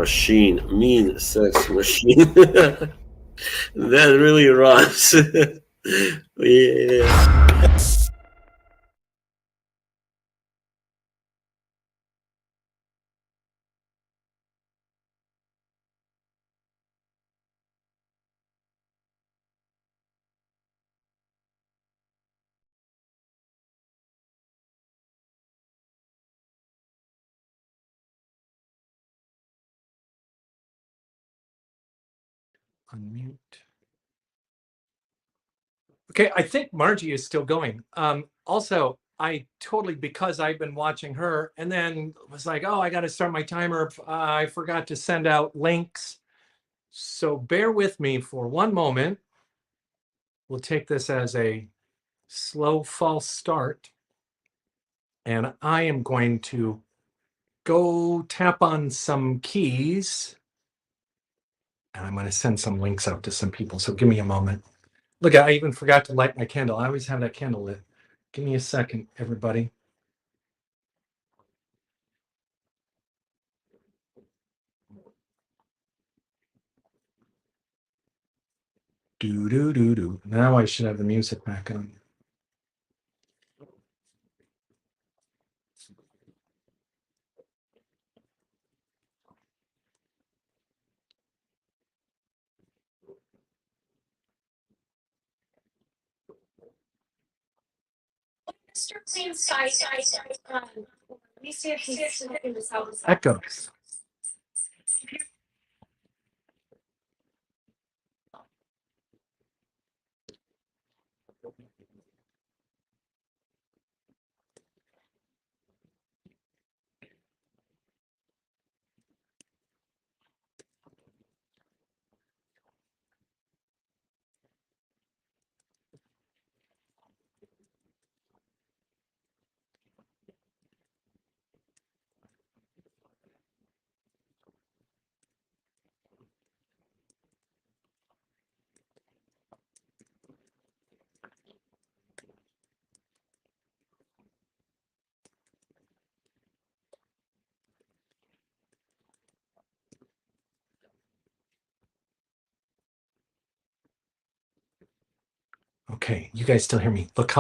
machine, mean sex machine. That really rhymes. Yeah. unmute. Okay, I think Margie is still going. Also, I totally, because I've been watching her and then was like, oh, I got to start my timer. I forgot to send out links. So bear with me for one moment. We'll take this as a slow false start. And I am going to go tap on some keys. And I'm going to send some links out to some people. So give me a moment. Look, I even forgot to light my candle. I always have that candle lit. Give me a second, everybody. Do, do, do, do. Now I should have the music back on. Mr. Clean's site, let me see if he's in this house. Echoes. Okay, you guys still hear me? Look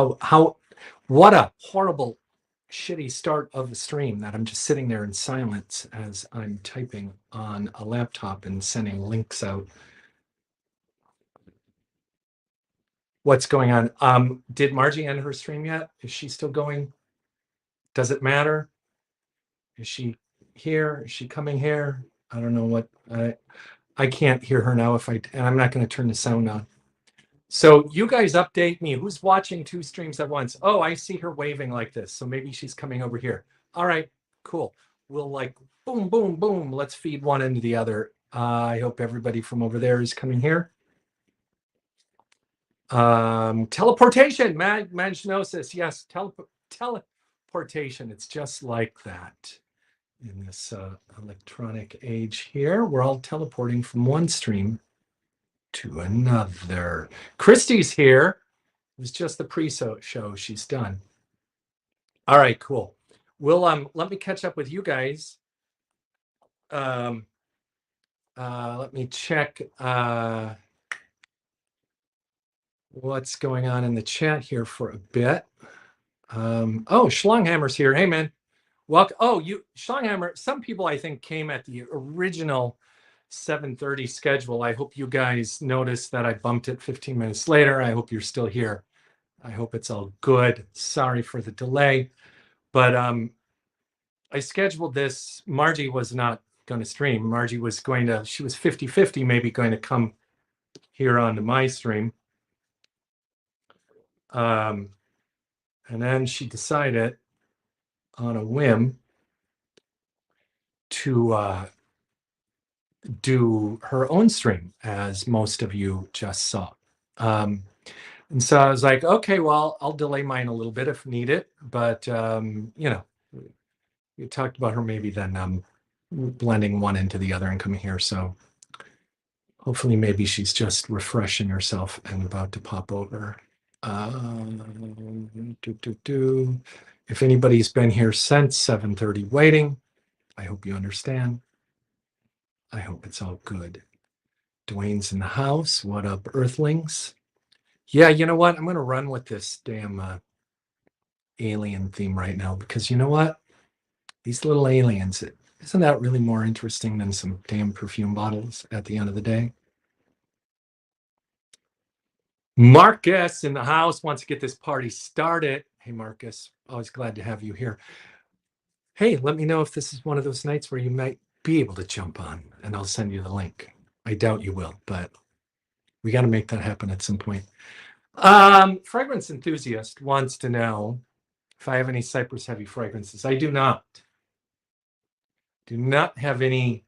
what a horrible, shitty start of the stream that I'm just sitting there in silence as I'm typing on a laptop and sending links out. What's going on? Did Margie end her stream yet? Is she still going? Does it matter? Is she here? Is she coming here? I don't know what I can't hear her now and I'm not going to turn the sound on. So you guys update me. Who's watching two streams at once? Oh, I see her waving like this. So maybe she's coming over here. All right, cool. We'll like boom, boom, boom. Let's feed one into the other. I hope everybody from over there is coming here. Teleportation, Magnosis. Yes, teleportation. It's just like that. In this electronic age here, we're all teleporting from one stream to another. Christy's here. It was just the pre-show. She's done. All right, cool. We'll let me catch up with you guys. Let me check what's going on in the chat here for a bit. Oh, Schlonghammer's here. Hey, man. Welcome. Oh, Schlonghammer. Some people I think came at the original 7:30 schedule. I hope you guys noticed that I bumped it 15 minutes later. I hope you're still here. I hope it's all good. Sorry for the delay, but I scheduled this. Margie was not going to stream. Margie was she was 50-50 maybe going to come here onto my stream. And then she decided on a whim to do her own stream, as most of you just saw. And so I was like, okay, well, I'll delay mine a little bit if needed. But, you know, you talked about her maybe then blending one into the other and coming here. So hopefully maybe she's just refreshing herself and about to pop over. If anybody's been here since 7:30 waiting, I hope you understand. I hope it's all good. Dwayne's in the house. What up, Earthlings? Yeah, you know what? I'm going to run with this damn alien theme right now because you know what? These little aliens, isn't that really more interesting than some damn perfume bottles at the end of the day? Marcus in the house wants to get this party started. Hey, Marcus, always glad to have you here. Hey, let me know if this is one of those nights where you might be able to jump on, and I'll send you the link. I doubt you will, but We got to make that happen at some point. Fragrance enthusiast wants to know if I have any Cypress heavy fragrances. I do not. Do not have any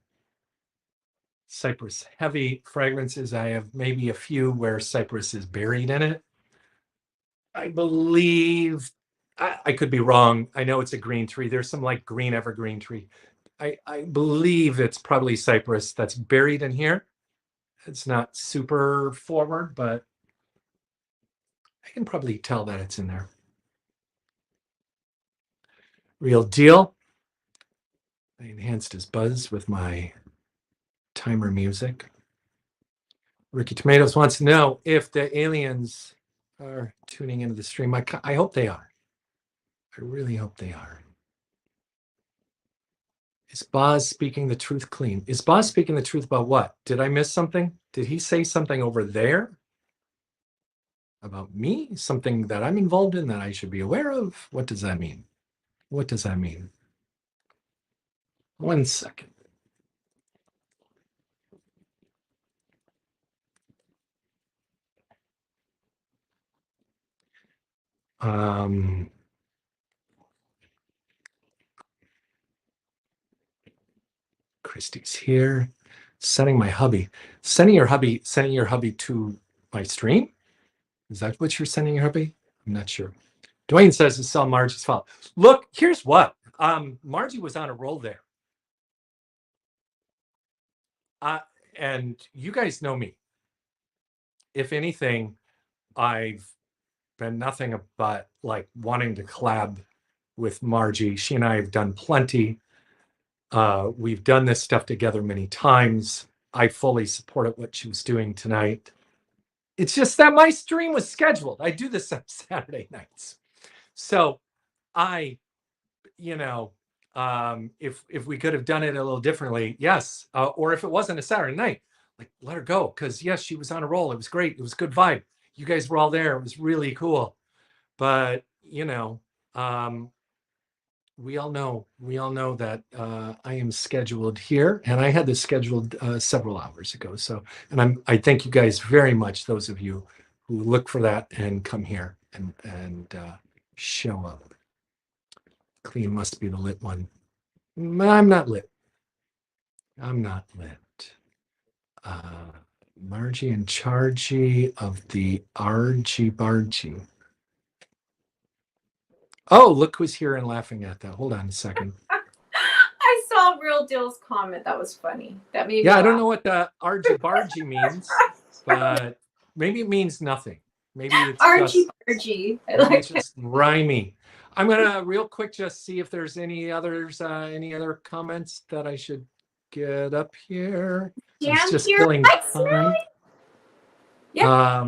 Cypress heavy fragrances. I have maybe a few where Cypress is buried in it. I believe, I could be wrong. I know it's a green tree. There's some like green evergreen tree. I believe it's probably Cypress that's buried in here. It's not super forward, but I can probably tell that it's in there. Real deal. I enhanced his buzz with my timer music. Ricky Tomatoes wants to know if the aliens are tuning into the stream. I hope they are. I really hope they are. Is Boz speaking the truth clean? Is Boz speaking the truth about what? Did I miss something? Did he say something over there about me? Something that I'm involved in that I should be aware of? What does that mean? What does that mean? 1 second. Christy's here. Sending my hubby. Sending your hubby to my stream? Is that what you're sending your hubby? I'm not sure. Dwayne says it's all Margie's fault. Look, here's what. Margie was on a roll there. And you guys know me. If anything, I've been nothing but like wanting to collab with Margie. She and I have done plenty. We've done this stuff together many times. I fully supported what she was doing tonight. It's just that my stream was scheduled. I do this on Saturday nights. So if we could have done it a little differently, yes. Or if it wasn't a Saturday night, like let her go. Because yes, she was on a roll. It was great. It was a good vibe. You guys were all there. It was really cool. But we all know that I am scheduled here, and I had this scheduled several hours ago. So, and I thank you guys very much. Those of you who look for that and come here and show up. Clean must be the lit one. I'm not lit. I'm not lit. Margie and Chargy of the Argy Bargy. Oh, look who's here and laughing at that. Hold on a second. I saw Real Deal's comment. That was funny. That made me I don't laugh. know what the Argy Bargy means, but maybe it means nothing. Maybe it's Argy Bargy. I like it's just rhymey. I'm gonna real quick just see if there's any other comments that I should get up here. It's just here. filling I time. Yeah.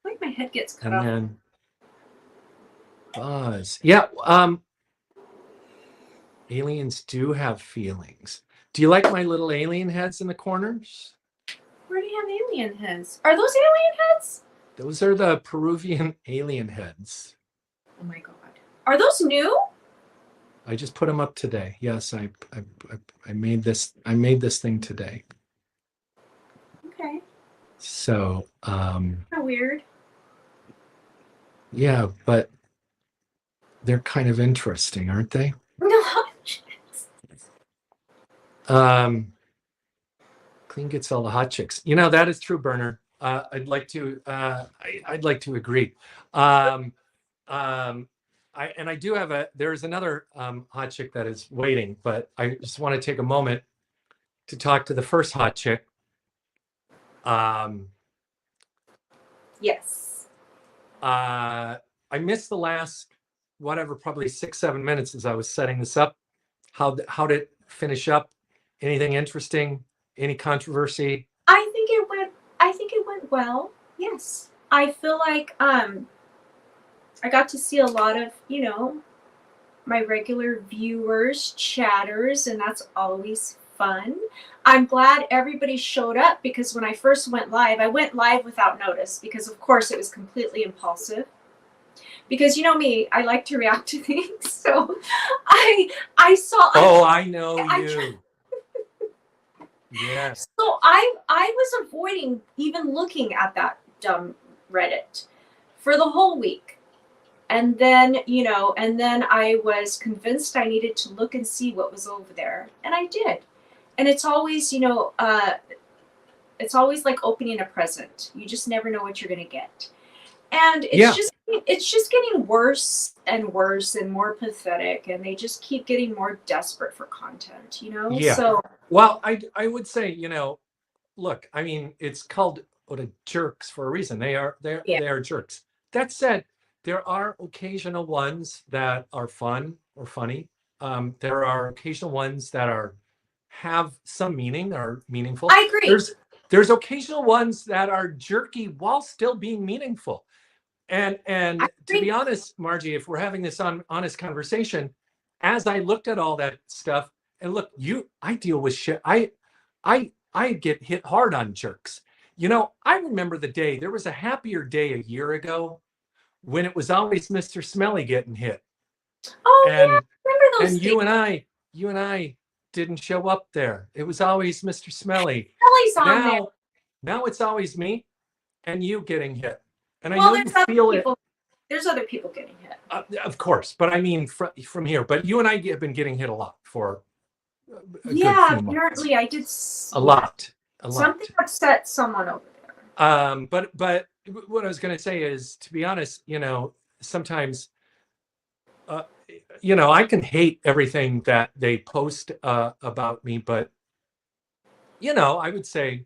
Like my head gets cut off. And then Buzz. Yeah. Aliens do have feelings. Do you like my little alien heads in the corners? Where do you have alien heads? Are those alien heads? Those are the Peruvian alien heads. Oh my god. Are those new? I just put them up today. Yes, I made this. I made this thing today. Okay. So. How weird. Yeah, but they're kind of interesting, aren't they? No. Clean gets all the hot chicks. That is true, Burner. I'd like to agree. I do have there's another hot chick that is waiting, but I just want to take a moment to talk to the first hot chick. Yes. I missed the last, probably 6-7 minutes as I was setting this up. How did it finish up? Anything interesting? Any controversy? I think it went well. Yes. I feel like I got to see a lot of, my regular viewers, chatters, and that's always fun. I'm glad everybody showed up because when I first went live, I went live without notice because of course it was completely impulsive. Because you know me, I like to react to things. So I saw. Oh, I know you. Yes. So I was avoiding avoiding even looking at that dumb Reddit for the whole week. And then, and then I was convinced I needed to look and see what was over there. And I did. And it's always, it's always like opening a present. You just never know what you're going to get. And it's just getting worse and worse and more pathetic. And they just keep getting more desperate for content, Yeah. So, well, I would say, look, I mean, it's called jerks for a reason. They are jerks. That said, there are occasional ones that are fun or funny. There are occasional ones that have some meaning or meaningful. I agree. There's occasional ones that are jerky while still being meaningful. And to be honest, Margie, if we're having this honest conversation, as I looked at all that stuff, and look, I deal with shit. I get hit hard on jerks. I remember the day, there was a happier day a year ago when it was always Mr. Smelly getting hit. Oh, and, yeah, I remember those and things. you and I didn't show up there. It was always Mr. Smelly. Smelly's on there. Now it's always me and you getting hit. And Well, I know you feel it. There's other people getting hit. Of course, but I mean from here. But you and I have been getting hit a lot for a good few apparently months. I did A lot. Something upset someone over there. But what I was going to say is, to be honest, sometimes, I can hate everything that they post about me, but I would say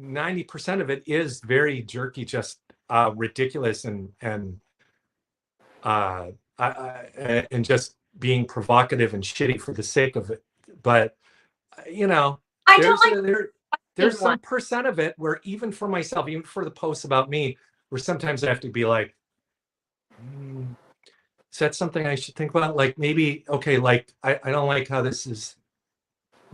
90% of it is very jerky, just ridiculous and just being provocative and shitty for the sake of it. But I don't like. There's some percent of it where even for myself, even for the posts about me, where sometimes I have to be like, is that something I should think about? Like maybe, okay, like I don't like how this is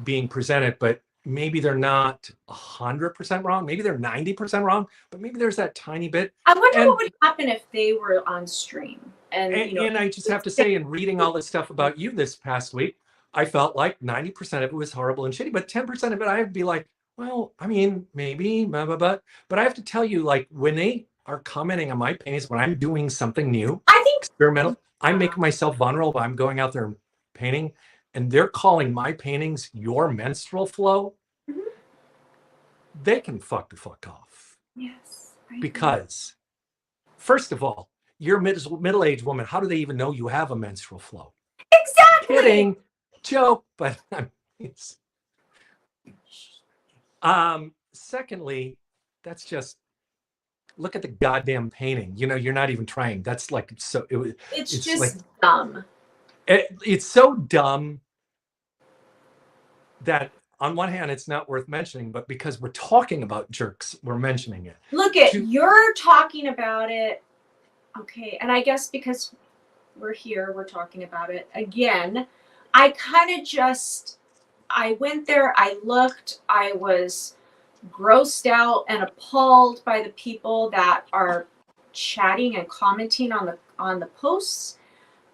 being presented, but maybe they're not 100% wrong. Maybe they're 90% wrong, but maybe there's that tiny bit. I wonder what would happen if they were on stream. And I just have to say, in reading all this stuff about you this past week, I felt like 90% of it was horrible and shitty, but 10% of it, I'd be like, well, I mean, maybe, blah, blah, blah. But I have to tell you, like, when they are commenting on my paintings, when I'm doing something new, I think experimental, I'm making myself vulnerable. I'm going out there and painting, and they're calling my paintings your menstrual flow. Mm-hmm. They can fuck the fuck off. Yes. Because, first of all, you're a middle-aged woman. How do they even know you have a menstrual flow? Exactly. Kidding. Joke, but secondly, that's just, look at the goddamn painting. You're not even trying. That's like, so it's just like, dumb. It's so dumb that on one hand it's not worth mentioning, but because we're talking about jerks, we're mentioning it. Look at you're talking about it. Okay, and I guess because we're here, we're talking about it again. I went there, I looked, I was grossed out and appalled by the people that are chatting and commenting on the posts.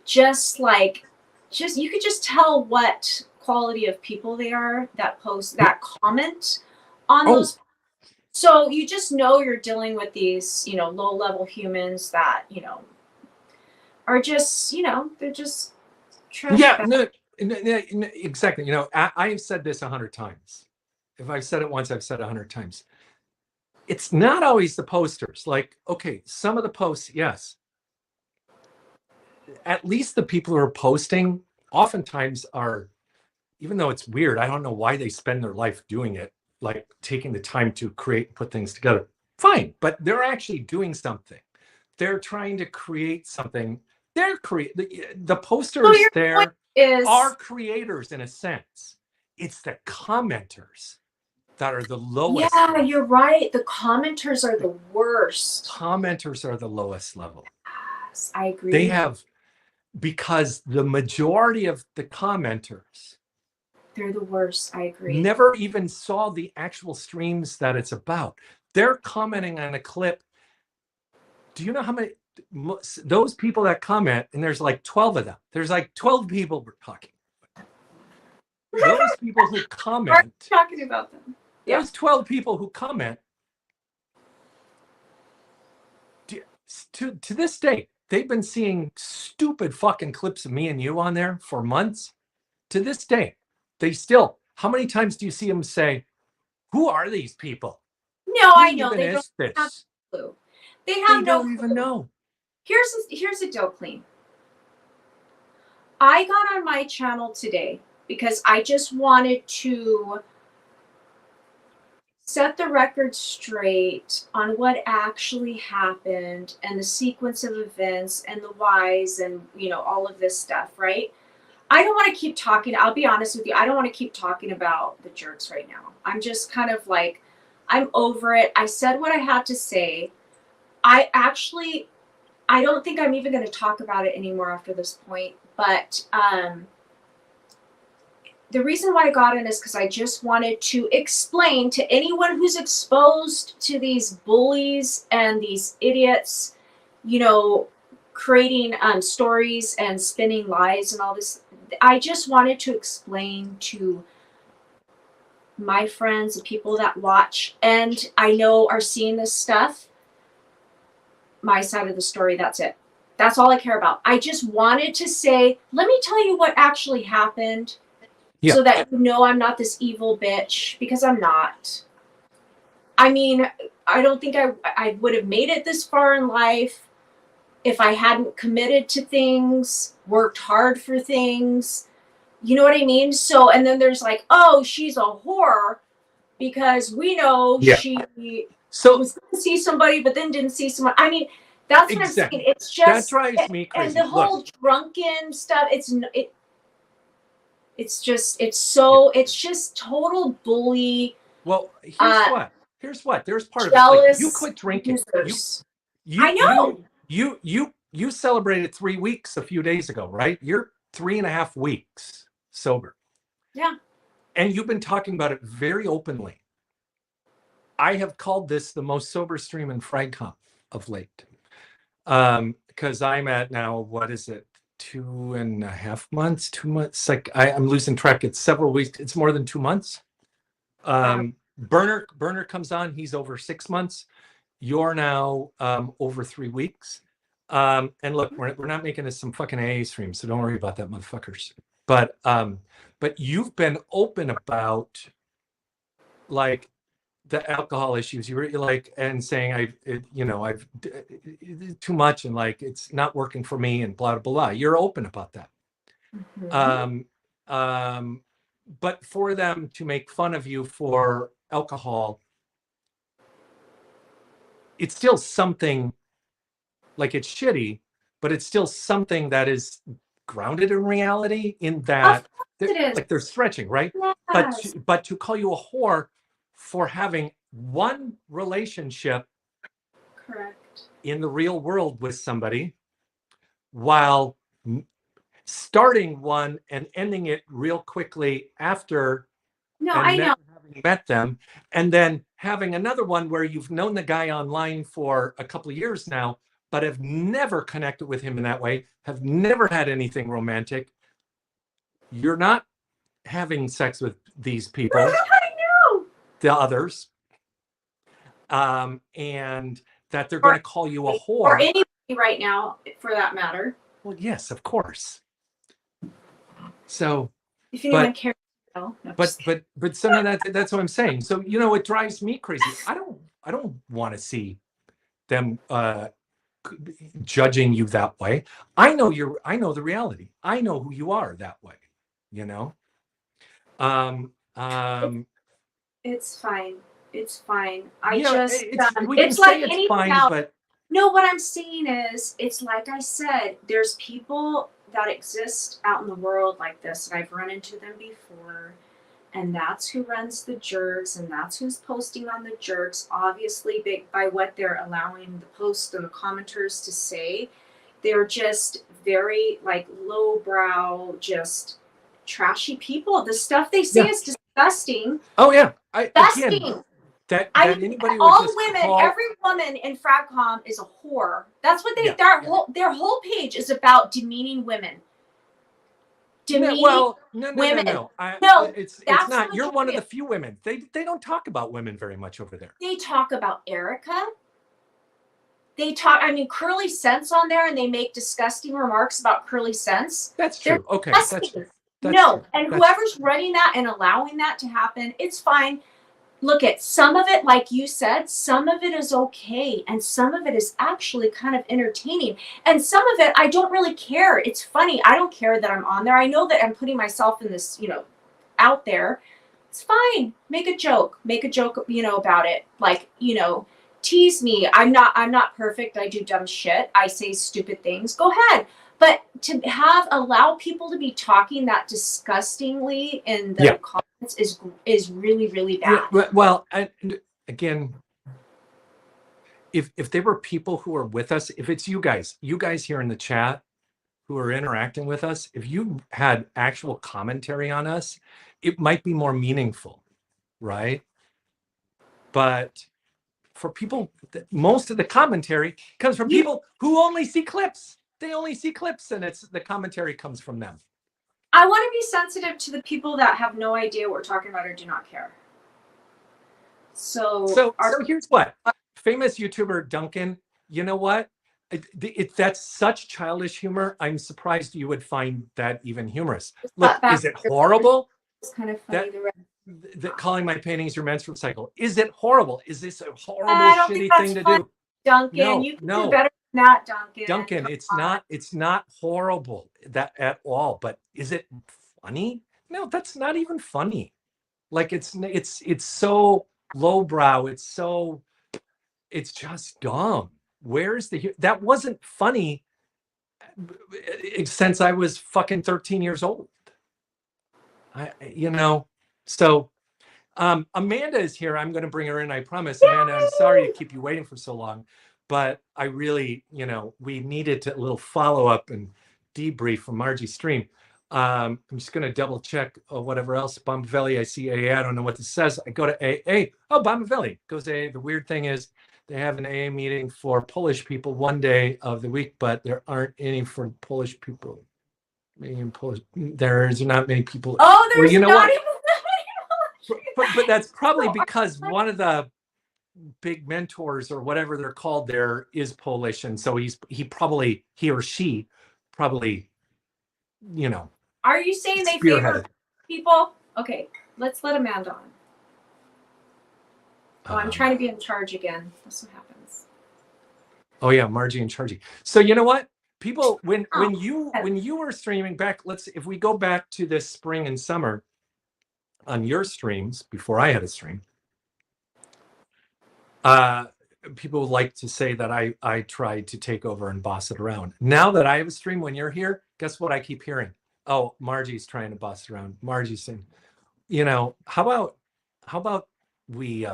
Just you could just tell what quality of people they are that post, that comment on those. So you just know you're dealing with these, low-level humans that, are just, they're just trash. Yeah, no, exactly. I have said this 100 times. If I've said it once, I've said it 100 times. It's not always the posters. Like, okay, some of the posts, yes. At least the people who are posting oftentimes are, even though it's weird, I don't know why they spend their life doing it, like taking the time to create and put things together. Fine, but they're actually doing something. They're trying to create something. The posters there are creators in a sense. It's the commenters that are the lowest. Yeah, you're right. The commenters are the worst. Commenters are the lowest level. Yes, I agree. They have, because the majority of the commenters, they're the worst. I agree. Never even saw the actual streams that it's about. They're commenting on a clip. Do you know how many, those people that comment, and there's like 12 of them. There's like 12 people we're talking about. Those people who comment. We're talking about them. Yeah. Those 12 people who comment, to this day, they've been seeing stupid fucking clips of me and you on there for months. To this day, they still, how many times do you see them say, who are these people? No, Who I know even they is don't have this? a clue. They They have no don't even clue. know. Here's the deal, Clean. I got on my channel today because I just wanted to set the record straight on what actually happened and the sequence of events and the whys and, you know, all of this stuff, right? I don't want to keep talking. I'll be honest with you. I don't want to keep talking about the jerks right now. I'm just kind of like, I'm over it. I said what I had to say. I don't think I'm even going to talk about it anymore after this point. But the reason why I got in is because I just wanted to explain to anyone who's exposed to these bullies and these idiots, you know, creating stories and spinning lies and all this. I just wanted to explain to my friends and people that watch and I know are seeing this stuff, my side of the story. That's it. That's all I care about. I just wanted to say, let me tell you what actually happened. Yeah. So that you know I'm not this evil bitch, because I'm not. I mean, I don't think I would have made it this far in life if I hadn't committed to things, worked hard for things. You know what I mean? So, and then there's like, oh, she's a whore because we know Yeah. she So was going to see somebody, but then didn't see someone. I mean, that's what Exactly. I'm saying. It's that just, drives me and crazy. the whole drunken stuff. It's just total bully. Well, here's what. There's part of it. Like, Jealous you quit drinking. users. You I know. you celebrated 3 weeks a few days ago, right? You're 3.5 weeks sober. Yeah. And you've been talking about it very openly. I have called this the most sober stream in FragConf of late. Because I'm at now, what is it? 2.5 months, 2 months. Like I'm losing track. It's several weeks. It's more than 2 months. Burner comes on. He's over 6 months. You're now over 3 weeks. And look, we're not making this some fucking AA stream, so don't worry about that, motherfuckers. But you've been open about like the alcohol issues. You were like, and saying I've too much and like it's not working for me and blah blah blah. You're open about that. Mm-hmm. But for them to make fun of you for alcohol, it's still something. Like, it's shitty, but it's still something that is grounded in reality. In that, it is. like they're stretching, right? Yes. But to call you a whore for having one relationship Correct. in the real world with somebody, while starting one and ending it real quickly after, No, and I never know. having met them, and then having another one where you've known the guy online for a couple of years now, but have never connected with him in that way, have never had anything romantic. You're not having sex with these people, I know. the others, and that they're going to call you a whore. Or anybody right now, for that matter. Well, yes, of course. So, if anyone cares. No, but some of that's what I'm saying. So, it drives me crazy. I don't want to see them judging you that way. I know the reality. I know who you are that way, It's fine. It's fine. we can it's say like it's anything fine, else. but No, what I'm saying is, it's like I said, there's people that exist out in the world like this, and I've run into them before, and that's who runs the jerks, and that's who's posting on the jerks, obviously by what they're allowing the posts and the commenters to say. They're just very, like, lowbrow, just trashy people. The stuff they say is disgusting. Oh, yeah. Disgusting. That I mean, anybody all would just women, call... every woman in FragCom is a whore. That's what Yeah. their whole page is about, demeaning women. demeaning no. women. No, it's that's not. the You're one of majority. the few women. They don't talk about women very much over there. They talk about Erica. They talk, I mean, Curly Sense on there, and they make disgusting remarks about Curly Sense. That's They're true. Okay, that's disgusting. true. That's No, true. and That's whoever's running that and allowing that to happen, it's fine. Look at some of it, like you said, some of it is okay, and some of it is actually kind of entertaining. And some of it, I don't really care. It's funny. I don't care that I'm on there. I know that I'm putting myself in this, out there. It's fine. Make a joke, about it. Like, tease me. I'm not perfect. I do dumb shit. I say stupid things. Go ahead. But to allow people to be talking that disgustingly in the comments is really, really bad. Yeah, well, and again, if there were people who are with us, if it's you guys here in the chat who are interacting with us, if you had actual commentary on us, it might be more meaningful, right? But for people, most of the commentary comes from people who only see clips. They only see clips, and the commentary comes from them. I want to be sensitive to the people that have no idea what we're talking about or do not care. So Here's what. Famous YouTuber Duncan, you know what? That's such childish humor. I'm surprised you would find that even humorous. Look, is it horrible? It's kind of funny. That calling my paintings your menstrual cycle. Is it horrible? Is this a horrible, shitty thing to do? Duncan, you can do better than that, Duncan. Duncan, it's not horrible that at all. But is it funny? No, that's not even funny. Like it's so lowbrow. It's just dumb. Where's that wasn't funny since I was fucking 13 years old. So Amanda is here. I'm going to bring her in, I promise. Amanda, I'm sorry to keep you waiting for so long, but I really, we needed a little follow-up and debrief from Margie's stream. I'm just going to double check whatever else. Bombavelli, I see AA. I don't know what this says. I go to AA. Oh, Bombavelli goes to AA. The weird thing is they have an AA meeting for Polish people one day of the week, but there aren't any for Polish people. There's not many people. Oh, there's not even. But that's probably because one of the big mentors or whatever they're called there is Polish, and so he or she probably, Are you saying they favor people? Okay, let's let Amanda on. Oh, I'm trying to be in charge again. That's what happens. Oh yeah, Margie and Chargie. So you know what? People, when you were streaming back, if we go back to this spring and summer on your streams before I had a stream, people would like to say that I tried to take over and boss it around. Now that I have a stream when you're here, guess what I keep hearing? Oh, Margie's trying to boss it around. Margie's saying, how about we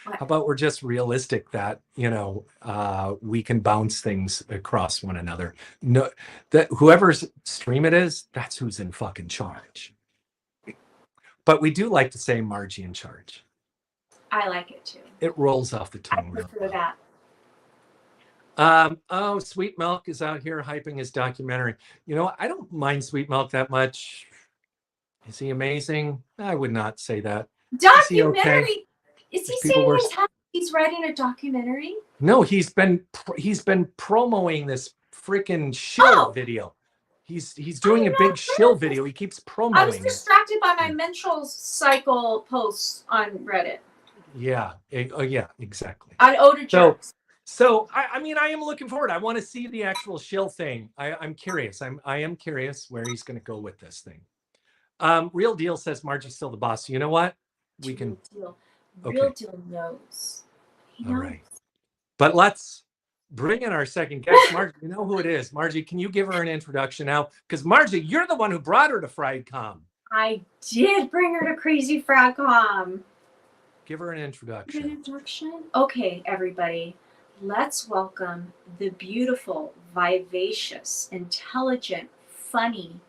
how about we're just realistic that, we can bounce things across one another. No, that whoever's stream it is, that's who's in fucking charge. But we do like to say Margie in charge. I like it too. It rolls off the tongue. I prefer that. Sweet Milk is out here hyping his documentary. I don't mind Sweet Milk that much. Is he amazing? I would not say that. Documentary? Is he saying he's writing a documentary? No, he's been promoting this freaking shill video. He's doing a big shill video. He keeps promoting. I was distracted by my menstrual cycle posts on Reddit. Yeah. Yeah, exactly. On Oda jokes. So I mean, I am looking forward. I want to see the actual shill thing. I'm curious. I am curious where he's going to go with this thing. Real Deal says Margie's still the boss. You know what? We can. Real Deal knows. All right. But let's bring in our second guest, Margie. You know who it is. Margie, can you give her an introduction now? Because Margie, you're the one who brought her to FriedCom. I did bring her to Crazy FriedCom. Give her an introduction. Okay, everybody. Let's welcome the beautiful, vivacious, intelligent, funny,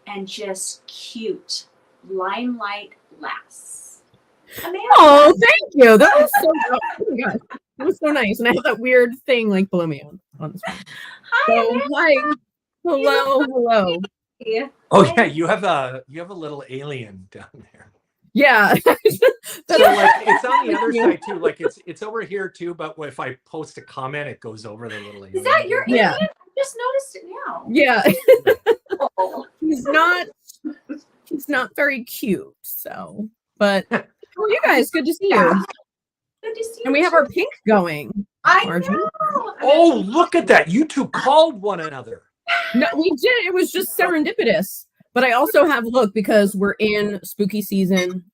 and just cute Limelight Lass. Amanda. Oh, thank you. That was so oh my God. That was so nice. And I have that weird thing below me on this one. Hi, hi. Hello. Yeah. Oh yeah, you have a little alien down there. Yeah. So like it's on the other side too. Like it's over here too, but if I post a comment, it goes over the little alien. Is that your Yeah. alien? I just noticed it now. Yeah. Oh. He's not very cute. So, but how are you guys? Good to see you. Good to see you. And we have our pink going. I Margie. know. Oh, look at that! You two called one another. No, we did. It was just serendipitous. But I also have because we're in spooky season.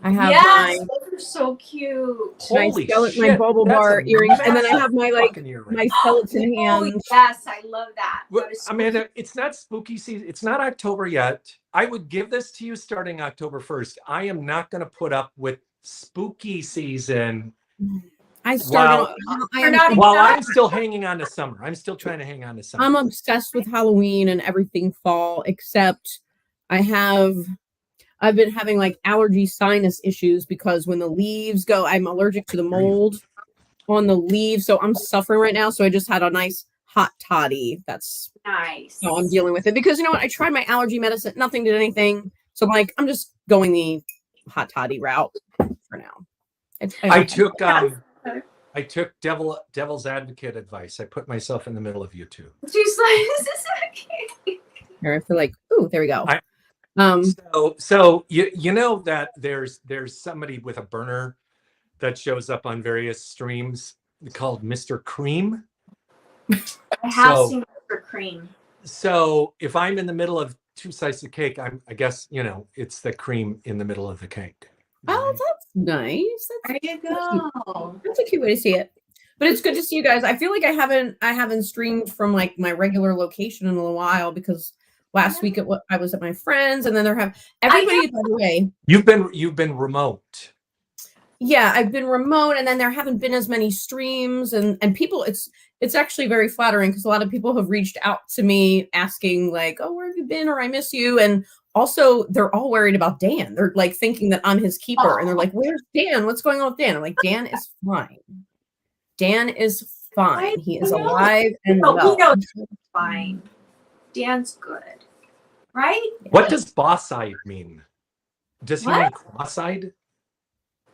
I have Yes, those are so cute. my Holy skeleton, my shit, bubble that's bar a earrings, and then I massive have my fucking earring. my skeleton Oh, hand. yes, I love that. Well, That is so Amanda, it's not spooky season. It's not October yet. I would give this to you starting October 1st. I am not going to put up with spooky season I started. while I'm still hanging on to summer. I'm still trying to hang on to summer. I'm obsessed with Halloween and everything fall, except I've been having like allergy sinus issues because when the leaves go, I'm allergic to the mold on the leaves. So I'm suffering right now. So I just had a nice hot toddy. That's nice. how I'm dealing with it. Because you know what? I tried my allergy medicine. Nothing did anything. So I'm like, I'm just going the hot toddy route for now. I took devil's advocate advice. I put myself in the middle of you two. She's like, is this okay? I feel like, ooh, there we go. So you know that there's somebody with a burner that shows up on various streams called Mr. Cream. I have seen Mr. Cream. So if I'm in the middle of two slices of cake, I guess it's the cream in the middle of the cake. Oh, that's nice. There you go. That's a cute way to see it. But it's good to see you guys. I feel like I haven't streamed from like my regular location in a little while because last week I was at my friends, and then everybody. By the way, you've been remote. Yeah, I've been remote, and then there haven't been as many streams, and people. It's actually very flattering because a lot of people have reached out to me asking like, "Oh, where have you been?" or "I miss you," and also they're all worried about Dan. They're like thinking that I'm his keeper, and they're like, "Where's Dan? What's going on with Dan?" I'm like, "Dan is fine. Dan is fine. He is alive and well. We know he's fine. Dan's good, right?" What does boss-eyed mean? Does he mean cross-eyed?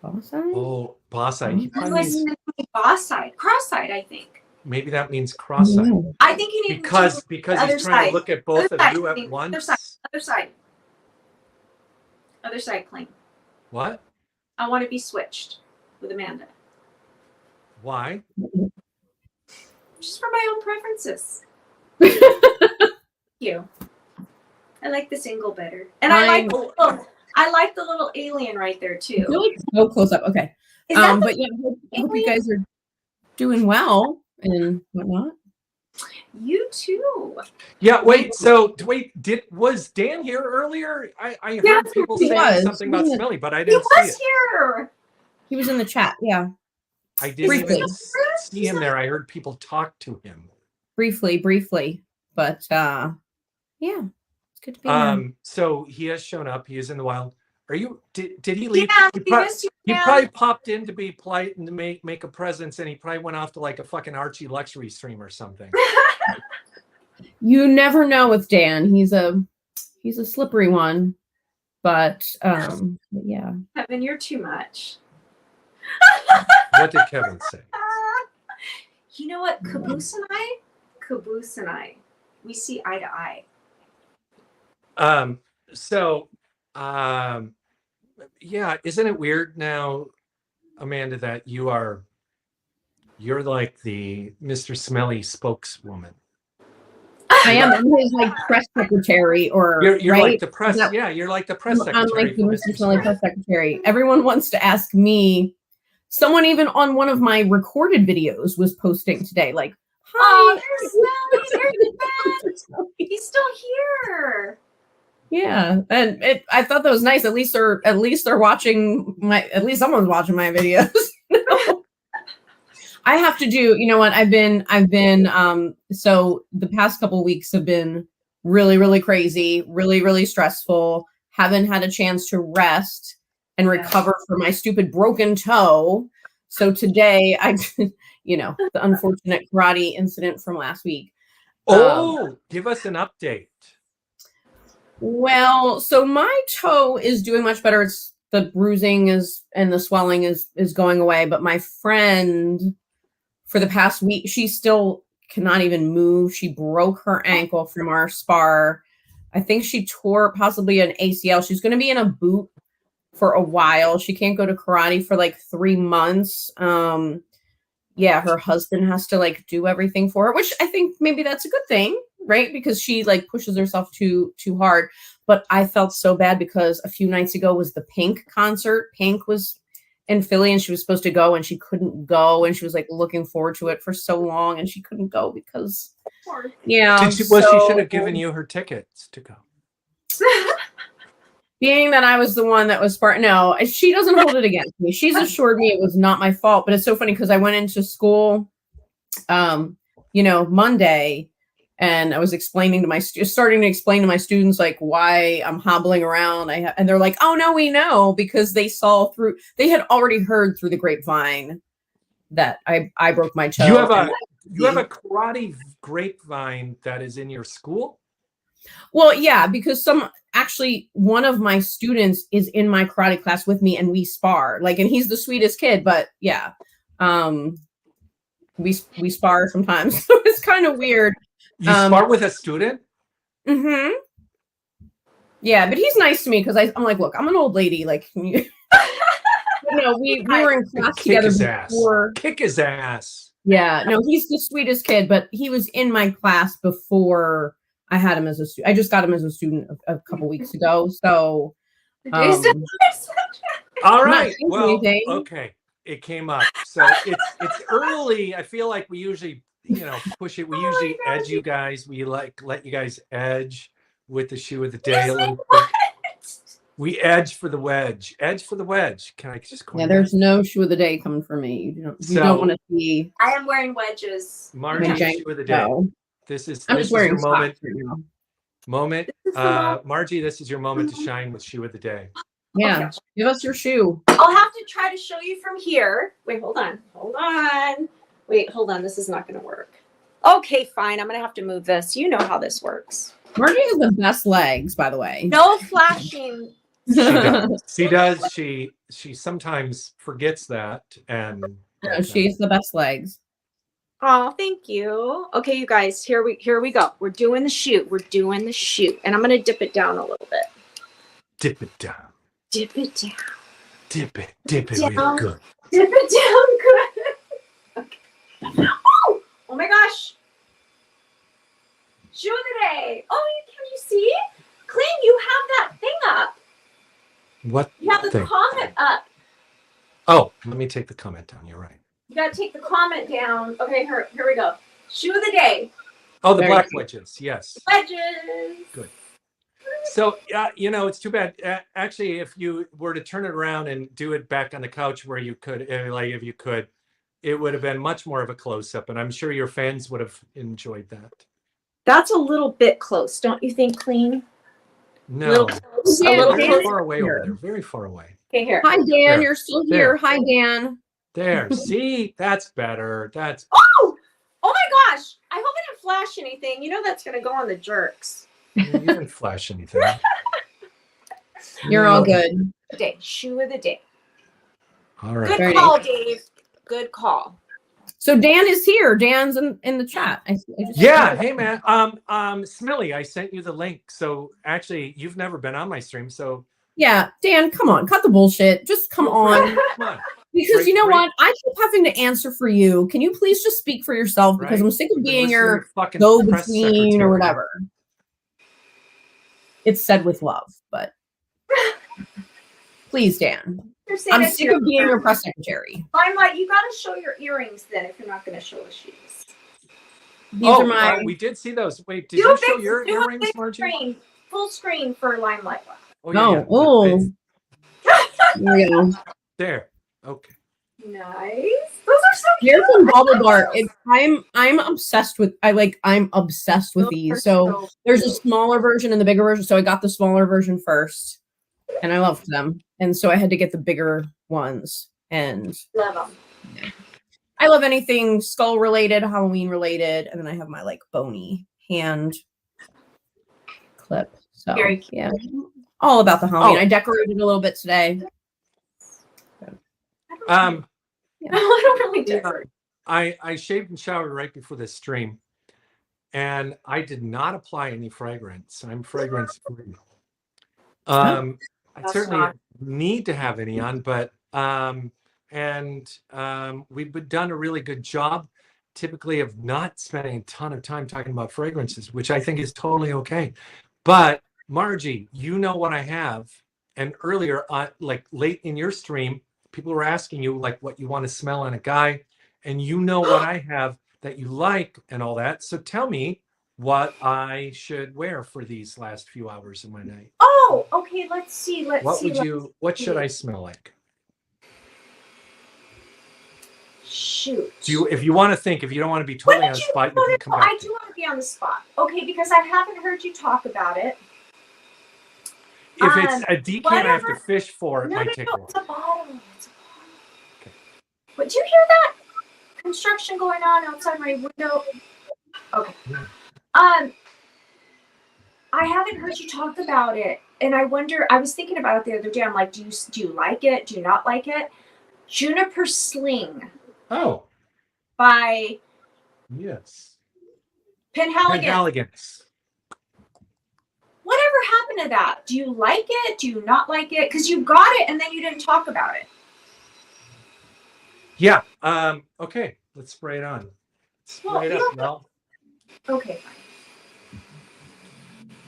Boss-eyed? Oh, boss-eyed. He probably was boss-eyed, cross-eyed, I think. Maybe that means cross-eyed. I think he didn't because he's trying to look at both of you at once. Other side, Cling. What? I want to be switched with Amanda. Why? Just for my own preferences. You. I like this angle better, and I like the little alien right there too. Really so close up. Okay. But yeah, I hope you guys are doing well and whatnot. You too. Yeah. Was Dan here earlier? I heard people saying something about Smelly, but I didn't see it. He was here. He was in the chat. Yeah. I didn't even see him there. I heard people talk to him briefly, but yeah, it's good to be here. So he has shown up. He is in the wild. Are you? Did he leave? Yeah, he probably popped in to be polite and to make a presence, and he probably went off to like a fucking Archie Luxury stream or something. You never know with Dan. He's a slippery one, but yeah. Kevin, you're too much. What did Kevin say? You know what? Caboose and I, we see eye to eye. Yeah, isn't it weird now, Amanda, that you're like the Mr. Smelly spokeswoman? I am. I'm his like press secretary, or you're right? like the press. Yeah, you're like the press secretary. I'm like the Mr. Smelly press secretary. Everyone wants to ask me. Someone even on one of my recorded videos was posting today, like, "Hi, there's Smelly. He's still here." Yeah, and I thought that was nice. At least they're watching my. At least someone's watching my videos. I have to do. You know what? I've been. So the past couple of weeks have been really, really crazy, really, really stressful. Haven't had a chance to rest and recover from my stupid broken toe. So today, the unfortunate karate incident from last week. Oh, give us an update. Well, so my toe is doing much better. It's the bruising is and the swelling is going away, but my friend for the past week, she still cannot even move. She broke her ankle from our spar. I think she tore possibly an ACL. She's going to be in a boot for a while. She can't go to karate for like 3 months. Yeah, her husband has to like do everything for her, which I think maybe that's a good thing, right? Because she like pushes herself too hard. But I felt so bad because a few nights ago was the Pink concert. Pink was in Philly and she was supposed to go and she couldn't go, and she was like looking forward to it for so long and she couldn't go because yeah. She so- should have given you her tickets to go. Being that I was the one that was part, no, she doesn't hold it against me. She's assured me it was not my fault, but it's so funny because I went into school, Monday, and I was explaining to starting to explain to my students like why I'm hobbling around. And they're like, "Oh no, we know," because they had already heard through the grapevine that I broke my toe. You have a karate grapevine that is in your school? Well, yeah, because one of my students is in my karate class with me and we spar. Like, and he's the sweetest kid, but yeah. We spar sometimes. So it's kind of weird. You spar with a student? Mm-hmm. Yeah, but he's nice to me because I'm like, look, I'm an old lady. Like, we were in class together before. Kick his ass. Yeah, no, he's the sweetest kid, but he was in my class before I had him as a student. I just got him as a student a couple weeks ago. So, all right. Well, anything. okay. It came up. So it's early. I feel like we usually, push it. We usually edge you guys. We let you guys edge with the shoe of the day a little bit. We edge for the wedge. Edge for the wedge. Can I just Yeah, there's no shoe of the day coming for me. You don't want to see. I am wearing wedges. Margie's shoe of the day. This is your moment. Right Margie, this is your moment to shine with shoe of the day. Yeah, okay. Give us your shoe. I'll have to try to show you from here. Wait, hold on. Wait, hold on. This is not going to work. Okay, fine. I'm going to have to move this. You know how this works. Margie has the best legs, by the way. No flashing. She does. She sometimes forgets that, and she's the best legs. Oh, thank you. Okay, you guys, here we go. We're doing the shoe. And I'm going to dip it down a little bit. Dip it down. Dip it down. Dip it real good. Dip it down good. Okay. Oh my gosh. Shoe of the day. Oh, can you see? Clean, you have that thing up. What? You have the comment up. Oh, let me take the comment down. You're right. You got to take the comment down. Okay, here we go. Shoe of the day. Oh, the black wedges. Yes. Wedges. Good. So, it's too bad. Actually, if you were to turn it around and do it back on the couch where you could, if you could, it would have been much more of a close-up, and I'm sure your fans would have enjoyed that. That's a little bit close, don't you think, Clean? No. A little very far away over there. Very far away. Okay, here. Hi, Dan. There. You're still here. Hi, Dan. There. See? That's better. Oh my gosh. I hope I didn't flash anything. You know that's going to go on the jerks. You didn't flash anything. You're all good. Shoe of the day. All right. Good call, Dave. Good call. So Dan is here. Dan's in the chat. Yeah. Hey, man. Smiley, I sent you the link. So actually, you've never been on my stream. So yeah, Dan, come on. Cut the bullshit. Just come on. Come on. Because you know what? I keep having to answer for you. Can you please just speak for yourself? Because I'm sick of being your go-between or whatever. It's said with love, but please, Dan. I'm sick of being your press secretary. Limelight, you got to show your earrings then if you're not going to show the shoes. These are my. We did see those. Wait, did you show your earrings, Margie? Full screen for Limelight. Oh. There we go. There. Okay. Nice. Those are so cute. Here's some bubble bar. I'm obsessed with. I'm obsessed with these. So there's a smaller version and the bigger version. So I got the smaller version first, and I loved them. And so I had to get the bigger ones. And love them. Yeah. I love anything skull related, Halloween related, and then I have my like bony hand clip. So Very cute. yeah, all about the Halloween. Oh. I decorated a little bit today. I don't really Yeah. decorate. I shaved and showered right before this stream, and I did not apply any fragrance. I'm fragrance free. I That's certainly not- need to have any on, but we've done a really good job typically of not spending a ton of time talking about fragrances, which I think is totally okay. But Margie, you know what I have. And earlier, like late in your stream, people were asking you like what you want to smell on a guy, and you know what I have that you like and all that. So tell me what I should wear for these last few hours of my night. Oh, okay. Let's see. What should I smell like? Shoot. If you want to think, if you don't want to be totally on the spot, you can come I back. do want to be on the spot. Okay, because I haven't heard you talk about it. If it's a decan I have to whatever. fish for, it No, might no, take no, a while. it's a bottle. It's a bottle. Okay. But did you hear that construction going on outside my window? Okay. Yeah. I haven't heard you talk about it, and I wonder. I was thinking about it the other day. I'm like, do you like it? Do you not like it? Juniper Sling Oh, by yes. Penhaligon. Penhaligon's. Whatever happened to that? Do you like it? Do you not like it? Because you got it and then you didn't talk about it. Yeah. Okay. Let's spray it on. Spray it you up, Mel. Okay, fine.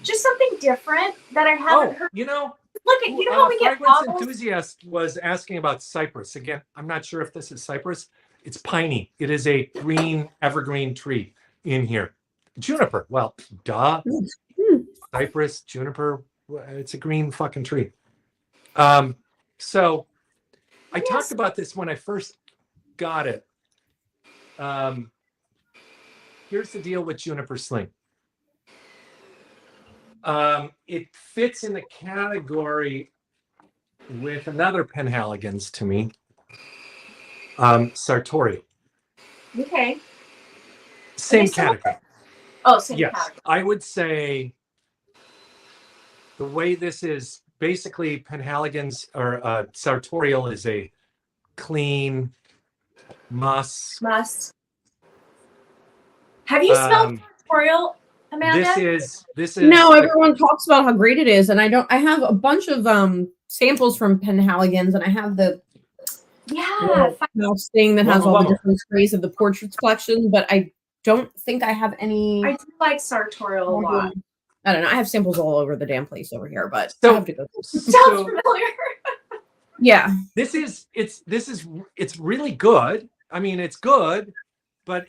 Just something different that I haven't heard. You know, Look at you know how we get Fragrance bottles. Enthusiast was asking about cypress. Again, I'm not sure if this is cypress. It's piney. It is a green evergreen tree in here. Juniper. Well, duh. Cypress, juniper. It's a green fucking tree. So I talked about this when I first got it. Here's the deal with Juniper Sling. It fits in the category with another Penhaligon's to me, Sartorial. Okay. Same similar? category. Oh, same Yes, category. I would say the way this is basically Penhaligon's or Sartorial is a clean musk. Must. Have you smelled Sartorial, Amanda? This is No, everyone talks about how great it is, and I have a bunch of samples from Penhaligon's, and I have the Yeah. mouse thing that has all Whoa. the different sprays of the portraits collection, but I don't think I have any. I do like Sartorial a lot. I don't know. I have samples all over the damn place over here, but So- I have to go. Sounds so familiar. Yeah. this is it's really good. I mean, it's good, but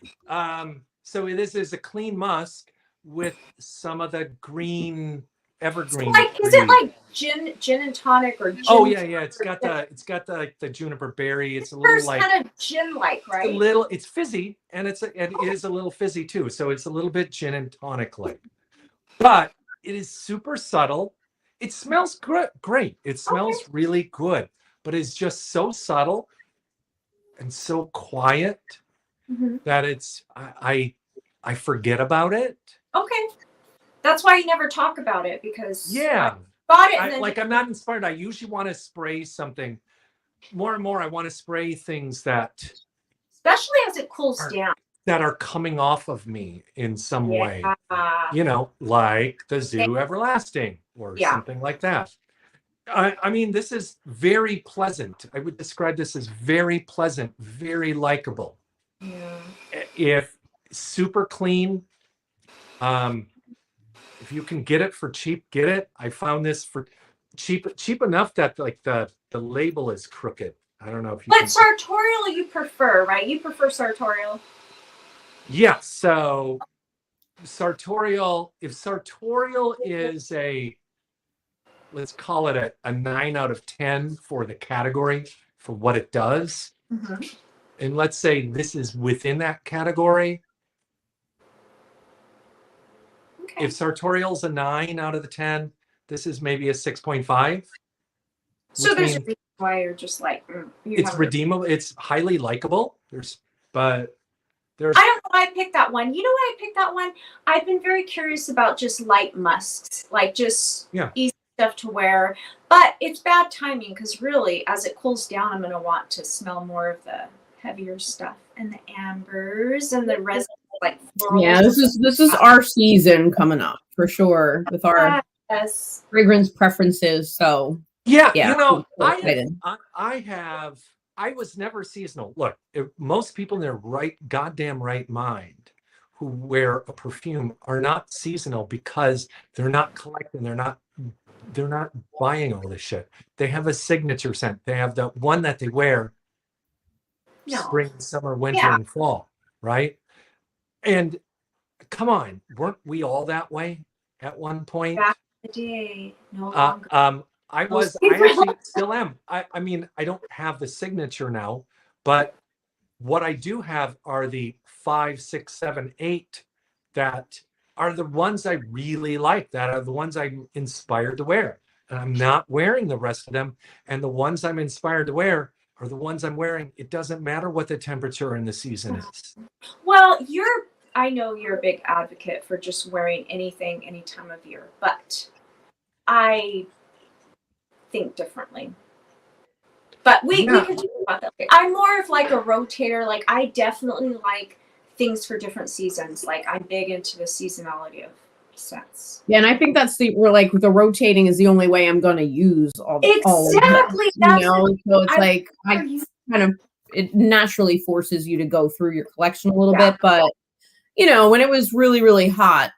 so this is a clean musk with some of the green evergreen. Like, is it like gin and tonic or gin? Oh yeah. It's got the juniper berry. It's a little It's like kind of gin-like, right? it's fizzy, and it is a little fizzy too. So it's a little bit gin and tonic like, but it is super subtle. It smells great. It smells really good, but it's just so subtle and so quiet Mhm. that I forget about it. Okay. That's why you never talk about it, because Yeah. I bought it and then I'm not inspired. I usually want to spray something more and more. I want to spray things that especially as it cools Are- down. are coming off of me in some way. Yeah. You know, like the Zoo Everlasting or Yeah. something like that. I mean, this is very pleasant. I would describe this as very pleasant, very likable. Yeah. If super clean, if you can get it for cheap, get it. I found this for cheap enough that like the label is crooked. I don't know if you But can. Sartorial you prefer, right? You prefer Sartorial. Yeah, so Sartorial, if Sartorial is let's call it a 9 out of 10 for the category for what it does, Mhm. and let's say this is within that category, Okay. if Sartorial's a 9 out of the 10, this is maybe a 6.5. So which there's a means reason why you're just like it's redeemable. It's highly likable. There's There's I don't know why I picked that one. You know why I picked that one? I've been very curious about just light musks, like just easy stuff to wear. But it's bad timing because really, as it cools down, I'm going to want to smell more of the heavier stuff and the ambers and the resin, like florals. Yeah, this is our season coming up for sure with our fragrance preferences. So yeah, yeah, you know, I'm excited. I was never seasonal. Look, most people in their goddamn right mind who wear a perfume are not seasonal because they're not collecting, they're not buying all this shit. They have a signature scent. They have the one that they wear spring, summer, winter, and fall, right? And come on, weren't we all that way at one point? Back in the day, no longer. I actually still am. I mean, I don't have the signature now, but what I do have are the 5, 6, 7, 8 that are the ones I really like, that are the ones I'm inspired to wear. And I'm not wearing the rest of them. And the ones I'm inspired to wear are the ones I'm wearing. It doesn't matter what the temperature in the season is. Well, I know you're a big advocate for just wearing anything any time of year, but I think differently. But we can talk about that later. I'm more of like a rotator. Like I definitely like things for different seasons. Like I'm big into the seasonality of scents. Yeah, and I think we're like the rotating is the only way I'm going to use all of them. So it's like it naturally forces you to go through your collection a little bit. But you know, when it was really, really hot,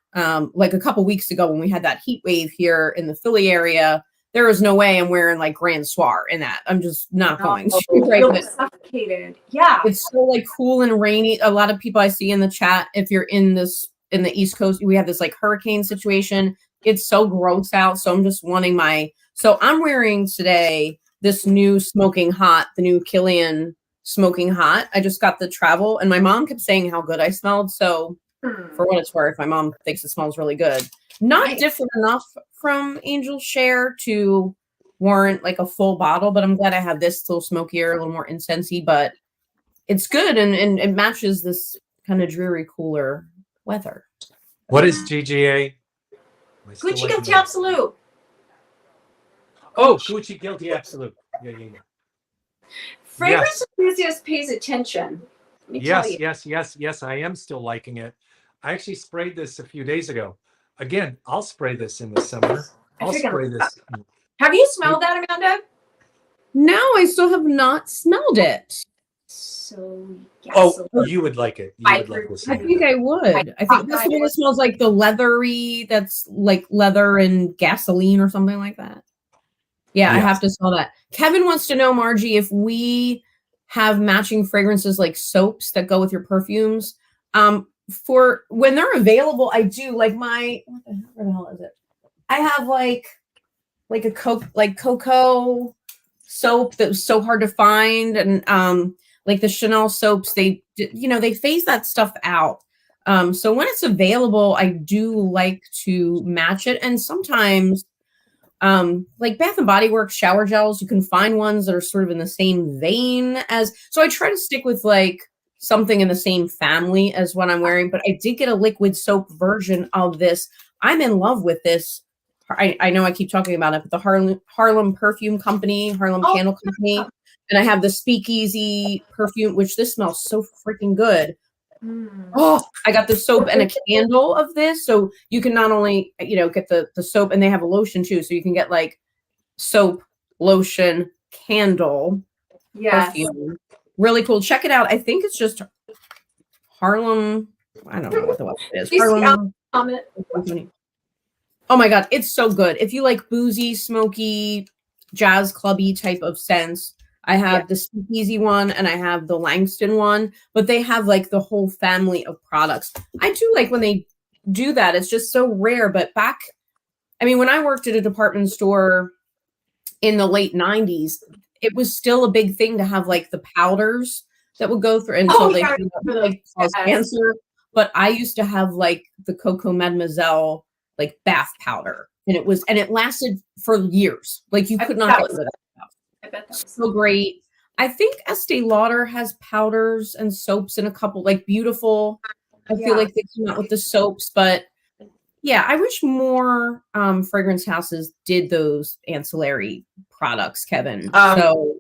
like a couple weeks ago when we had that heat wave here in the Philly area, there was no way I'm wearing like Grand Soir in that. I'm just not going to. Right? Suffocated. Yeah. It's so like cool and rainy. A lot of people I see in the chat, if you're in the East Coast, we have this like hurricane situation. It's so gross out. So I'm just wanting so I'm wearing today this new Smoking Hot, the new Kilian Smoking Hot. I just got the travel and my mom kept saying how good I smelled. So for what it's worth, my mom thinks it smells really good. Not different enough from Angel Share to warrant like a full bottle, but I'm glad I have this little smokier, a little more incensey, but it's good and it matches this kind of dreary, cooler weather. What is GGA? Gucci Guilty Absolute. Oh, Gucci Guilty Absolute. Yeah. Fragrance enthusiast pays attention. Yes. I am still liking it. I actually sprayed this a few days ago. Again, I'll spray this in the summer. I'll spray this. Have you smelled that, Amanda? No, I still have not smelled it. So you would like it. You would like this. I think I would. I think this one smells like the leathery. That's like leather and gasoline or something like that. Yeah, I have to smell that. Kevin wants to know, Margie, if we have matching fragrances like soaps that go with your perfumes. For when they're available, I do like where the hell is it? I have like a cocoa soap that was so hard to find, and like the Chanel soaps, they phase that stuff out. So when it's available, I do like to match it, and sometimes like Bath and Body Works shower gels, you can find ones that are sort of in the same vein as. So I try to stick with like something in the same family as what I'm wearing, but I did get a liquid soap version of this. I'm in love with this. I know I keep talking about it, but the Harlem Perfume Company, Harlem Candle Company, and I have the Speakeasy perfume, which this smells so freaking good. Oh, I got the soap and a candle of this, so you can not only get the soap, and they have a lotion too, so you can get like soap, lotion, candle, perfume. Really cool. Check it out. I think it's just Harlem. I don't know what the website is. Harlem. Oh my God, it's so good. If you like boozy, smoky, jazz clubby type of scents, I have the Speakeasy one and I have the Langston one, but they have like the whole family of products. I do like when they do that. It's just so rare. But when I worked at a department store in the late 90s, it was still a big thing to have like the powders that would go through until they cause cancer. But I used to have like the Coco Mademoiselle like bath powder, and it lasted for years. Like you could not get rid of that. I bet that was so great. I think Estee Lauder has powders and soaps and a couple like beautiful. I feel Yeah. like they come out with the soaps, but yeah, I wish more fragrance houses did those ancillary products, Kevin. So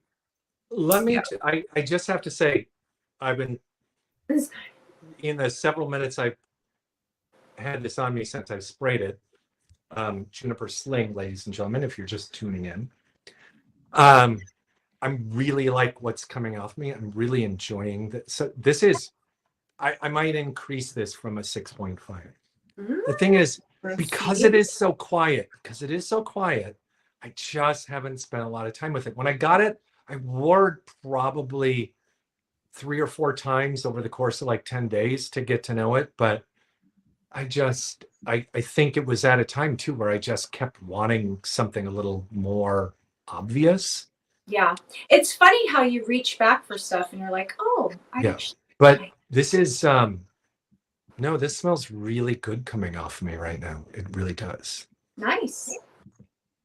Let me, I just have to say, I've been, in the several minutes I've had this on me since I've sprayed it, Juniper Sling, ladies and gentlemen, if you're just tuning in. I'm really like what's coming off me. I'm really enjoying this. So this is, I might increase this from a 6.5. The thing is, because it is so quiet, I just haven't spent a lot of time with it. When I got it, I wore it probably 3 or 4 times over the course of like 10 days to get to know it. But I think it was at a time too where I just kept wanting something a little more obvious. Yeah. It's funny how you reach back for stuff and you're like, oh, Yeah. But this is, no, this smells really good coming off me right now. It really does. nice.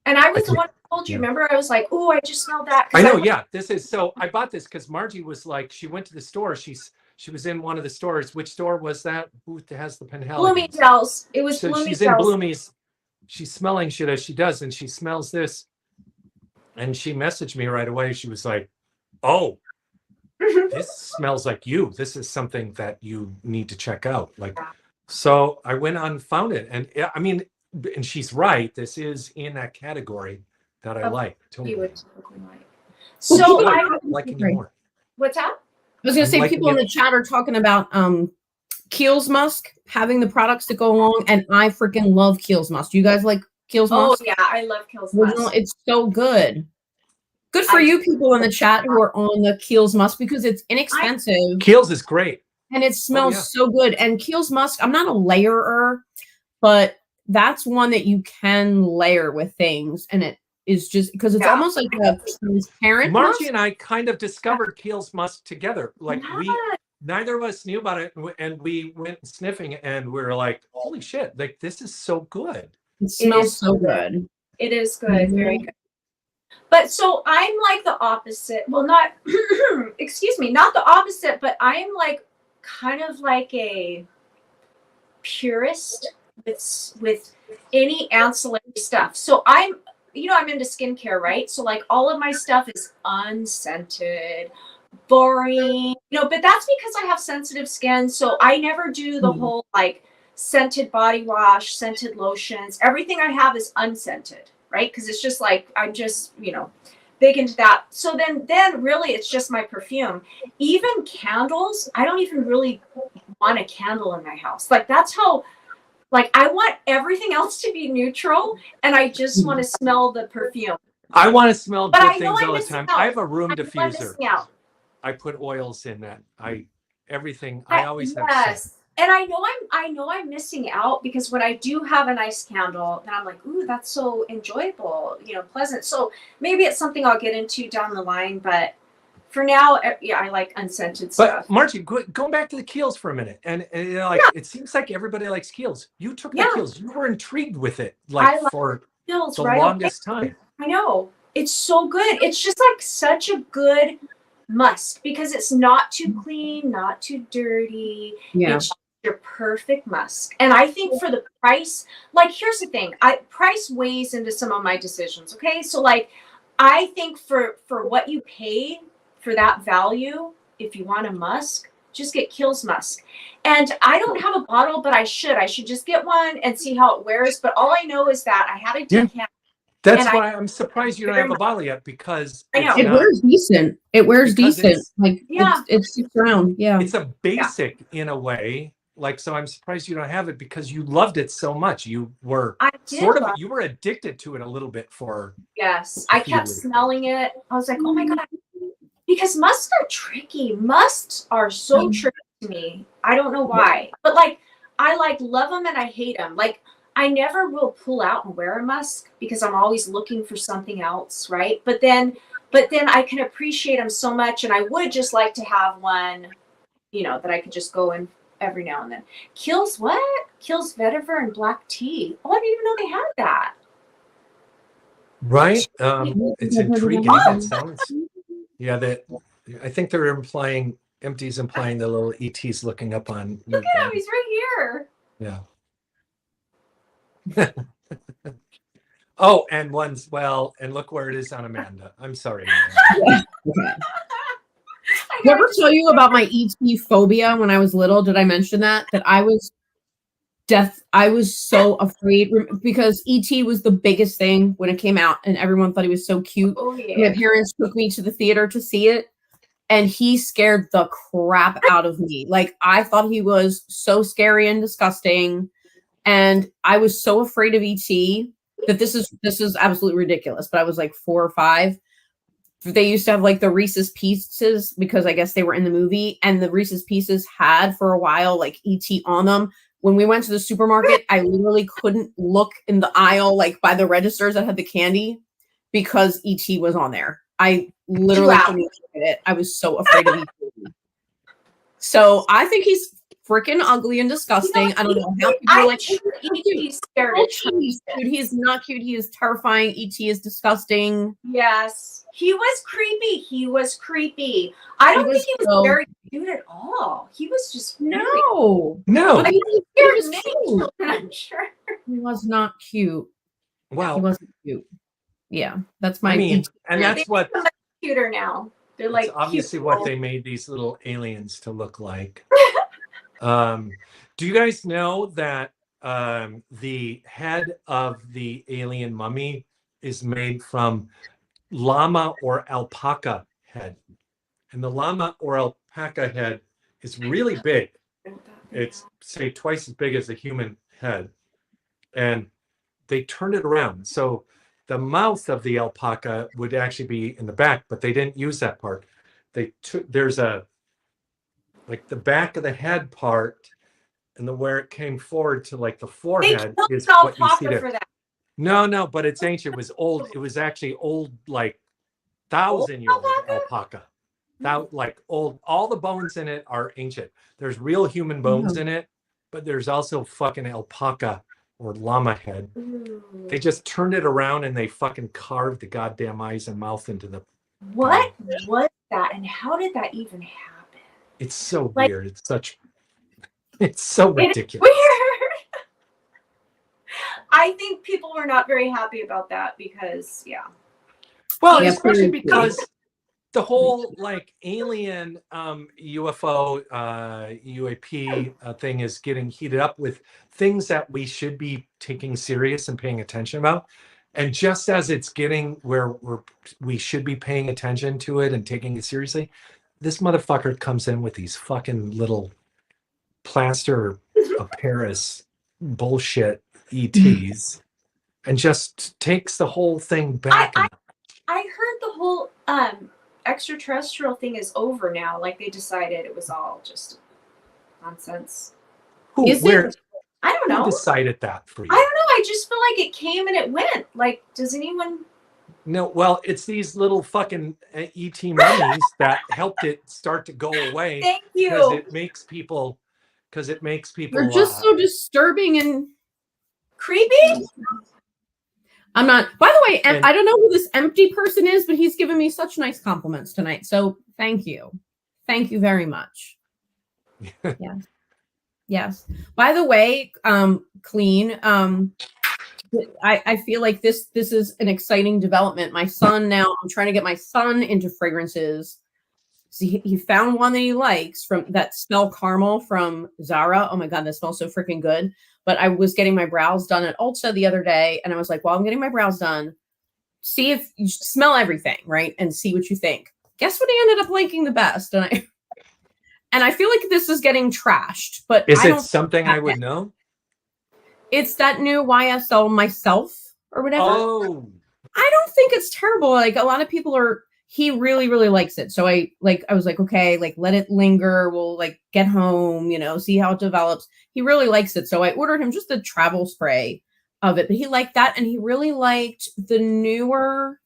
And I was the think- one who told you, yeah. remember? I was like, oh, I just smelled that. 'Cause I know, went- yeah. This is, so I bought this because Margie was like, she went to the store. She was in one of the stores. Which store was that? Who has the Penhaligon's? Bloomingdale's. It was So Bloomingdale's. she's in Bloomie's. She's smelling shit as she does, and she smells this. And she messaged me right away. She was like, oh, this smells like you. This is something that you need to check out. Like, so I went on and found it. And I mean, and she's right. This is in that category that I like. Totally. You would typically like. Well, So people I, I'm liking it more. what's that? I was gonna I'm say liking people in it. the chat are talking about Kiehl's Musk having the products to go along, and I freaking love Kiehl's Musk. Do you guys like Kiehl's Oh Musk? yeah, I love Kiehl's Original, Musk. it's so good. Good for I- you people in the chat who are on the Kiehl's Musk because it's inexpensive Kiehl's is great. and it smells yeah. so good. And Kiehl's Musk, I'm not a layerer, but that's one that you can layer with things, and it is just because it's Yeah. almost like a transparent Margie musk. and I kind of discovered Kiehl's Musk together. Like Yeah. neither of us knew about it, and we went sniffing, and we were like, "Holy shit! Like this is so good." It smells is so good. good. It is good, very good. But so I'm like the opposite. Well, not excuse me, not the opposite, but I am like kind of like a purist with any ancillary stuff. So I'm into skincare, right? So like all of my stuff is unscented, boring, but that's because I have sensitive skin. So I never do the whole like scented body wash, scented lotions. Everything I have is unscented, right? Because it's just like I'm just, big into that. So then really it's just my perfume. Even candles, I don't even really want a candle in my house. Like that's how, like I want everything else to be neutral and I just want to smell the perfume. I want to smell But good I know things I'm all the missing time. out. I have a room I know I'm diffuser. missing out. I put oils in that. Everything. I always have. Yes. And I know I'm missing out because when I do have a nice candle, then I'm like, ooh, that's so enjoyable, pleasant. So maybe it's something I'll get into down the line, but for now, yeah, I like unscented stuff. But Margie, going back to the Kiehl's for a minute, and it seems like everybody likes Kiehl's. You took the Kiehl's. You were intrigued with it, like for Feels the right longest time. I know. It's so good. It's just like such a good musk because it's not too clean, not too dirty. Yeah. It's your perfect musk. And I think for the price, like here's the thing, price weighs into some of my decisions. Okay. So like I think for what you pay for that value, if you want a musk, just get Kiehl's Musk. And I don't have a bottle, but I should just get one and see how it wears. But all I know is that I had a decant. That's And why I'm surprised you don't have a bottle yet because I know. it's It not- wears decent. It wears Because decent. it's- Like Yeah. it sticks around. Yeah. it's a basic in a way. Like, so I'm surprised you don't have it because you loved it so much. You were I did love you were addicted to it a little bit for. Yes, I kept smelling it. I was like, oh my God. Because musks are tricky. Musks are so tricky to me. I don't know why. But like, I love them and I hate them. Like, I never will pull out and wear a musk because I'm always looking for something else, right? But then I can appreciate them so much. And I would just like to have one, that I could just go in every now and then. Kiehl's what? Kiehl's vetiver and black tea. Oh, I didn't even know they had that. Right. It's intriguing. It sounds. Yeah, that I think they're implying Empty's implying the little ET's looking up on. Look at him. He's right here. Yeah. Oh, and one's and look where it is on Amanda. I'm sorry. Amanda. I Did I ever gotta tell you about my ET phobia when I was little? Did I mention that? That I was so afraid because ET was the biggest thing when it came out and everyone thought he was so cute. Oh My yeah. parents took me to the theater to see it and he scared the crap out of me. Like I thought he was so scary and disgusting. And I was so afraid of ET that this is absolutely ridiculous. But I was like 4 or 5. They used to have like the Reese's Pieces because I guess they were in the movie, and the Reese's Pieces had for a while like ET on them. When we went to the supermarket, I literally couldn't look in the aisle like by the registers that had the candy because ET was on there. I literally Wow. couldn't look at it. I was so afraid of ET. So I think he's freaking ugly and disgusting. I don't know how people are like, he's scared oh, of geez, dude, he is not cute. He is terrifying. ET is disgusting. Yes. He was creepy. He was creepy. I don't think he was so- very cute at all. He was just really No. No. I mean, he scared was many cute. children, I'm sure. He was not cute. He Well, wasn't cute. Yeah, that's my I mean, ET. and that's what Cuter now. They're like it's obviously cute what little- they made these little aliens to look like. Do you guys know that the head of the alien mummy is made from llama or alpaca head? And the llama or alpaca head is really big. It's say twice as big as a human head. And they turned it around. So the mouth of the alpaca would actually be in the back, but they didn't use that part. They took there's a like the back of the head part, and where it came forward to like the They forehead killed is what you see alpaca there. for that. No, but it's ancient. It was old. It was actually old, like 1,000-year-old alpaca. That like old. All the bones in it are ancient. There's real human bones in it, but there's also fucking alpaca or llama head. Ooh. They just turned it around and they fucking carved the goddamn eyes and mouth into the. What was that, and how did that even happen? It's so Like- weird. It's so It's ridiculous. weird. I think people were not very happy about that because, yeah. Well, Yeah, especially pretty- because the whole like alien UFO UAP thing is getting heated up with things that we should be taking serious and paying attention about. And just as it's getting where we should be paying attention to it and taking it seriously, this motherfucker comes in with these fucking little plaster of Paris bullshit ETs and just takes the whole thing back. I heard the whole extraterrestrial thing is over now. Like they decided it was all just nonsense. Is it? Where I don't who know. decided that for you? I don't know. I just feel like it came and it went. Like, does anyone? No, well, it's these little fucking ET mummies that helped it start to go away Thank because you. it makes people They're just so disturbing and Creepy. I'm not. By the way, And- I don't know who this empty person is, but he's given me such nice compliments tonight. So thank you very much. Yes, yes. By the way, clean. I feel like this is an exciting development. My son now. I'm trying to get my son into fragrances. So he found one that he likes from that smell caramel from Zara. Oh my god, that smells so freaking good. But I was getting my brows done at Ulta the other day, and I was like, "Well, I'm getting my brows done. See if you smell everything, right, and see what you think." Guess what? He ended up liking the best, and I feel like this is getting trashed. But Is I it don't something I would know? It's that new YSL Myself or whatever. Oh, I don't think it's terrible. Like a lot of people are. He really, really likes it. So I was like, okay, like let it linger. We'll like get home, see how it develops. He really likes it. So I ordered him just a travel spray of it, but he liked that. And he really liked the newer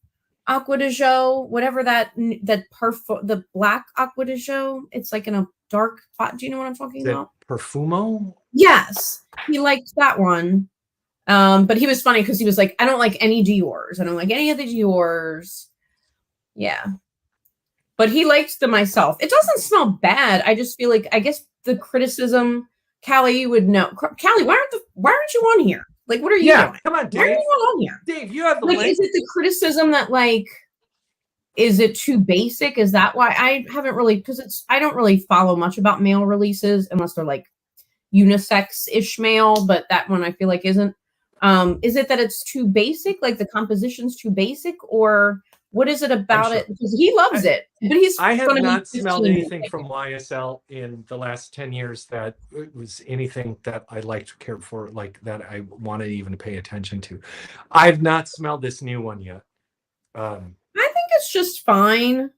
Aqua de Jo, whatever that the black Aqua de Jo. It's like in a dark pot. Do you know what I'm talking is it about? Perfumo? Yes. He liked that one. But he was funny because he was like, I don't like any Dior's. I don't like any of the Dior's. Yeah. but he likes the myself. It doesn't smell bad. I just feel like I guess the criticism, Callie, you would know. Callie, why aren't you on here? Like, what are you doing? Come on, Why are you Dave. not on here? Dave, you have the Like, link. is it the criticism that like, is it too basic? Is that why I haven't really, because I don't really follow much about male releases unless they're like unisex-ish male, but that one I feel like isn't. Is it that it's too basic, like the composition's too basic, or what is it about sure. it? Because he loves it, but he's I have gonna be not smelled 15. anything from YSL in the last 10 years that it was anything that I liked or cared for, like that I wanted even to pay attention to. I've not smelled this new one yet. I think it's just fine.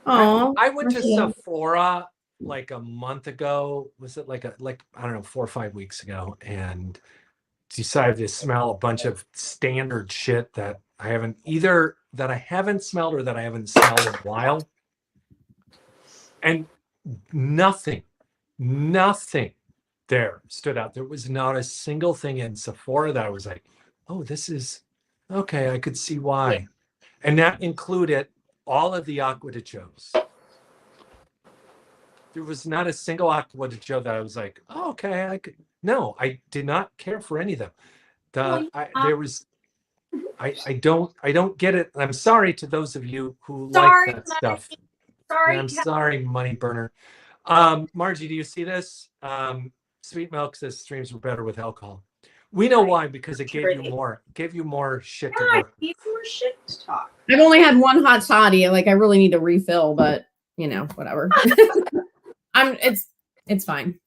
Oh, I went to Sephora like a month ago. Was it like I don't know, 4 or 5 weeks ago, and decided to smell a bunch of standard shit that I haven't smelled or that I haven't smelled in a while. And nothing there stood out. There was not a single thing in Sephora that I was like, oh, this is okay. I could see why. And that included all of the Aqua de Joes. There was not a single Aqua de Joe that I was like, oh, okay, no, I did not care for any of them. I don't get it. I'm sorry to those of you who like that stuff. Sorry, I'm sorry, money burner. Margie, do you see this? Sweet Milk says streams were better with alcohol. We know why, because it gave you more shit to work. Need more shit to talk. I've only had one hot toddy. Like I really need to refill, but whatever. It's fine.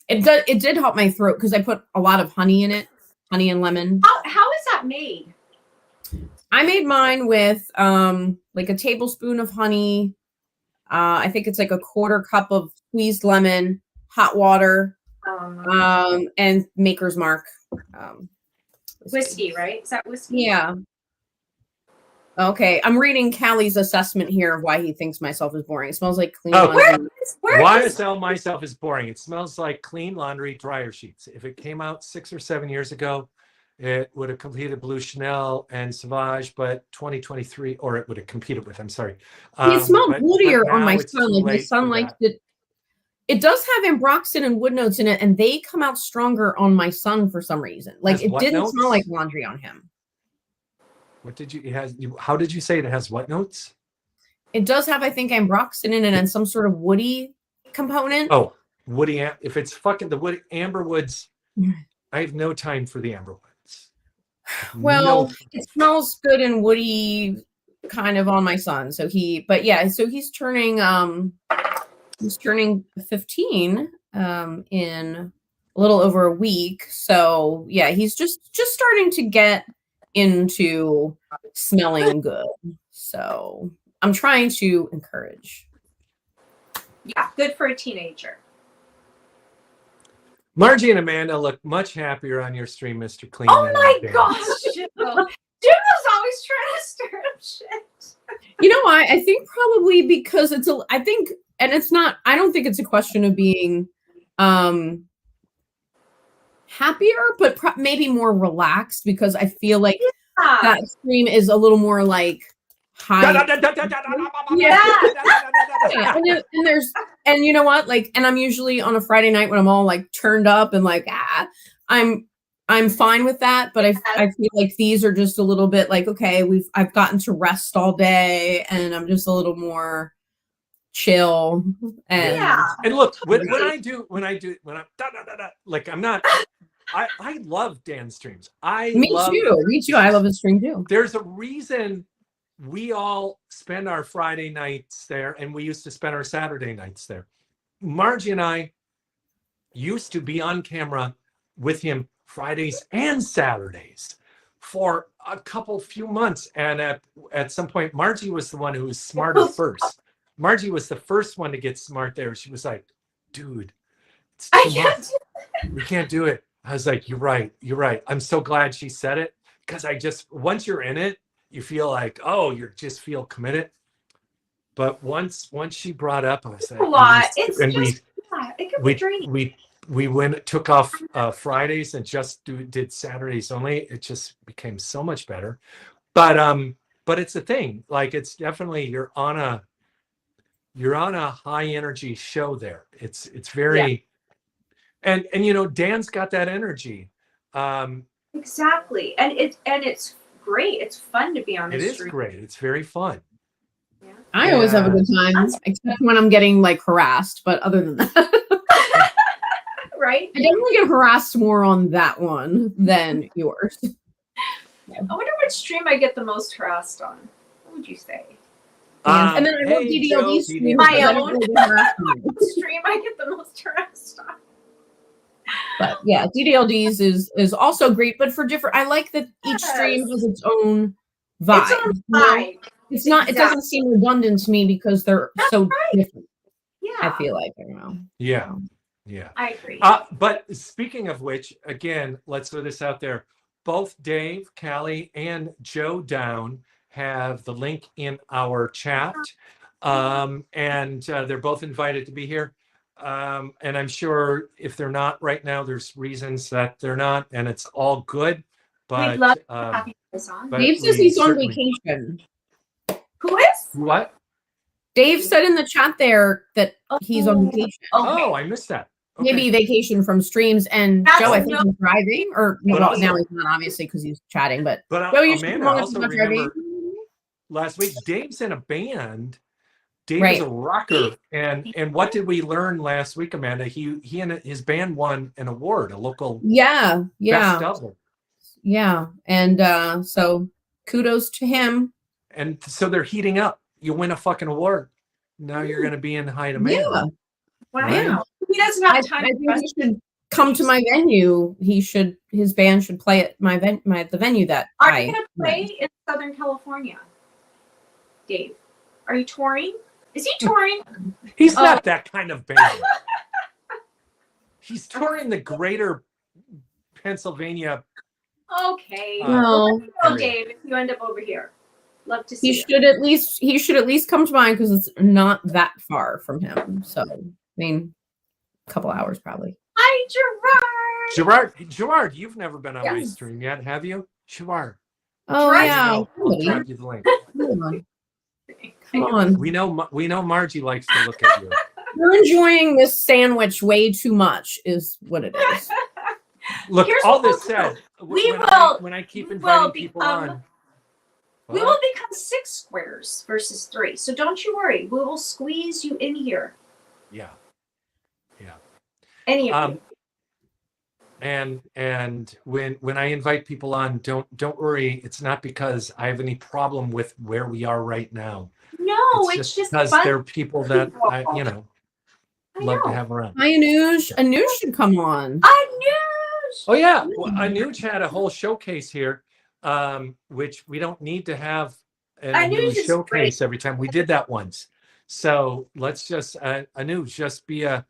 It did help my throat because I put a lot of honey in it, honey and lemon. How is that made? I made mine with like a tablespoon of honey. I think it's like a quarter cup of squeezed lemon, hot water, and Maker's Mark. Whiskey, right? Is that whiskey? Yeah. Okay, I'm reading Callie's assessment here of why he thinks myself is boring. It smells like clean laundry. YSL myself is boring. It smells like clean laundry dryer sheets. If it came out 6 or 7 years ago, it would have completed Blue Chanel and Sauvage, but 2023, or it would have competed with, I'm sorry. It smelled woodier on my son. Like my son liked it. It does have ambroxan and wood notes in it, and they come out stronger on my son for some reason. Like it didn't smell like laundry on him. What did how did you say it has what notes? It does have, I think, ambroxan in it and some sort of woody component. Oh, woody. If it's fucking the wood, amber woods, I have no time for the amber woods. Well, it smells good and woody kind of on my son. So he's turning 15 in a little over a week. So yeah, he's just starting to get into smelling good. So I'm trying to encourage. Yeah, good for a teenager. Margie and Amanda look much happier on your stream, Mr. Clean. Oh my gosh, Jim was always trying to stir up shit. You know why? I think probably because I don't think it's a question of being happier, but maybe more relaxed, because I feel like that stream is a little more like high. And you know what? Like, and I'm usually on a Friday night when I'm all like turned up and like, I'm fine with that. But I feel like these are just a little bit like, okay, I've gotten to rest all day and I'm just a little more chill. And look, when I'm like, I'm not. I love Dan's streams. Me too. I love his stream too. There's a reason we all spend our Friday nights there, and we used to spend our Saturday nights there. Margie and I used to be on camera with him Fridays and Saturdays for a few months. And at some point, Margie was the one who was smarter first. Margie was the first one to get smart there. She was like, dude, it's too much. We can't do it. I was like, you're right. I'm so glad she said it, because once you're in it, you feel like, oh, you just feel committed. But once she brought up, I was like, a lot. We took off Fridays and just did Saturdays only. It just became so much better. But but it's a thing. Like it's definitely you're on a high energy show there. It's very and you know, Dan's got that energy. Exactly. And it's great. It's fun to be on the It is street. great. It's very fun. I always have a good time, except when I'm getting like harassed. But other than that, Right? I definitely get harassed more on that one than yours. I wonder what stream I get the most harassed on. What would you say? And then I love hey, Joe, DDLD streams. My but I don't own. really get harassed on it. What stream I get the most harassed on? But yeah, DDLDs is also great, but for different. I like that each stream has its own vibe. It's on you know? vibe. It's not. It doesn't seem redundant to me because they're so different. Yeah. I feel like I don't know. Yeah. I agree. But speaking of which, again, let's throw this out there. Both Dave, Callie, and Joe Down have the link in our chat. And they're both invited to be here. And I'm sure if they're not right now, there's reasons that they're not, and it's all good. But We'd love to have you guys on. but Dave says we he's on certainly- vacation. Who is? What? Dave said in the chat there that he's on vacation. Okay. Oh, I missed that. Okay. Maybe vacation from streams. And That's Joe, I think no- he's driving, or But well, also- now he's not obviously because he's chatting. But But Joe, you should Amanda, come on if also he's not driving. remember last week, Dave's in a band. Dave Right. is a rocker, and what did we learn last week, Amanda? He and his band won an award, a local Yeah, best double, yeah. And so kudos to him. and so they're heating up. You win a fucking award. Now you're going to be in high demand. Yeah. Wow. Right. He doesn't I have time think for us. he should come to my venue. His band should play at the venue that Are I you going to play in Southern California, Dave? Are you touring? Is he touring? He's not that kind of band. He's touring the greater Pennsylvania. Okay. No. Well, Dave, if you end up over here, love to see He you. should at least come to mine because it's not that far from him. So I mean, a couple hours probably. Hi, Gerard, you've never been on my Yes. stream yet, have you? Gerard. Oh Try- yeah, I'll somebody. drop you the link. Come on. Gerard. Come on. We know Margie likes to look at you. You're enjoying this sandwich way too much, is what it is. Look, Here's all what this we'll said, We when will- when I keep we inviting will people become- on, We What? will become 6 squares versus 3. So don't you worry. We will squeeze you in here. Yeah. Any of Um, you. and when I invite people on, don't worry. It's not because I have any problem with where we are right now. No, it's just because fun. they're people that I I love to know. have around. Hi, Anuj. Anuj should come on. Anuj! Oh yeah, well, Anuj had a whole showcase here, which we don't need to have a Anuj new is showcase every time. We did that once, so let's just Anuj just be a.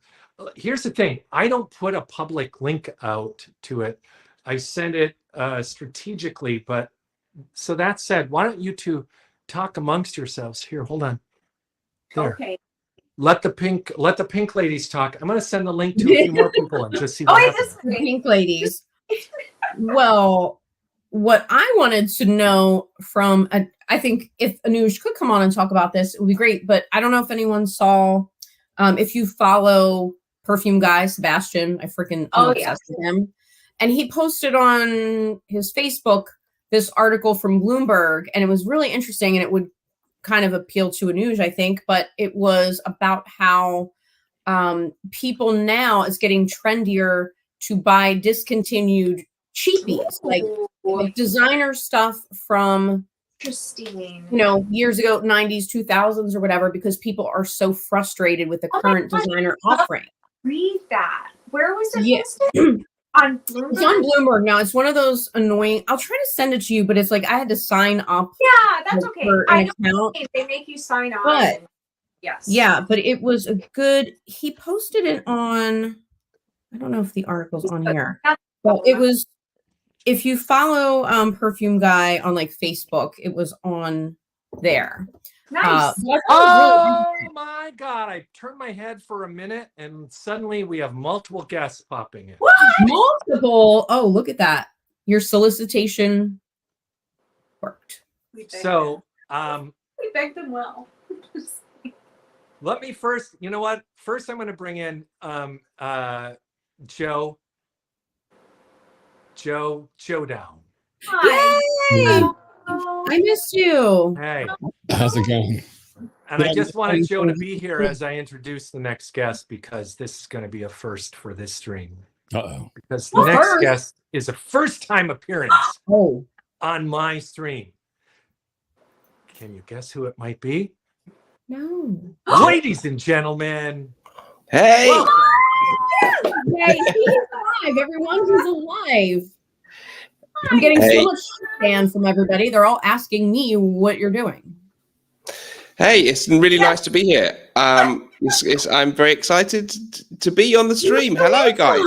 Here's the thing: I don't put a public link out to it. I send it strategically. But so that said, why don't you two talk amongst yourselves? Here, hold on. There. Okay. Let the pink ladies talk. I'm going to send the link to a few more people and just see Oh, what wait, happens. this The way. pink ladies. Well, what I wanted to know from, I think if Anuj could come on and talk about this, it would be great. But I don't know if anyone saw, if you follow Perfume Guy, Sebastian, I'm obsessed with him. And he posted on his Facebook this article from Bloomberg, and it was really interesting, and it would kind of appeal to Anuj, I think, but it was about how people now is getting trendier to buy discontinued cheapies, like designer stuff from Interesting. years ago, 90s, 2000s or whatever, because people are so frustrated with the Oh my current God. designer offering. Read that. Where was it Yeah. posted? On Bloomberg? It's on Bloomberg now. It's one of those annoying. I'll try to send it to you, but it's like I had to sign up Yeah, that's okay. for I an know account. they make you sign on. But- Yes. Yeah, but it was a good. He posted it on. I don't know if the article's on here, but it was. If you follow Perfume Guy on like Facebook, it was on there. Nice. But I thought Oh my God! I turned my head for a minute, and suddenly we have multiple guests popping in. What? it was multiple. Oh, look at that! Your solicitation worked. We begged So we begged them well. let me first, you know what? First, I'm going to bring in Joe Down. Hi. Yay! Oh, I missed you. Hey, How's it going? and I Yeah, just wanted Joe to be here as I introduce the next guest because this is going to be a first for this stream. Uh-oh. Because the Well, next first- guest is a first-time appearance Oh, on my stream. Can you guess who it might be? no. Ladies and gentlemen, Hey, welcome. Yay, he's alive, everyone. He's alive. I'm getting Hey. so much fan from everybody. They're all asking me what you're doing. hey, it's really nice to be here. I'm very excited to be on the stream. Hello, guys.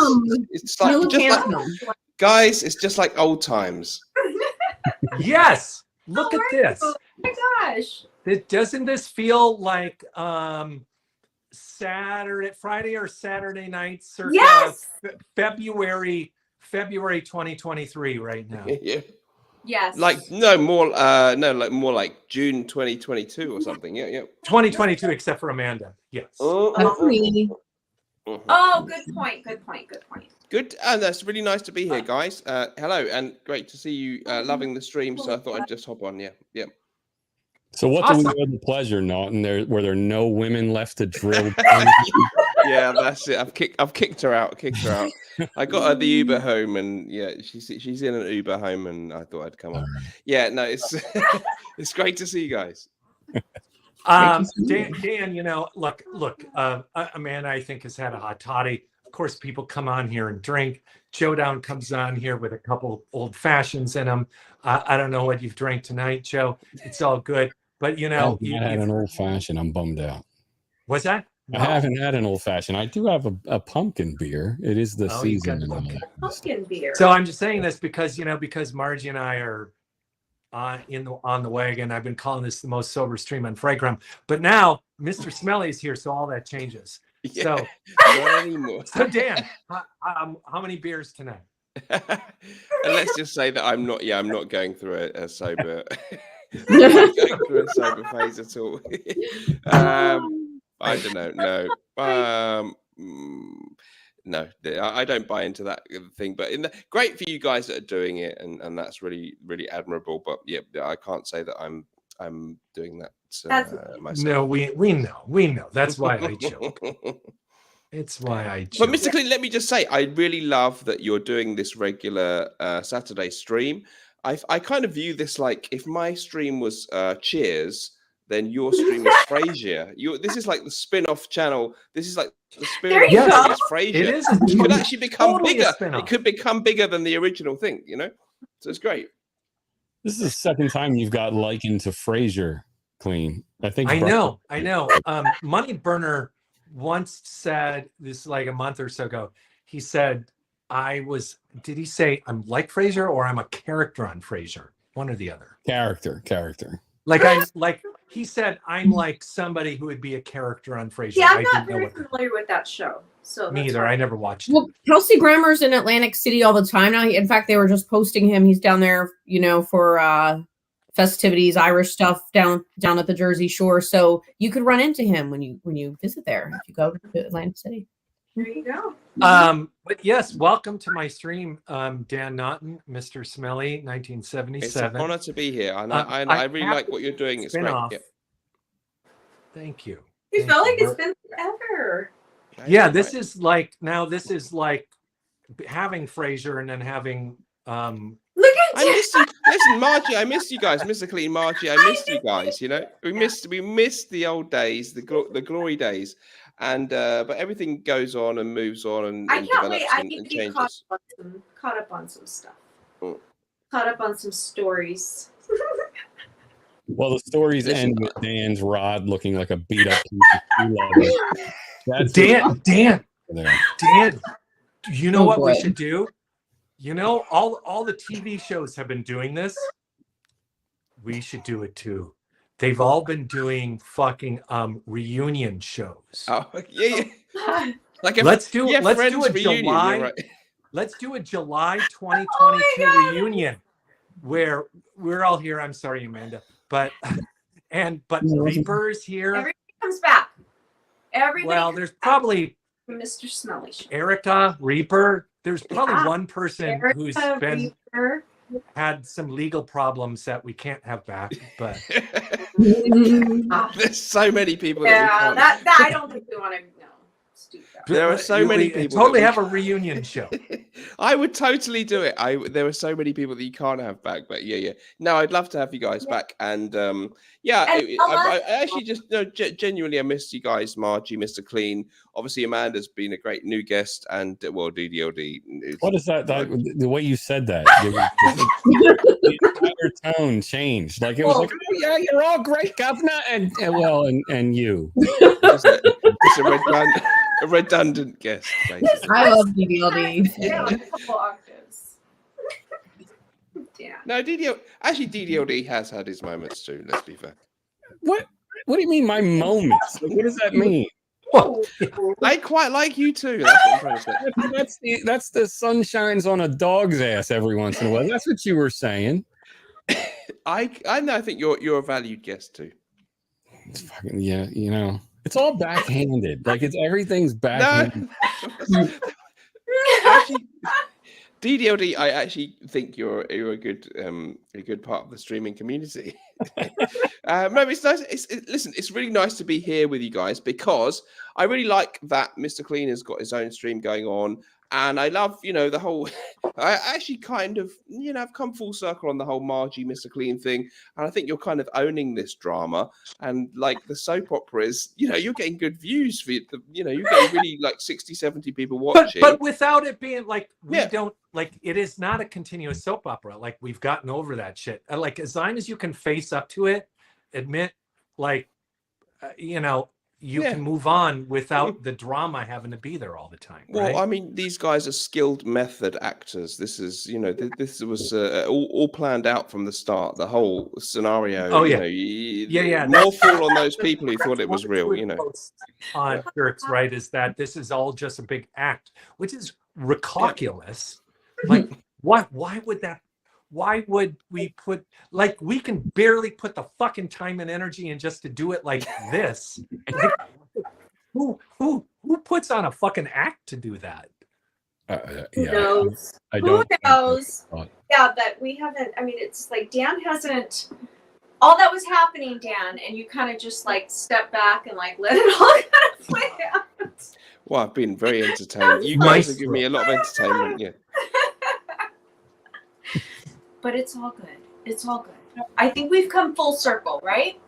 It's You like look just like, handsome. guys, it's just like old times. Yes, look How at are this. you? Oh my gosh. Doesn't this feel like Friday or Saturday night circa Yes. February 2023 right now? Yeah. Yes. Like more like June 2022 or something. Yeah, yeah. 2022 except for Amanda. Yes. That's me. Mhm. Oh, good point. Good point. Good point. Good, and that's really nice to be here, guys. Hello, and great to see you loving the stream. So I thought I'd just hop on. Yeah, yeah. So what do we Awesome. do with the pleasure, Naughton? Were there no women left to drill down? Yeah, that's it. I've kicked her out. I got her the Uber home, and yeah, she's in an Uber home, and I thought I'd come on. Yeah, no, it's it's great to see you guys. Dan, you know, look, Amanda, I think, has had a hot toddy. Of course, people come on here and drink. Joe Down comes on here with a couple old fashions in him. I don't know what you've drank tonight, Joe. It's all good. But, you know, I had an old fashioned. I'm bummed out. what's that? I haven't had an old fashioned. I do have a pumpkin beer. It is the Oh, you got season. And all pumpkin. that. Pumpkin beer. So I'm just saying this because, you know, because Margie and I are on the wagon. I've been calling this the most sober stream on Fragram. But now Mr. Smelly is here, so all that changes. Yeah, So, not anymore. so Dan, how many beers tonight? And let's just say that I'm not going through a sober Oh, going through a sober phase at all. I don't know. No, I don't buy into that thing. But great for you guys that are doing it, and that's really, really admirable. But yeah, I can't say that I'm doing that myself. No, we know. That's why I joke. It's why I joke. But Mr. Clean, let me just say, I really love that you're doing this regular Saturday stream. I kind of view this like if my stream was Cheers, then your stream is Frasier. This is like the spin-off channel. This is like the There spin-off you go. channel is Frasier. It is. It could actually become Totally a bigger. spin-off. It could become bigger than the original thing, you know? So it's great. This is the second time you've got likened to Frasier, Clean. I think. I know. Money Burner once said this like a month or so ago. He said, did he say I'm like Frasier or I'm a character on Frasier? One or the other. Character. He said I'm like somebody who would be a character on Frasier. Yeah, I'm I not didn't know very what familiar with that show. So me that's either. why- I never watched it. Well, Kelsey Grammer's in Atlantic City all the time now. In fact, they were just posting him. He's down there, you know, for festivities, Irish stuff down at the Jersey Shore. So you could run into him when you visit there if you go to Atlantic City. There you go. But yes, welcome to my stream, Dan Naughton, Mr. Smelly, It's an 1977. honor to be here. And I I really have like what you're doing. It's great. Spin-off. Yeah. Thank you. You Thank felt you. like it's been forever. Yeah, this is like having Frasier and then having Look at I you. missed you. Listen, Margie, I missed you guys. Mr. Clean, Margie, I missed you guys. You know, we missed the old days, the glory days, and but everything goes on and moves on and I can't wait. develops I and need to be changes. caught up on some stuff. Mm. Caught up on some stories. Well, the stories Listen, end with Dan's rod looking like a beat up piece of shoe leather. That's Dan. there. Dan, you know Oh, what we boy. should do? You know, all the TV shows have been doing this. We should do it too. They've all been doing fucking reunion shows. Oh yeah, yeah. Like Let's do yeah, let's Friends do a reunion, July. you're right. Let's do a July Oh my 2022 God. reunion. where we're all here. I'm sorry, Amanda, but No. Reaper's here. Everybody comes back. Everybody. Well, comes there's back. probably Mr. Smelly. Erica, Reaper. There's probably Yeah. one person who's Erica, been Reaper. had some legal problems that we can't have back. But Ah, There's so many people. That we yeah, can't- that I don't think we want to know. Stupid. There are so many we people totally that have we- a reunion show. I would totally do it. There are so many people that you can't have back, but yeah. No, I'd love to have you guys Yeah. back, and And I actually just no, genuinely I missed you guys, Margie, Mr. Clean. Obviously, Amanda's been a great new guest, and well, DDLD. What is that? The way you said that, the entire tone changed. Like it was like, oh yeah, you're all great, governor, and you. It's a redundant guest, basically. I love DDLD. Yeah, like a couple octaves. Yeah. No, DDLD has had his moments too. Let's be fair. What do you mean my moments? Like, what does that mean? I quite like you too. That's what I'm trying to say. That's the sun shines on a dog's ass every once in a while. That's what you were saying. I think you're a valued guest too. It's fucking, yeah, it's all backhanded. Like everything's backhanded. No, actually, DDLD, I actually think you're a good part of the streaming community. Maybe it's nice. Listen, it's really nice to be here with you guys because I really like that Mr. Clean has got his own stream going on, and I love the whole. I actually kind of I've come full circle on the whole Margie Mr. Clean thing, and I think you're kind of owning this drama, and like the soap operas, you're getting good views for it. You're getting really like 60, 70 people watching. But without it being like we Yeah. don't like it is not a continuous soap opera. Like we've gotten over that shit. Like as long as you can face up to it, admit like you Yeah. can move on without the drama having to be there all the time. Well, right? I mean, these guys are skilled method actors. This is, this was all planned out from the start. The whole scenario. Oh, yeah. Yeah. More fall on those people who thought it was real. On shirts, right? Is that this is all just a big act, which is ridiculous. Like, what? Why would that? Why would we put like we can barely put the fucking time and energy in just to do it like this? Who puts on a fucking act to do that? Who knows? I Who don't. knows? thought. Yeah, but we haven't. I mean, it's like Dan hasn't. All that was happening, Dan, and you kind of just like step back and like let it all kind of play out. Well, I've been very entertained. You guys have given me a lot of entertainment. Yeah. But it's all good. It's all good. I think we've come full circle, right?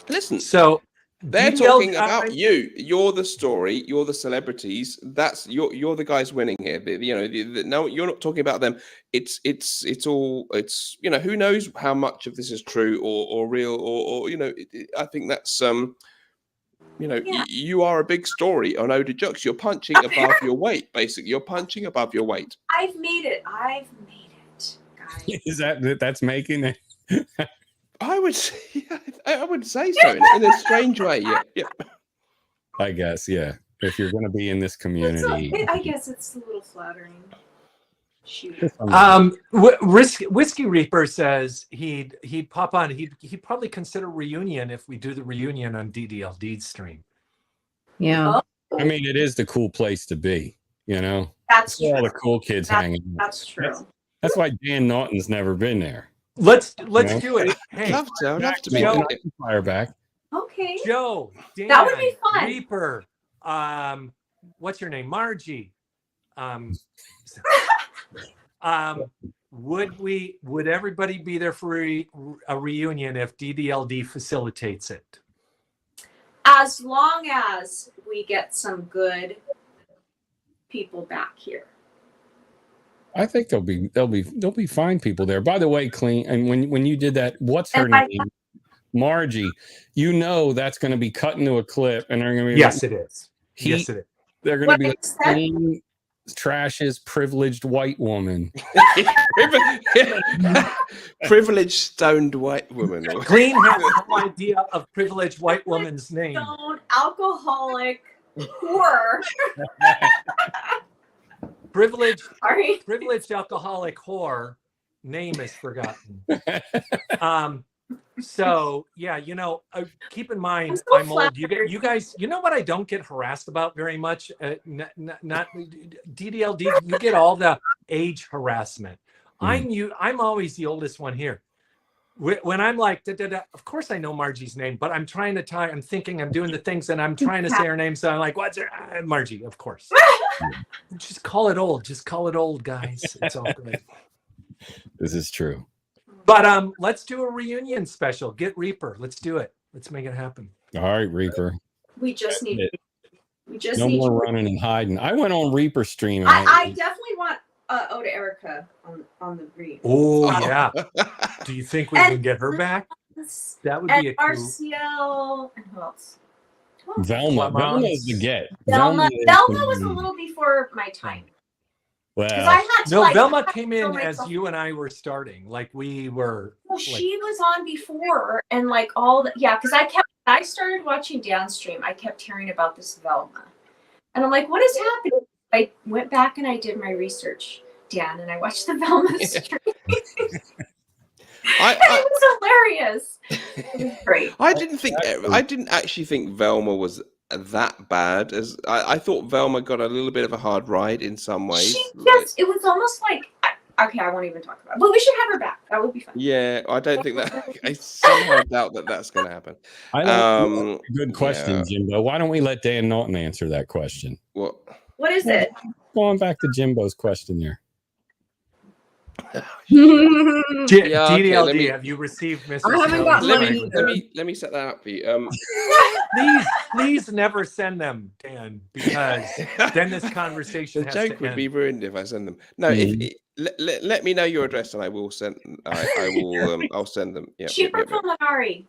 Listen, So they're DL talking about you. You're the story. You're the celebrities. That's you're the guys winning here. No, you're not talking about them. It's who knows how much of this is true or real or I think that's Yeah. you are a big story on Oda Jux. You're punching above your weight. Basically, you're punching above your weight. I've made it, guys. Is that's making it? I would say so in a strange way. Yeah. I guess, yeah. If you're going to be in this community, I guess it's a little flattering. Shoot. Whiskey Reaper says he'd pop on. He'd probably consider reunion if we do the reunion on DDLD's stream. Yeah. I mean, it is the cool place to be. That's It's where all true. the cool kids hanging out. That's true. That's why Dan Naughton's never been there. Let's Yeah. do it. Hey, I'd love to be. Joe, Fire back. Okay. Joe, Dan, That would be fun. Reaper, what's your name? Margie. Would everybody be there for a reunion if DDLD facilitates it? As long as we get some good people back here. I think there'll be fine people there. By the way, Clean, and when you did that, what's her And I- name? Margie. That's going to be cut into a clip, and they're going to be Yes, it is. Yes, it is. They're going to be What like, is that? Clean trashes privileged white woman. Privileged stoned white woman. Clean has no idea of privileged white woman's name. Stone alcoholic whore. Privileged Sorry. alcoholic whore name is forgotten. So yeah, keep in mind, I'm so I'm old. flattered. You guys, you know what I don't get harassed about very much? Not DDLD. You get all the age harassment. I'm always the oldest one here. When I'm like, of course I know Margie's name, but I'm trying to I'm thinking I'm doing the things and I'm trying to say her name. So I'm like, what's her? Margie, of course. Just call it old. Just call it old, guys. It's all good. This is true. But let's do a reunion special. Get Reaper. Let's do it. Let's make it happen. All right, Reaper. We just need. We just No need. more running and hiding. I went on Reaper stream. And I definitely want Oda Erica on the read. Oh yeah. Do you think we can get her back? That would And be a coup. RCL and who else? Velma. Clemence. Velma's the get. Velma. is Velma the- was a little before my time. Because I Well, had to No, like, Velma I had came to in throw as myself- you and I were starting. Like we were. Well, like, she was on before, and like all the because I started watching Downstream. I kept hearing about this Velma, and I'm like, what is happening? I went back and I did my research, Dan, and I watched the Velma stream. And it was hilarious. It was great. I didn't actually think Velma was that bad. As I thought Velma got a little bit of a hard ride in some ways. Yes, it was almost like okay, I won't even talk about it. But we should have her back. That would be fun. Yeah, I don't think that. I somehow doubt that that's going to happen. I don't. Good question, yeah. Jimbo. Why don't we let Dan Norton answer that question? What? What is it? Going back to Jimbo's question there. Yeah, okay, DDLD, let me- have you received Mr. I haven't Snowden's gotten Let mine me language? let me set that up for you. Please never send them, Dan, because then this conversation The has joke to would end. be ruined if I send them. No, let me know your address and I will send. I will. I'll send them. Yeah. Cheaper from Minari.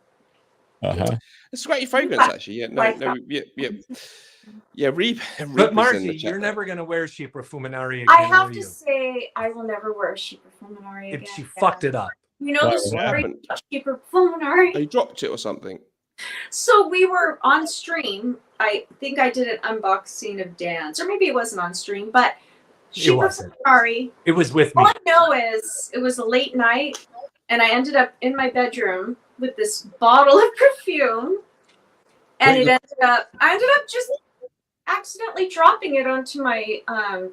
It's a great fragrance, actually. Yeah. No. Like No. Yeah. Yeah. But Margie, you're never going to wear Chypre Fuminari again, I have are to you? say, I will never wear a Cheaper from Minari again. If she fucked it up. You know Why, the what story happened? about Cheaper from Minari? You dropped it or something. So we were on stream. I think I did an unboxing of Dan's, or maybe it wasn't on stream, but Cheaper wasn't. from Minari. It was with me. All I know is it was a late night, and I ended up in my bedroom with this bottle of perfume, and I ended up just accidentally dropping it onto my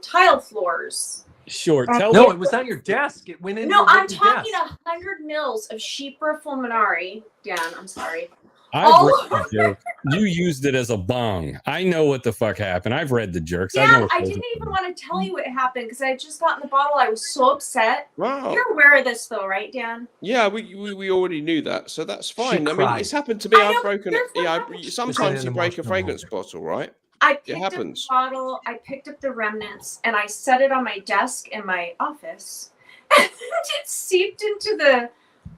tile floors. Sure. Tell No, me. it was on your desk. It went in No, your I'm written talking desk. 100 mils of Chypre Fulminari. Dan, I'm sorry. I've Oh. read the joke. You used it as a bong. I know what the fuck happened. I've read the jerks. I know Dan, what I goes didn't on. even want to tell you what happened because I had just gotten the bottle. I was so upset. Wow. You're aware of this though, right, Dan? Yeah, we already knew that, so that's fine. I mean, cried. it's happened to me. I I've know, broken. here's what Yeah, happened. sometimes It's you an break a emotional fragrance moment. bottle, right? I picked up the happens. bottle, I picked up the remnants, and I set it on my desk in my office. And it seeped into the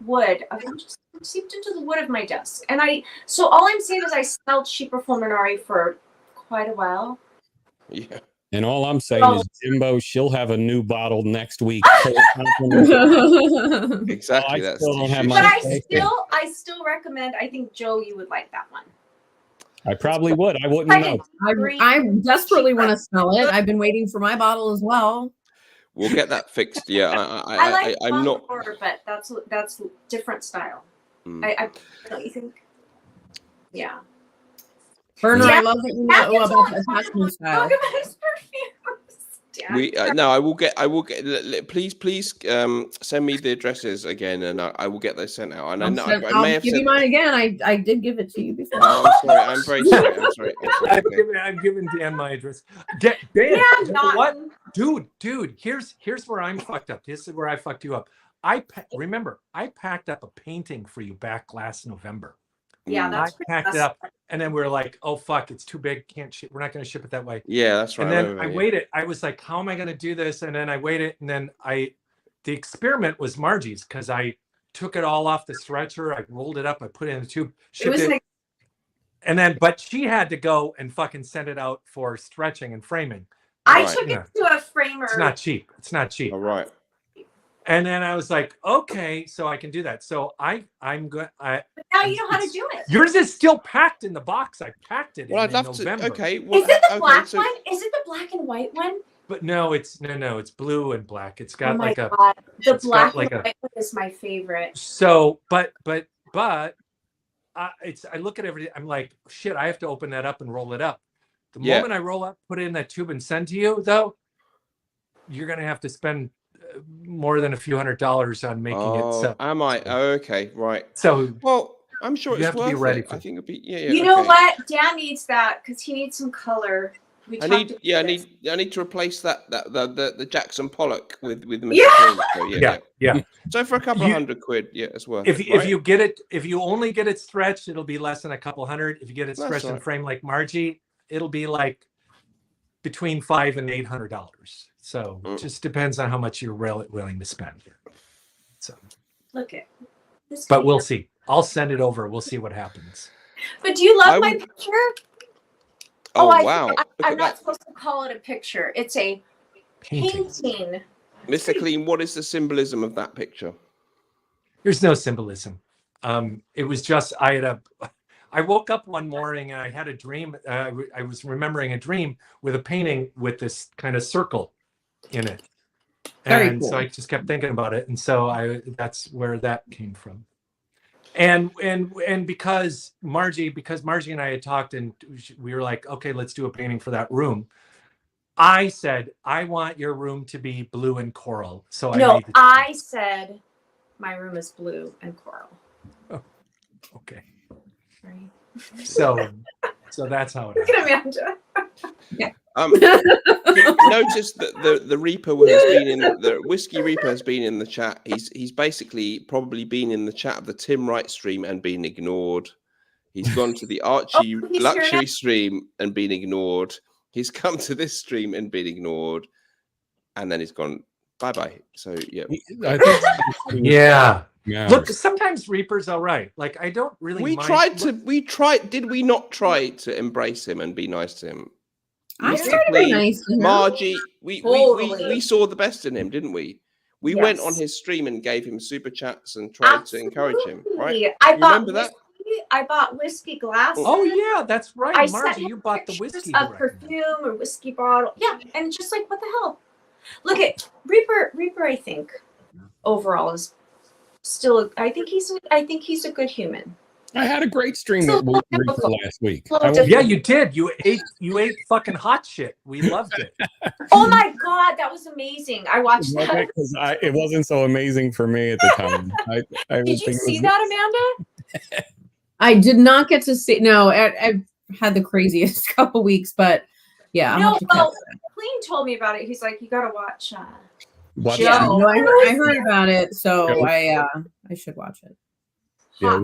wood. It seeped into the wood of my desk. And so all I'm saying is I smelled Chypre Fulminari for quite a while. Yeah. And all I'm saying Oh. is, Jimbo, she'll have a new bottle next week. Exactly. I That's. still don't have you my- But should- I still recommend, I think Joe, you would like that one. I probably would. I wouldn't I know. I desperately want to smell it. I've been waiting for my bottle as well. We'll get that fixed. Yeah, I like I'm not. Encore, but that's different style. Mm. I don't you think? Yeah. Burner, Yeah. I love that you know about the attachment style. Talk about his perfumes. Dan. We no, I will get. Please, send me the addresses again, and I will get those sent out. And I know I I'll may have give said. you mine again. I did give it to you before. Oh, I'm sorry. I'm very sorry. I'm sorry. I've given Dan my address. Dan, Yeah, you know not what? Dude, here's where I'm fucked up. This is where I fucked you up. Remember, I packed up a painting for you back last November. Yeah, Mm. that's I packed it up, and then we were like, "Oh fuck, it's too big. Can't ship. We're not going to ship it that way." Yeah, that's right. And then remember, I yeah. waited. I was like, "How am I going to do this?" And then I waited, and then the experiment was Margie's because I took it all off the stretcher. I rolled it up. I put it in the tube, it shipped was it, and then but she had to go and fucking send it out for stretching and framing. I Right. took Yeah. it to a framer. It's not cheap. It's not cheap. All right. And then I was like, okay, so I can do that. So I'm good. But now you know how to do it. Yours is still packed in the box. I packed it Well, in I'd love November. to. Okay. Well, Is it the okay, black so- one? Is it the black and white one? But no, it's blue and black. It's Oh got my like a god, the it's got black like and a- white one is my favorite. so but I look at everything, I'm like, shit, I have to open that up and roll it up. The Yeah. moment I roll up, put it in that tube and send to you, though, you're gonna have to spend more than a few $100s on making it. Oh, So am I? Oh, okay, right. so Well, I'm sure You it's have to be worth ready it. for I it. think it'll be. Yeah, You know okay. what? Dan needs that because he needs some color. We I talked need. about Yeah, I this. need to replace the Jackson Pollock with Mr. Yeah! Clean. So, yeah. yeah. So for a couple You- of £100, yeah, it's worth If it. if right? you get it, if you only get it stretched, it'll be less than a couple hundred. If you get it That's stretched all and right. framed like Margie, it'll be like between $500 and $800. So Mm. just depends on how much you're willing to spend. So, Look at this. but can we'll be- see. I'll send it over. We'll see what happens. But do you I love my would- picture? Oh, I wow! think Look I'm at not that, supposed to call it a picture. It's a Painting. painting. Mr. Clean. What is the symbolism of that picture? There's no symbolism. It was just I woke up one morning and I had a dream. I was remembering a dream with a painting with this kind of circle in it. Very And cool. so I just kept thinking about it. And so that's where that came from. And because Margie and I had talked and we were like, okay, let's do a painting for that room. I said, I want your room to be blue and coral. So I No, made the I said my room is blue and coral. okay. Sorry. So that's how it Look happened. at Amanda. Notice that the Reaper has been in the Whiskey Reaper has been in the chat. He's basically probably been in the chat of the Tim Wright stream and been ignored. He's gone to the Archie Oh, he's here luxury now. stream and been ignored. He's come to this stream and been ignored, and then he's gone bye bye. So yeah, I think Yeah. yeah. Look, sometimes Reaper's all right. Like I don't really we mind. tried. Did we not try to embrace him and be nice to him? I Mr. tried to be Clean, nice to him. Margie, we Totally. saw the best in him, didn't we? We went on Yes. his stream and gave him super chats and tried to encourage him, right? Absolutely. I You bought remember that? whiskey. I bought whiskey glasses. Oh yeah, that's right. I sent Margie, him you bought the pictures whiskey. of directly. perfume or whiskey bottle. Yeah, and just like what the hell? Look at Reaper. Reaper, I think overall is still. I think he's a good human. I had a great stream So with Reaper difficult. last week. So I won't- difficult. Yeah, you did. You ate fucking hot shit. We loved it. Oh my god, that was amazing! I watched that. Okay, 'cause it wasn't so amazing for me at the time. I Did you see that, Amanda? I did not get to see. No, I've had the craziest couple weeks, but yeah. I'll No, have to catch well, that. Clean told me about it. He's like, you gotta watch. Watch Yeah. it. No, I heard about it, so I should watch it. Yeah, Hot.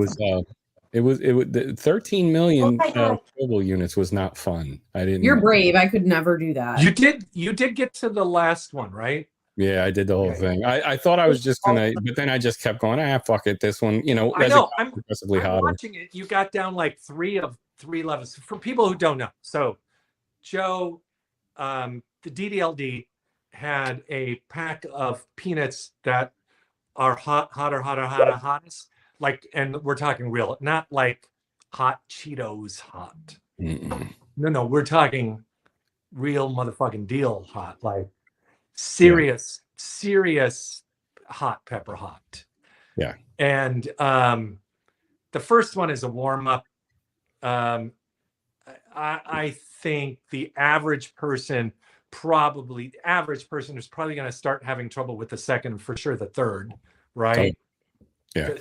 it was the 13 million Oh my God. mobile units was not fun. I didn't. You're brave. I could never do that. You did get to the last one, right? Yeah, I did the whole Okay. thing. I thought I was just gonna, but then I just kept going. Fuck it. This one, I as it know. got progressively I'm hotter. watching it. You got down like three levels. For people who don't know, so Joe, the DDLD had a pack of peanuts that are hottest. Like, and we're talking real, not like hot Cheetos hot. Mm-mm. No, we're talking real motherfucking deal hot, like serious hot pepper hot. Yeah. And the first one is a warm up. I think the average person is probably going to start having trouble with the second, for sure the third, right? Yeah.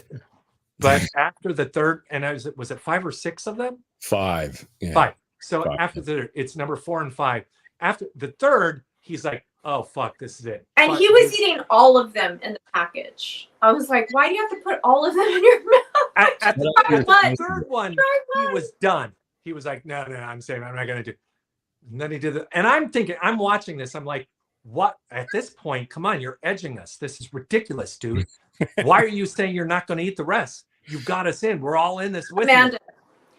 But after the third, and was it 5 or 6 of them? 5. Yeah. 5. So 5. after it's number 4 and 5. After the third, he's like, "Oh fuck, this is it." And Fuck he was this. eating all of them in the package. I was like, why do you have to put all of them in your mouth? At Well, the third one, Try he one. was done. He was like, "No, I'm saying I'm not gonna do." And then he did it, and I'm thinking, I'm watching this. I'm like, "What?" At this point, come on, you're edging us. This is ridiculous, dude. Why are you saying you're not going to eat the rest? You've got us in. We're all in this with Amanda,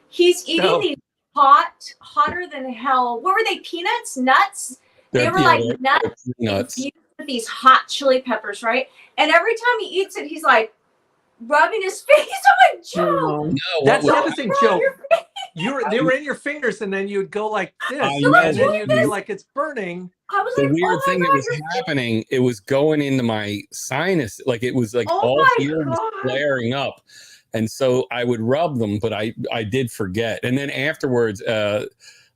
he's eating So- these hotter than hell. What were they? Peanuts? Nuts? They were like nuts nuts. infused with these hot chili peppers, right? And every time he eats it, he's like rubbing his face. I'm like, Joe, No. you. That's the other thing, rub Joe. your face. they were in your fingers, and then you'd go like this, I and know. then you'd be like, "It's burning." I was The like, weird oh my thing that God, was happening, it was going into my sinus, like it was like Oh all my here was God. flaring up, and so I would rub them, but I did forget, and then afterwards,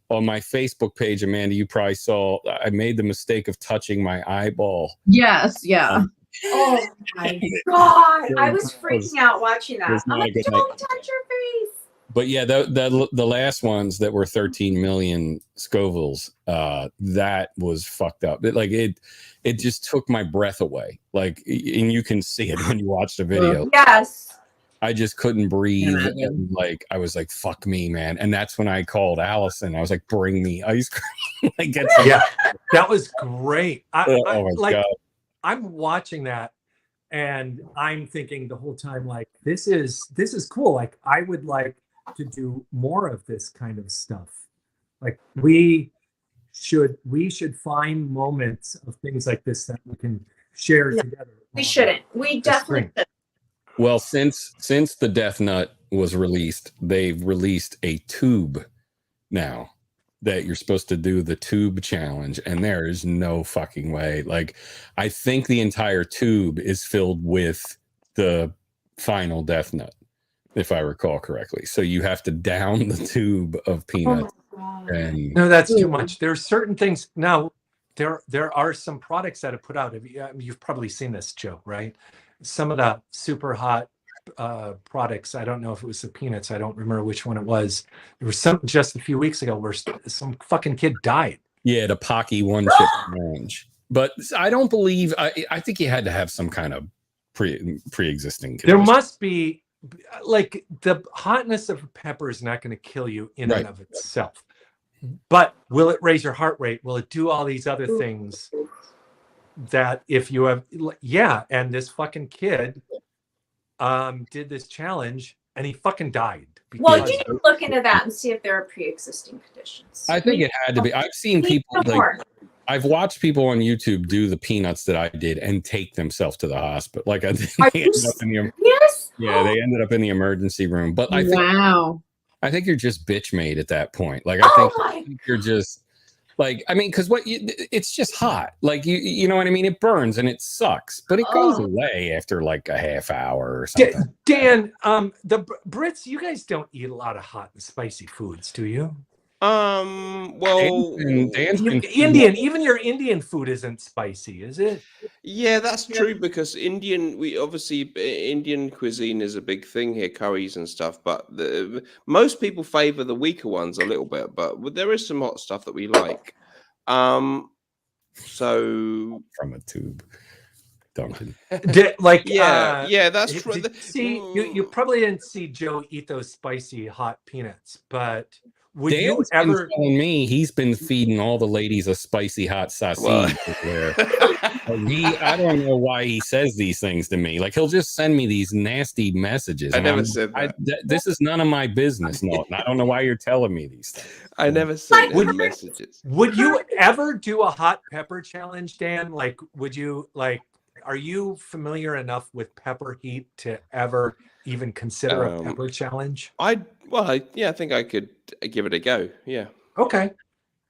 on my Facebook page, Amanda, you probably saw I made the mistake of touching my eyeball. Yes, yeah. Oh my God. I was Was- freaking out watching that. was I'm not a like, good don't night. touch your face. But yeah, the last ones that were 13 million Scovilles, that was fucked up. It just took my breath away. Like, and you can see it when you watch the video. Yes. I just couldn't breathe. Imagine. And like, I was like, fuck me, man. And that's when I called Allison. I was like, bring me ice cream. Like, get some. Yeah, that was great. Oh my God. I'm watching that, and I'm thinking the whole time, like, this is cool. Like, I would like to do more of this kind of stuff. Like, we should find moments of things like this that we can share Yeah, together. We shouldn't. We definitely spring. Well, since the Death Nut was released, they've released a tube now that you're supposed to do the tube challenge, and there is no fucking way. Like, I think the entire tube is filled with the final Death Nut, if I recall correctly. So you have to down the tube of peanuts. Oh my God. And No, that's too much. There are certain things now. There are some products that have put out. You've probably seen this, Joe, right? Some of the super hot products. I don't know if it was the peanuts. I don't remember which one it was. There was some just a few weeks ago where some fucking kid died. yeah, the Pocky one chip orange. But I don't believe. I think you had to have some kind of pre-existing There condition. must be, like, the hotness of pepper is not going to kill you in Right. and of itself. But will it raise your heart rate? Will it do all these other things that if you have, yeah, and this fucking kid did this challenge and he fucking died. Well, because- you need to look into that and see if there are pre-existing conditions. I think it had to be. I've seen Need people to know like more. I've watched people on YouTube do the peanuts that I did and take themselves to the hospital. Like I think Are they you ended up in the Yes. yeah, they ended up in the emergency room. But I think Wow. you're just bitch made at that point. Like Oh I think you're just like because it's just hot. Like you know what I mean? It burns and it sucks, but it goes Oh. away after like a half hour or something. Dan, the Brits, you guys don't eat a lot of hot and spicy foods, do you? Well, Dan's been Indian, even your Indian food isn't spicy, is it? yeah, that's true because Indian cuisine is a big thing here, curries and stuff. But most people favor the weaker ones a little bit, but there is some hot stuff that we like. So from a tube, Duncan. yeah, that's true. Did you see, you probably didn't see Joe eat those spicy hot peanuts, but would you Dan's ever? been telling me he's been feeding all the ladies a spicy hot sausage. Well- I don't know why he says these things to me. Like he'll just send me these nasty messages. I and never I'm- said that. this is none of my business. No, I don't know why you're telling me these things. I never sent Would- any messages. Would you ever do a hot pepper challenge, Dan? Like, would you like? Are you familiar enough with pepper heat to ever even consider a pepper challenge? I think I could give it a go. Yeah, Okay,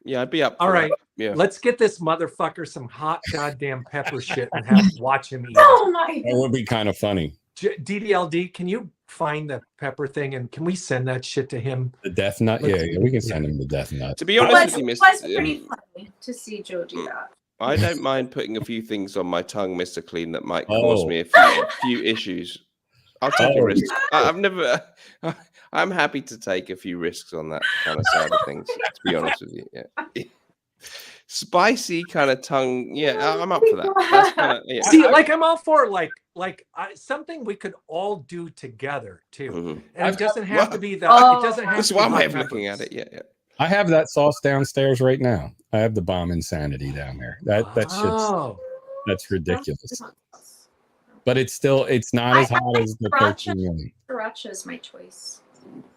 yeah, I'd be up. all for that. right. Yeah. Let's get this motherfucker some hot goddamn pepper shit and have watch him eat. it. Oh my That would be kind of funny. DDLD, can you find the pepper thing and can we send that shit to him? The death nut. Yeah, we can send him the death nut. To be It honest was, with you, it Miss, was pretty funny to see Joe do that. I don't mind putting a few things on my tongue, Mr. Clean, that might cause Oh. me a few issues. I'll take a Oh. risk. I've never. I'm happy to take a few risks on that kind of side of things. To be honest with you, yeah. Spicy kind of tongue. Yeah, I'm up for that. That's kinda, yeah. See, like I'm all for something we could all do together too. Mhm. And it doesn't have to be the. Oh. It doesn't have That's to be one way hot of looking at peppers. it. Yeah, yeah. I have that sauce downstairs right now. I have the bomb insanity down there. That shit's Oh, that's ridiculous. But it's not as hot as the Sriracha. 13 million. Sriracha is my choice.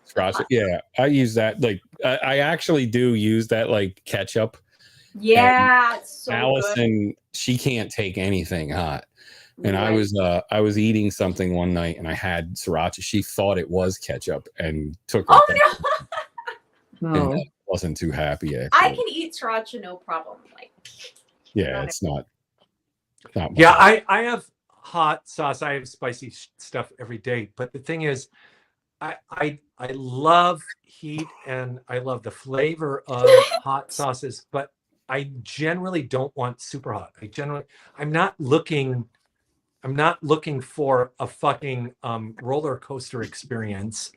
Sriracha. Yeah, I use that. Like, I actually do use that like ketchup. Yeah, it's so good. Allison, she can't take anything hot. And I was eating something one night and I had sriracha. She thought it was ketchup and took Oh it. no! Oh. And wasn't too happy. Actually. I can eat sriracha no problem. Like, Yeah, not it's not. Not Yeah, much. I have hot sauce. I have spicy stuff every day. But the thing is, I love heat and I love the flavor of hot sauces, but I generally don't want super hot. I'm not looking for a fucking roller coaster experience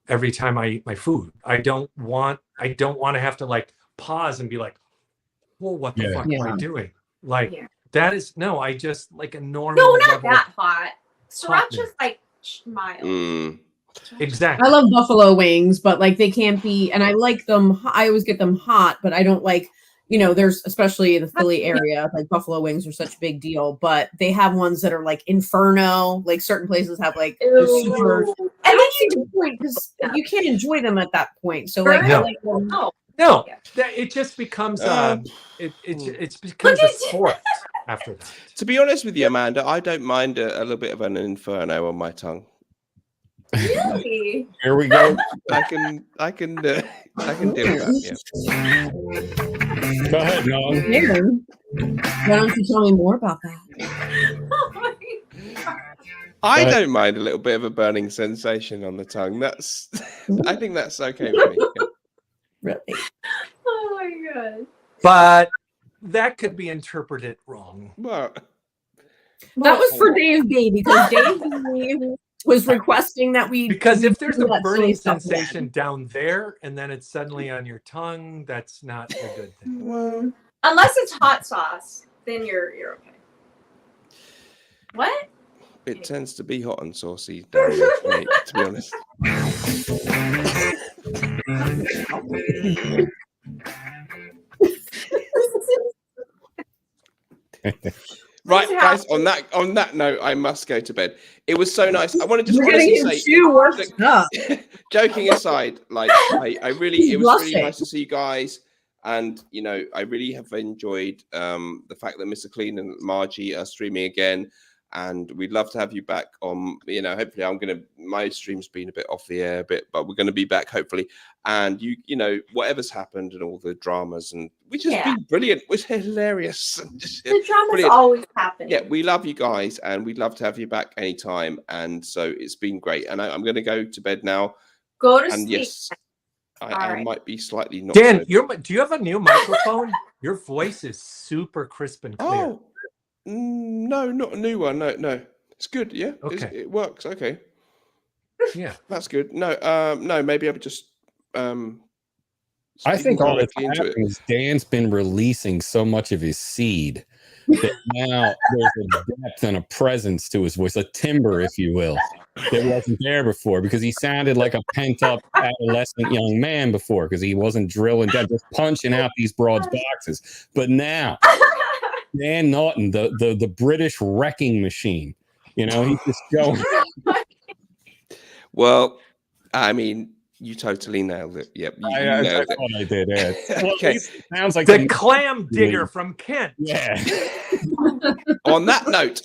every time I eat my food. I don't want to have to like pause and be like, whoa, what the Yeah. fuck am I Yeah. doing? Like Yeah. that is no, I just like a normal no, not level. that hot. hotness. Sriracha's like mild. Mm. Exactly. I love buffalo wings, but like they can't be, and I like them. I always get them hot, but I don't like, there's especially in the Philly area, like buffalo wings are such a big deal, but they have ones that are like Inferno. Like certain places have like the super. Ew. And And that's the point because you can't enjoy them at that point. So like, I No. like them. oh, No, Yeah. it just becomes it becomes a Look at- sport after that. To be honest with you, Amanda, I don't mind a little bit of an inferno on my tongue. really? Here we go. I can deal with that. Yeah. Go ahead, Nolan. Aaron, why don't you tell me more about that? Oh my God. I But- don't mind a little bit of a burning sensation on the tongue. That's, I think that's okay with me. Yeah. Really? Oh my God. But that could be interpreted wrong. Well, That was for Dave B because Dave B was requesting that we Because if there's do a that silly burning stuff again. sensation down there and then it's suddenly on your tongue, that's not a good thing. well, Unless it's hot sauce, then you're okay. What? it tends to be hot and saucy down there for me, to be honest. Right, guys. On that note, I must go to bed. It was so nice. I want to just You're getting honestly his say, shoe worked up. joking aside, like I really, it was really Blushing. nice to see you guys, and I really have enjoyed the fact that Mr. Clean and Margie are streaming again, and we'd love to have you back on. Hopefully, my stream's been a bit off the air a bit, but we're gonna be back hopefully. And whatever's happened and all the dramas and which has been brilliant, was hilarious. The drama's Brilliant. always happening. Yeah, we love you guys, and we'd love to have you back anytime. And so it's been great. And I'm going to go to bed now. Go to And sleep. yes, I Alright. might be slightly not. Dan, so- do you have a new microphone? Your voice is super crisp and clear. Oh, no, not a new one. No, it's good. Yeah, Okay. it works. Okay, Yeah. that's good. No, maybe I would just. I think all that's directly into it. happening is Dan's been releasing so much of his seed that now there's a depth and a presence to his voice, a timbre, if you will, that wasn't there before because he sounded like a pent-up adolescent young man before because he wasn't drilling down, just punching out these broad boxes. But now, Dan Naughton, the British wrecking machine, he's just going. Well, I mean, you totally nailed it. Yep, you nailed That's it. what I did. Yeah. Well, Okay. it sounds like The clam digger from Kent. yeah. On that note,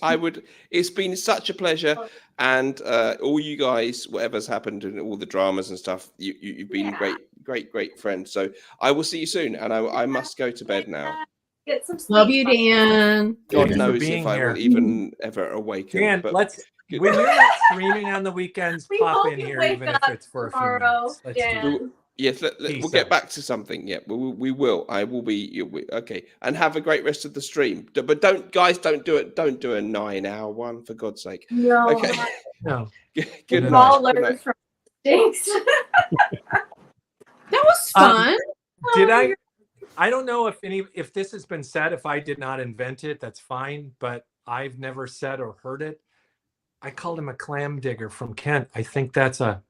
it's been such a pleasure, and all you guys, whatever's happened and all the dramas and stuff, you've been great friends. So I will see you soon, and I must go to bed now. Get some sleep. Love you, Dan. God Thanks for knows being if I here. will even ever awaken. Dan, but good. when you're not streaming on the weekends, We pop hope in you here, wake even if up it's for a few tomorrow, minutes. Let's do Dan. that. Yes, Peace we'll get out. back to something. Yeah, we will. I will be okay. And have a great rest of the stream. But don't do it. Don't do a 9-hour one for God's sake. No. Okay. No. Good We've night. all Good learned night. from mistakes. That was fun. Did I don't know if this has been said. If I did not invent it, that's fine. But I've never said or heard it. I called him a clam digger from Kent. I think that's a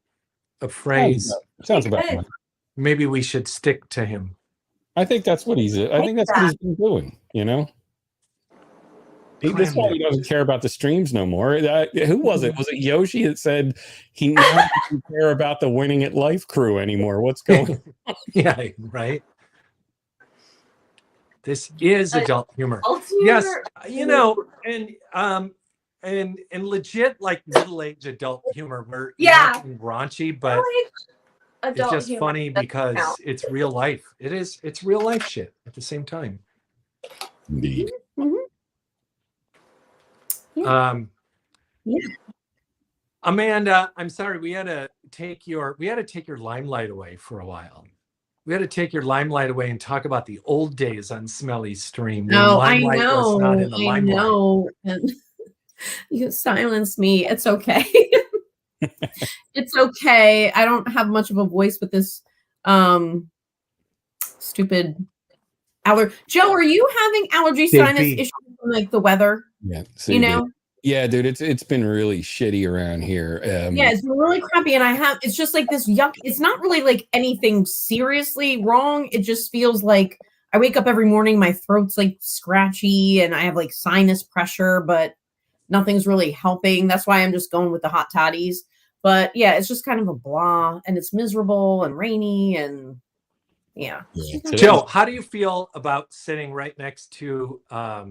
phrase. Sounds about Good. right. Maybe we should stick to him. I think that's what he's. I think that's what he's been doing. That's why he doesn't care about the streams no more. Who was it? Was it Yoshi that said he now doesn't care about the Winning at Life crew anymore? What's going on? Yeah, right. This is adult humor. Ultimate- Yes, and legit like middle-aged adult humor where Yeah. nothing raunchy, but Like, It's adult just humor. funny doesn't because count. it's real life. It's real life shit at the same time. Indeed. Yeah. Yeah. Amanda, I'm sorry, we had to take your limelight away for a while. We had to take your limelight away and talk about the old days on Smelly's stream when No, I limelight was not in know. the I limelight. know. And you silenced me. It's okay. It's okay. I don't have much of a voice with this stupid Joe, are you having allergy sinus JP. issues from like the weather? Yeah. You know? Yeah, dude, it's been really shitty around here. Yeah, it's been really crappy, and it's just like this yuck. It's not really like anything seriously wrong. It just feels like I wake up every morning, my throat's like scratchy, and I have like sinus pressure, but nothing's really helping. That's why I'm just going with the hot toddies. But yeah, it's just kind of a blah, and it's miserable and rainy, and yeah. Joe, how do you feel about sitting right next to a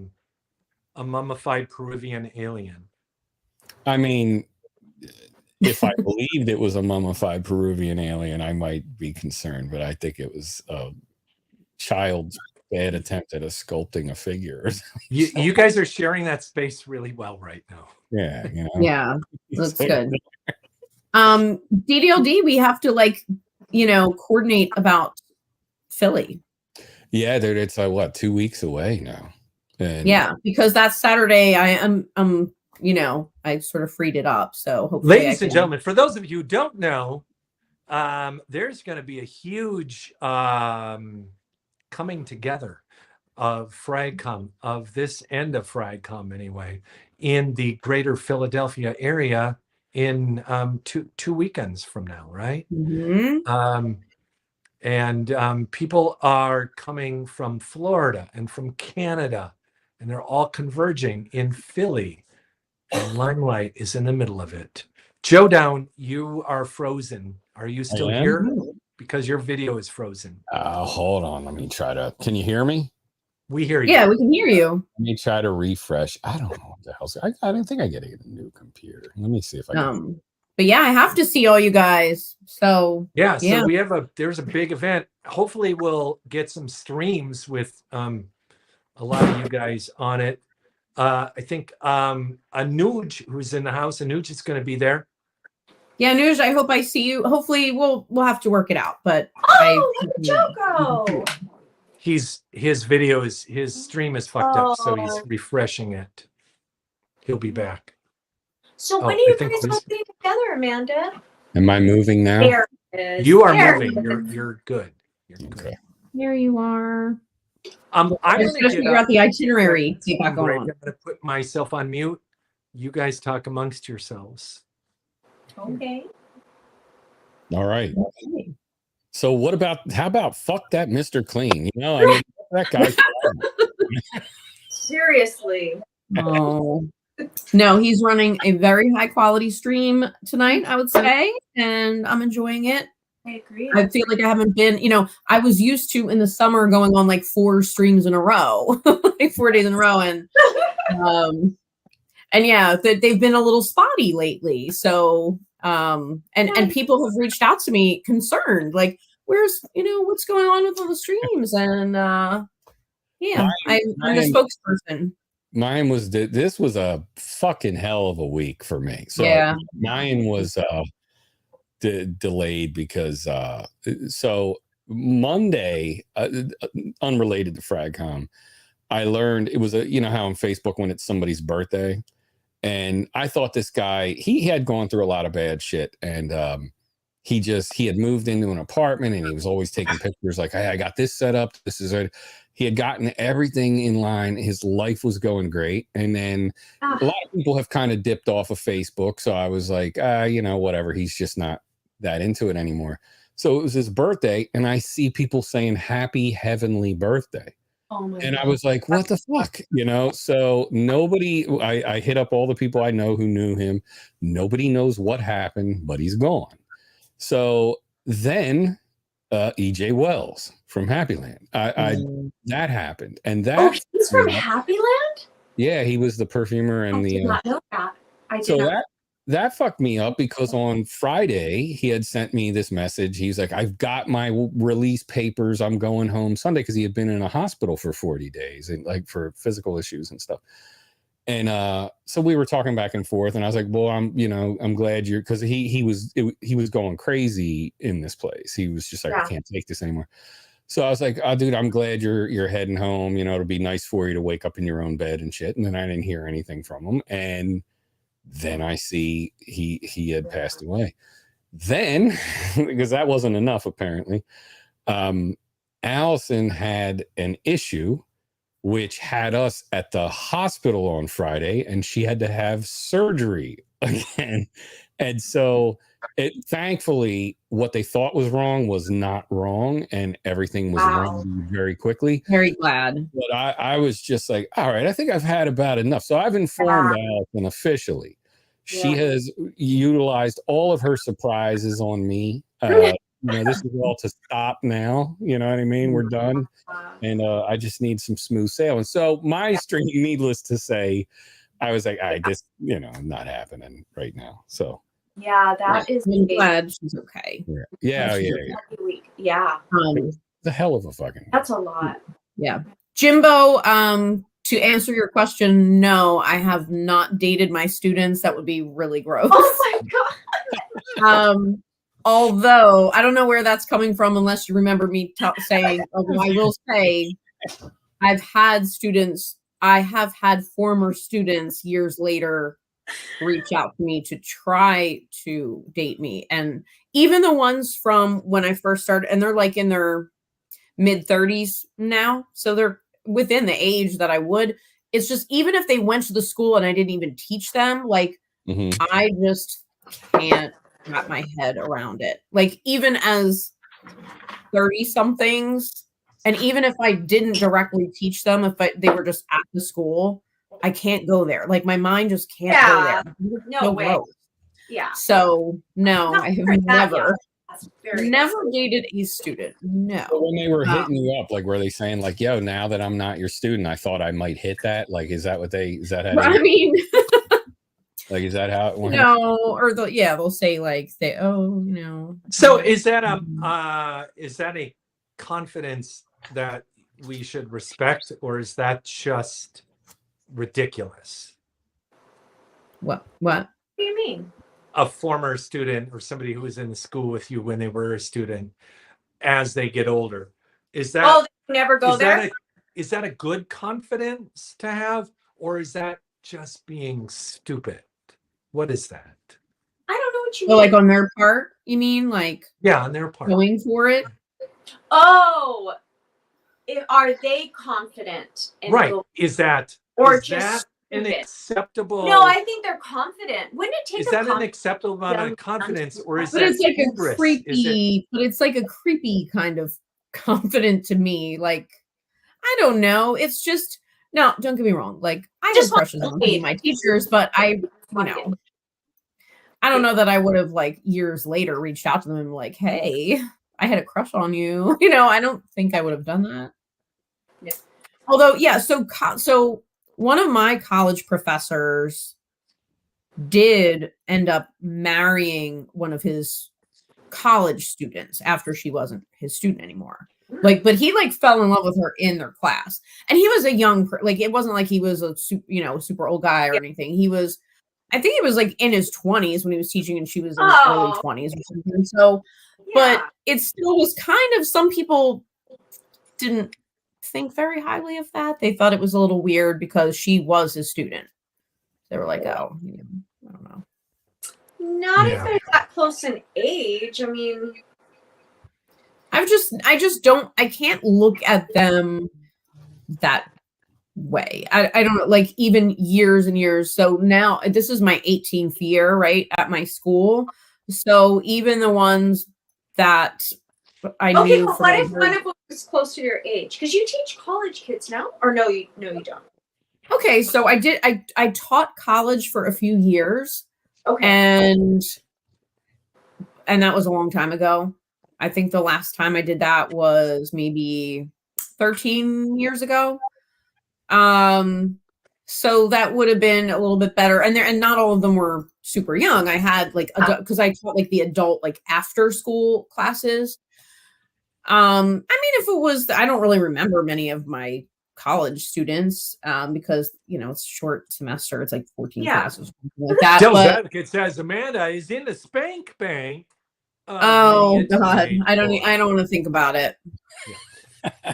mummified Peruvian alien? I mean, if I believed it was a mummified Peruvian alien, I might be concerned, but I think it was a child's bad attempt at sculpting a figure. You guys are sharing that space really well right now. Yeah, you know. Yeah, that's good. DDLD, we have to coordinate about Philly. Yeah, dude, it's 2 weeks away now. And yeah, because that's Saturday. I sort of freed it up. So hopefully, ladies and gentlemen, for those of you who don't know, there's going to be a huge coming together of FragCom, of this end of FragCom anyway, in the greater Philadelphia area in two weekends from now, right? Mm-hmm. And people are coming from Florida and from Canada, and they're all converging in Philly. And Limelight is in the middle of it. Joe Down, you are frozen. Are you still here? Because your video is frozen. Hold on. Let me try to. Can you hear me? We hear you. Yeah, we can hear you. Let me try to refresh. I don't know what the hell's. I don't think I get a new computer. Let me see if I can. But yeah, I have to see all you guys. So yeah. So there's a big event. Hopefully we'll get some streams with a lot of you guys on it. I think Anuj, who's in the house, Anuj is going to be there. Yeah, Anuj, I hope I see you. Hopefully we'll have to work it out. But Choco. His stream is fucked up, so he's refreshing it. He'll be back. So when are you guys all getting together, Amanda? Am I moving now? There it is. You are There moving. it is. You're good. You're good. Okay. There you are. I'm going to figure out the itinerary you got going on. I'm going to put myself on mute. You guys talk amongst yourselves. Okay. All right. Okay. So how about fuck that Mr. Clean? You know, I mean, that guy. Seriously. Oh. No, he's running a very high quality stream tonight, I would say, and I'm enjoying it. I agree. I feel like I haven't been, I was used to in the summer going on like 4 streams in a row, like 4 days in a row. And yeah, they've been a little spotty lately. So, and people have reached out to me concerned, like, where's, what's going on with all the streams? And yeah, I'm the spokesperson. Mine was, this was a fucking hell of a week for me. So yeah. Mine was, delayed because so Monday, unrelated to FragCom, I learned it was how on Facebook when it's somebody's birthday, and I thought this guy, he had gone through a lot of bad shit, and he had moved into an apartment, and he was always taking pictures like, hey, I got this set up, this is it. He had gotten everything in line. His life was going great. And then a lot of people have kind of dipped off of Facebook. So I was like, whatever. He's just not that into it anymore. So it was his birthday. And I see people saying happy heavenly birthday. Oh my and God. I was like, what the fuck? So nobody, I hit up all the people I know who knew him. Nobody knows what happened, but he's gone. So then EJ Wells from Happyland. That happened, and that he's from Happyland. Yeah, he was the perfumer and I did not know that. I did not. that fucked me up because on Friday he had sent me this message. He's like, I've got my release papers. I'm going home Sunday, because he had been in a hospital for 40 days and like for physical issues and stuff. And so we were talking back and forth, and I was like, well, I'm glad you're, because he was going crazy in this place. He was just like, I can't take this anymore. So I was like, oh, dude, I'm glad you're heading home. It'll be nice for you to wake up in your own bed and shit. And then I didn't hear anything from him. And then I see he had passed away. Then, because that wasn't enough, apparently, Allison had an issue which had us at the hospital on Friday, and she had to have surgery again. And so thankfully, what they thought was wrong was not wrong, and everything was wrong very quickly. Very glad. But I was just like, all right, I think I've had about enough. So I've informed Allison officially. She has utilized all of her surprises on me. This is all to stop now. You know what I mean? We're done. And I just need some smooth sailing. So my stream, needless to say, I was like, this, not happening right now. So that is. I'm glad she's okay. Yeah. The hell of a fucking. That's a lot. Yeah. Jimbo, to answer your question, no, I have not dated my students. That would be really gross. Oh my God. Although I don't know where that's coming from, unless you remember me saying, although I will say I have had former students years later reach out to me to try to date me. And even the ones from when I first started, and they're like in their mid 30s now. So they're within the age that I would. It's just, even if they went to the school and I didn't even teach them, like I just can't wrap my head around it. Like, even as 30 somethings, and even if I didn't directly teach them, if they were just at the school, I can't go there. Like, my mind just can't go there. No way. Gross. Yeah. So no, I have never good. dated a student. No. So when they were hitting you up, like, were they saying like, yo, now that I'm not your student, I thought I might hit that? Like, is that how I mean, like, is that how it went? no, or they'll say like, So is that a confidence that we should respect, or is that just ridiculous? What? What do you mean? A former student or somebody who was in the school with you when they were a student, as they get older, is that they never go there? Is that a good confidence to have, or is that just being stupid? What is that? I don't know what you mean. Like, on their part, you mean? Like, yeah, on their part, going for it. Oh, are they confident? Right? Is that an acceptable? No, I think they're confident. Wouldn't it take? Is that an acceptable amount of confidence, or is that it's like hubris? a creepy? But it's like a creepy kind of confident to me. Like, I don't know. It's just, no. Don't get me wrong. Like, I have crushes on my teachers, but I don't know that I would have, like, years later reached out to them and like, hey, I had a crush on you. I don't think I would have done that. Yeah. Although, yeah. So one of my college professors did end up marrying one of his college students after she wasn't his student anymore. Like, but he like fell in love with her in their class, and he was a young, like, it wasn't like he was a super old guy or anything. I think he was like in his 20s when he was teaching, and she was in her early 20s or something. So, but it still was kind of, some people didn't think very highly of that. They thought it was a little weird because she was his student. They were like, oh, I don't know. Not if they're that close in age. I mean, I can't look at them that way. I don't know, like, even years and years. So now this is my 18th year, right, at my school. So even the ones that I knew. But what if one of them was close to your age? Because you teach college kids now, or no, you don't. Okay, so I did. I taught college for a few years. Okay, and that was a long time ago. I think the last time I did that was maybe 13 years ago. So that would have been a little bit better. And not all of them were super young. I had like because I taught like the adult like after school classes. I mean, if it was, I don't really remember many of my college students because it's short semester. It's like 14 classes, something like that. Devil's But, advocate says Amanda is in the spank bank. oh the God, Itsy I don't Boy. want to think about it.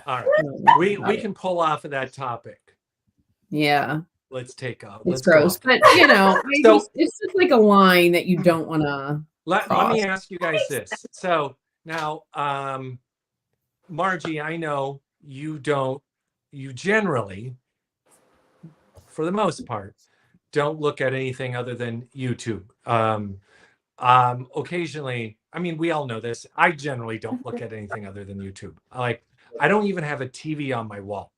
All right, we can pull off of that topic. Yeah, Let's take a. it's Let's gross, go. but So- it's just like a line that you don't want to. Let me cross. ask you guys this. So now, Margie, I know you generally, for the most part, don't look at anything other than YouTube. Occasionally, I mean, we all know this. I generally don't look at anything other than YouTube. I don't even have a TV on my wall.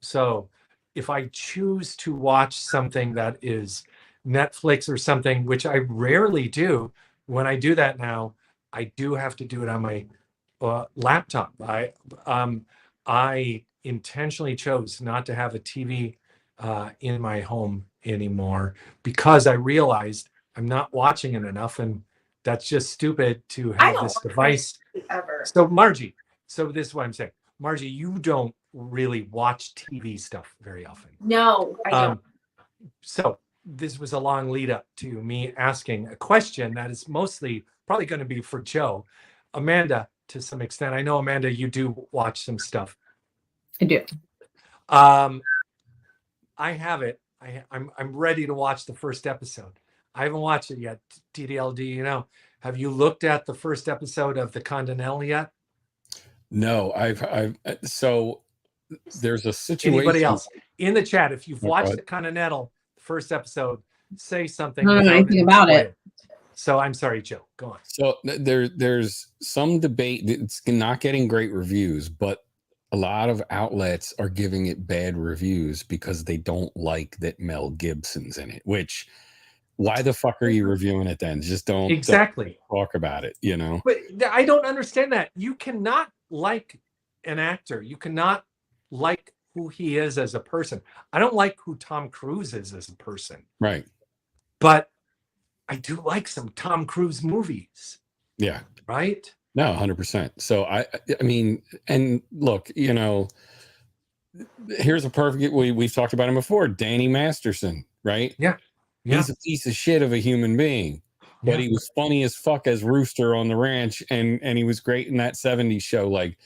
So if I choose to watch something that is Netflix or something, which I rarely do, when I do that now, I do have to do it on my laptop. I intentionally chose not to have a TV in my home anymore because I realized I'm not watching it enough, and that's just stupid to I have don't this watch device. Ever. So Margie, this is what I'm saying. Margie, you don't really watch TV stuff very often. No, I don't. So this was a long lead up to me asking a question that is mostly probably going to be for Joe. Amanda, to some extent. I know, Amanda, you do watch some stuff. I do. I have it. I'm ready to watch the first episode. I haven't watched it yet. TDLD, have you looked at the first episode of The Continental yet? No, so there's a situation. Anybody else in the chat? If you've Oh, watched go The Continental, the first episode, say something. I don't know without anything any about it. spoilers. So I'm sorry, Joe. Go on. So there's some debate. It's not getting great reviews, but a lot of outlets are giving it bad reviews because they don't like that Mel Gibson's in it. Which, why the fuck are you reviewing it then? Just don't Exactly. talk about it. But I don't understand that. You cannot like an actor. You cannot like who he is as a person. I don't like who Tom Cruise is as a person. Right. But I do like some Tom Cruise movies. Yeah. Right? No, 100%. So I mean, and look, here's a perfect. We've talked about him before. Danny Masterson, right? Yeah. He's a piece of shit of a human being, but he was funny as fuck as Rooster on the ranch, and he was great in that 70s show. Like,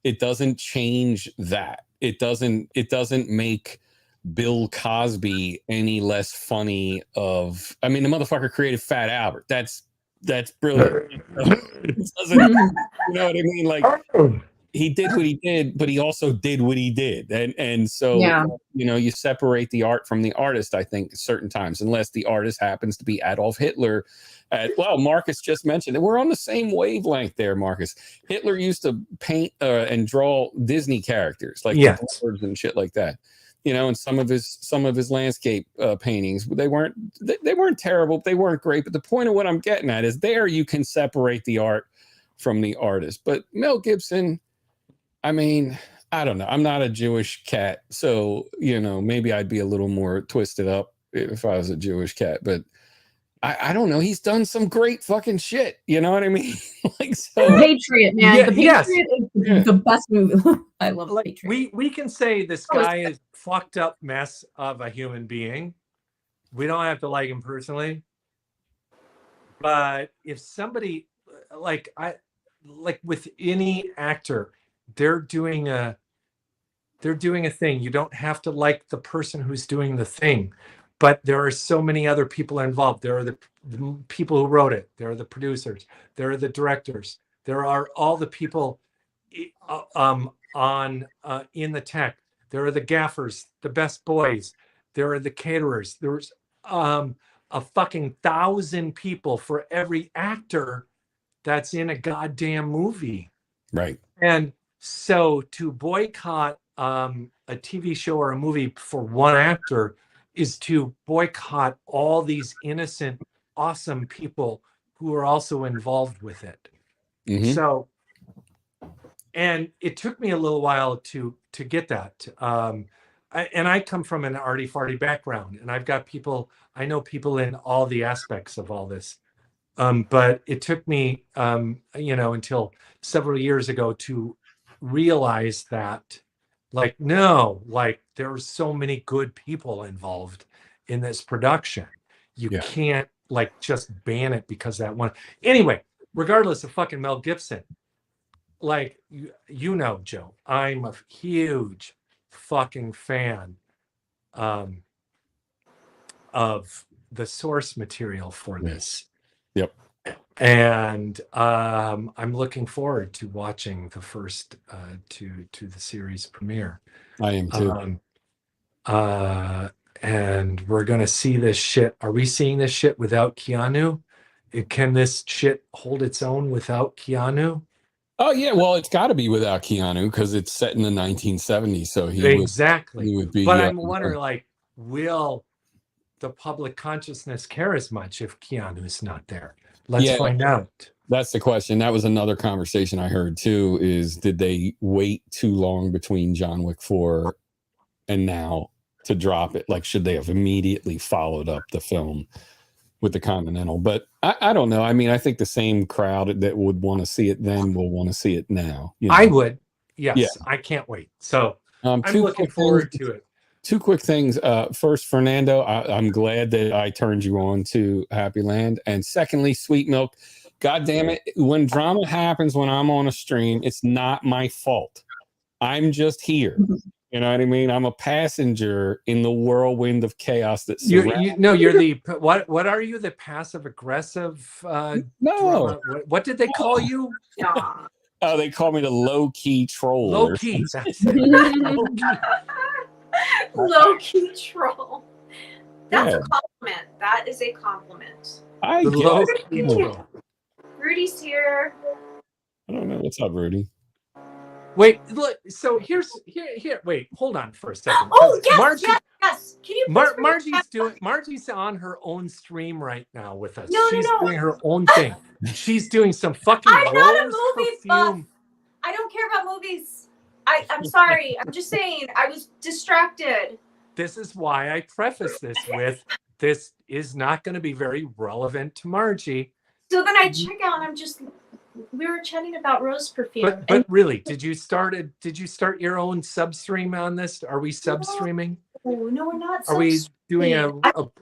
it doesn't change that. It doesn't make Bill Cosby any less funny. I mean, the motherfucker created Fat Albert. That's brilliant. It doesn't, you know what I mean? Like, he did what he did, but he also did what he did. And so, Yeah. You separate the art from the artist, I think, at certain times, unless the artist happens to be Adolf Hitler. Marcus just mentioned that we're on the same wavelength there, Marcus. Hitler used to paint and draw Disney characters like birds and shit like that. And some of his landscape paintings, they weren't terrible, they weren't great. But the point of what I'm getting at is there you can separate the art from the artist. But Mel Gibson, I mean, I don't know. I'm not a Jewish cat, so maybe I'd be a little more twisted up if I was a Jewish cat. But I don't know. He's done some great fucking shit. You know what I mean? Like, so Patriot, man. Yeah, The Patriot is the best movie. I love like Patriot. we can say this guy is fucked up mess of a human being. We don't have to like him personally. But if somebody like with any actor, they're doing a thing. You don't have to like the person who's doing the thing, but there are so many other people involved. There are the people who wrote it. There are the producers. There are the directors. There are all the people in the tech. There are the gaffers, the best boys. There are the caterers. There's a fucking 1,000 people for every actor that's in a goddamn movie. Right. And so to boycott a TV show or a movie for one actor is to boycott all these innocent, awesome people who are also involved with it. Mm-hmm. So, and it took me a little while to get that. and I come from an arty farty background, and I've got people. I know people in all the aspects of all this. But it took me, until several years ago to realize that, like, no, like there are so many good people involved in this production. You Yeah. can't like just ban it because that one. Anyway, regardless of fucking Mel Gibson, like Joe, I'm a huge fucking fan of the source material for this. Yep. And I'm looking forward to watching the first to the series premiere. I am too. And we're gonna see this shit. Are we seeing this shit without Keanu? Can this shit hold its own without Keanu? Oh yeah, well, it's got to be without Keanu because it's set in the 1970s. So Exactly. he would be. But I'm wondering, like, will the public consciousness care as much if Keanu's not there? Let's Yeah. find out. That's the question. That was another conversation I heard too. Is did they wait too long between John Wick 4 and now to drop it? Like, should they have immediately followed up the film with the Continental? But I don't know. I mean, I think the same crowd that would want to see it then will want to see it now. You know? I would. Yes, Yeah. I can't wait. So I'm two looking quick forward things- to it. Two quick things. First, Fernando, I'm glad that I turned you on to Happy Land. And secondly, Sweet Milk. God damn it. When drama happens when I'm on a stream, it's not my fault. I'm just here. You know what I mean? I'm a passenger in the whirlwind of chaos that surrounds. You're the what are you? The passive aggressive No. drama? What did they call you? Stop. Oh, they call me the low key troll. Low or key. something. That's it. Low key troll. That's Yeah. a compliment. That is a compliment. I The guess. low key troll. Rudy's here. I don't know. What's up, Rudy? Wait, look. So here. Wait, hold on for a second. Oh 'cause yes, yes. Can you please bring Margie's on her own stream right now with us. No, She's no. doing her own thing. She's doing some fucking I'm not a rose movie perfume. I don't care about movies. I'm sorry. I'm just saying. I was distracted. This is why I preface this with this is not going to be very relevant to Margie. So then I check out and we were chatting about rose perfume. But really, did you start your own substream on this? Are we substreaming? Oh, no, we're not. Are we doing a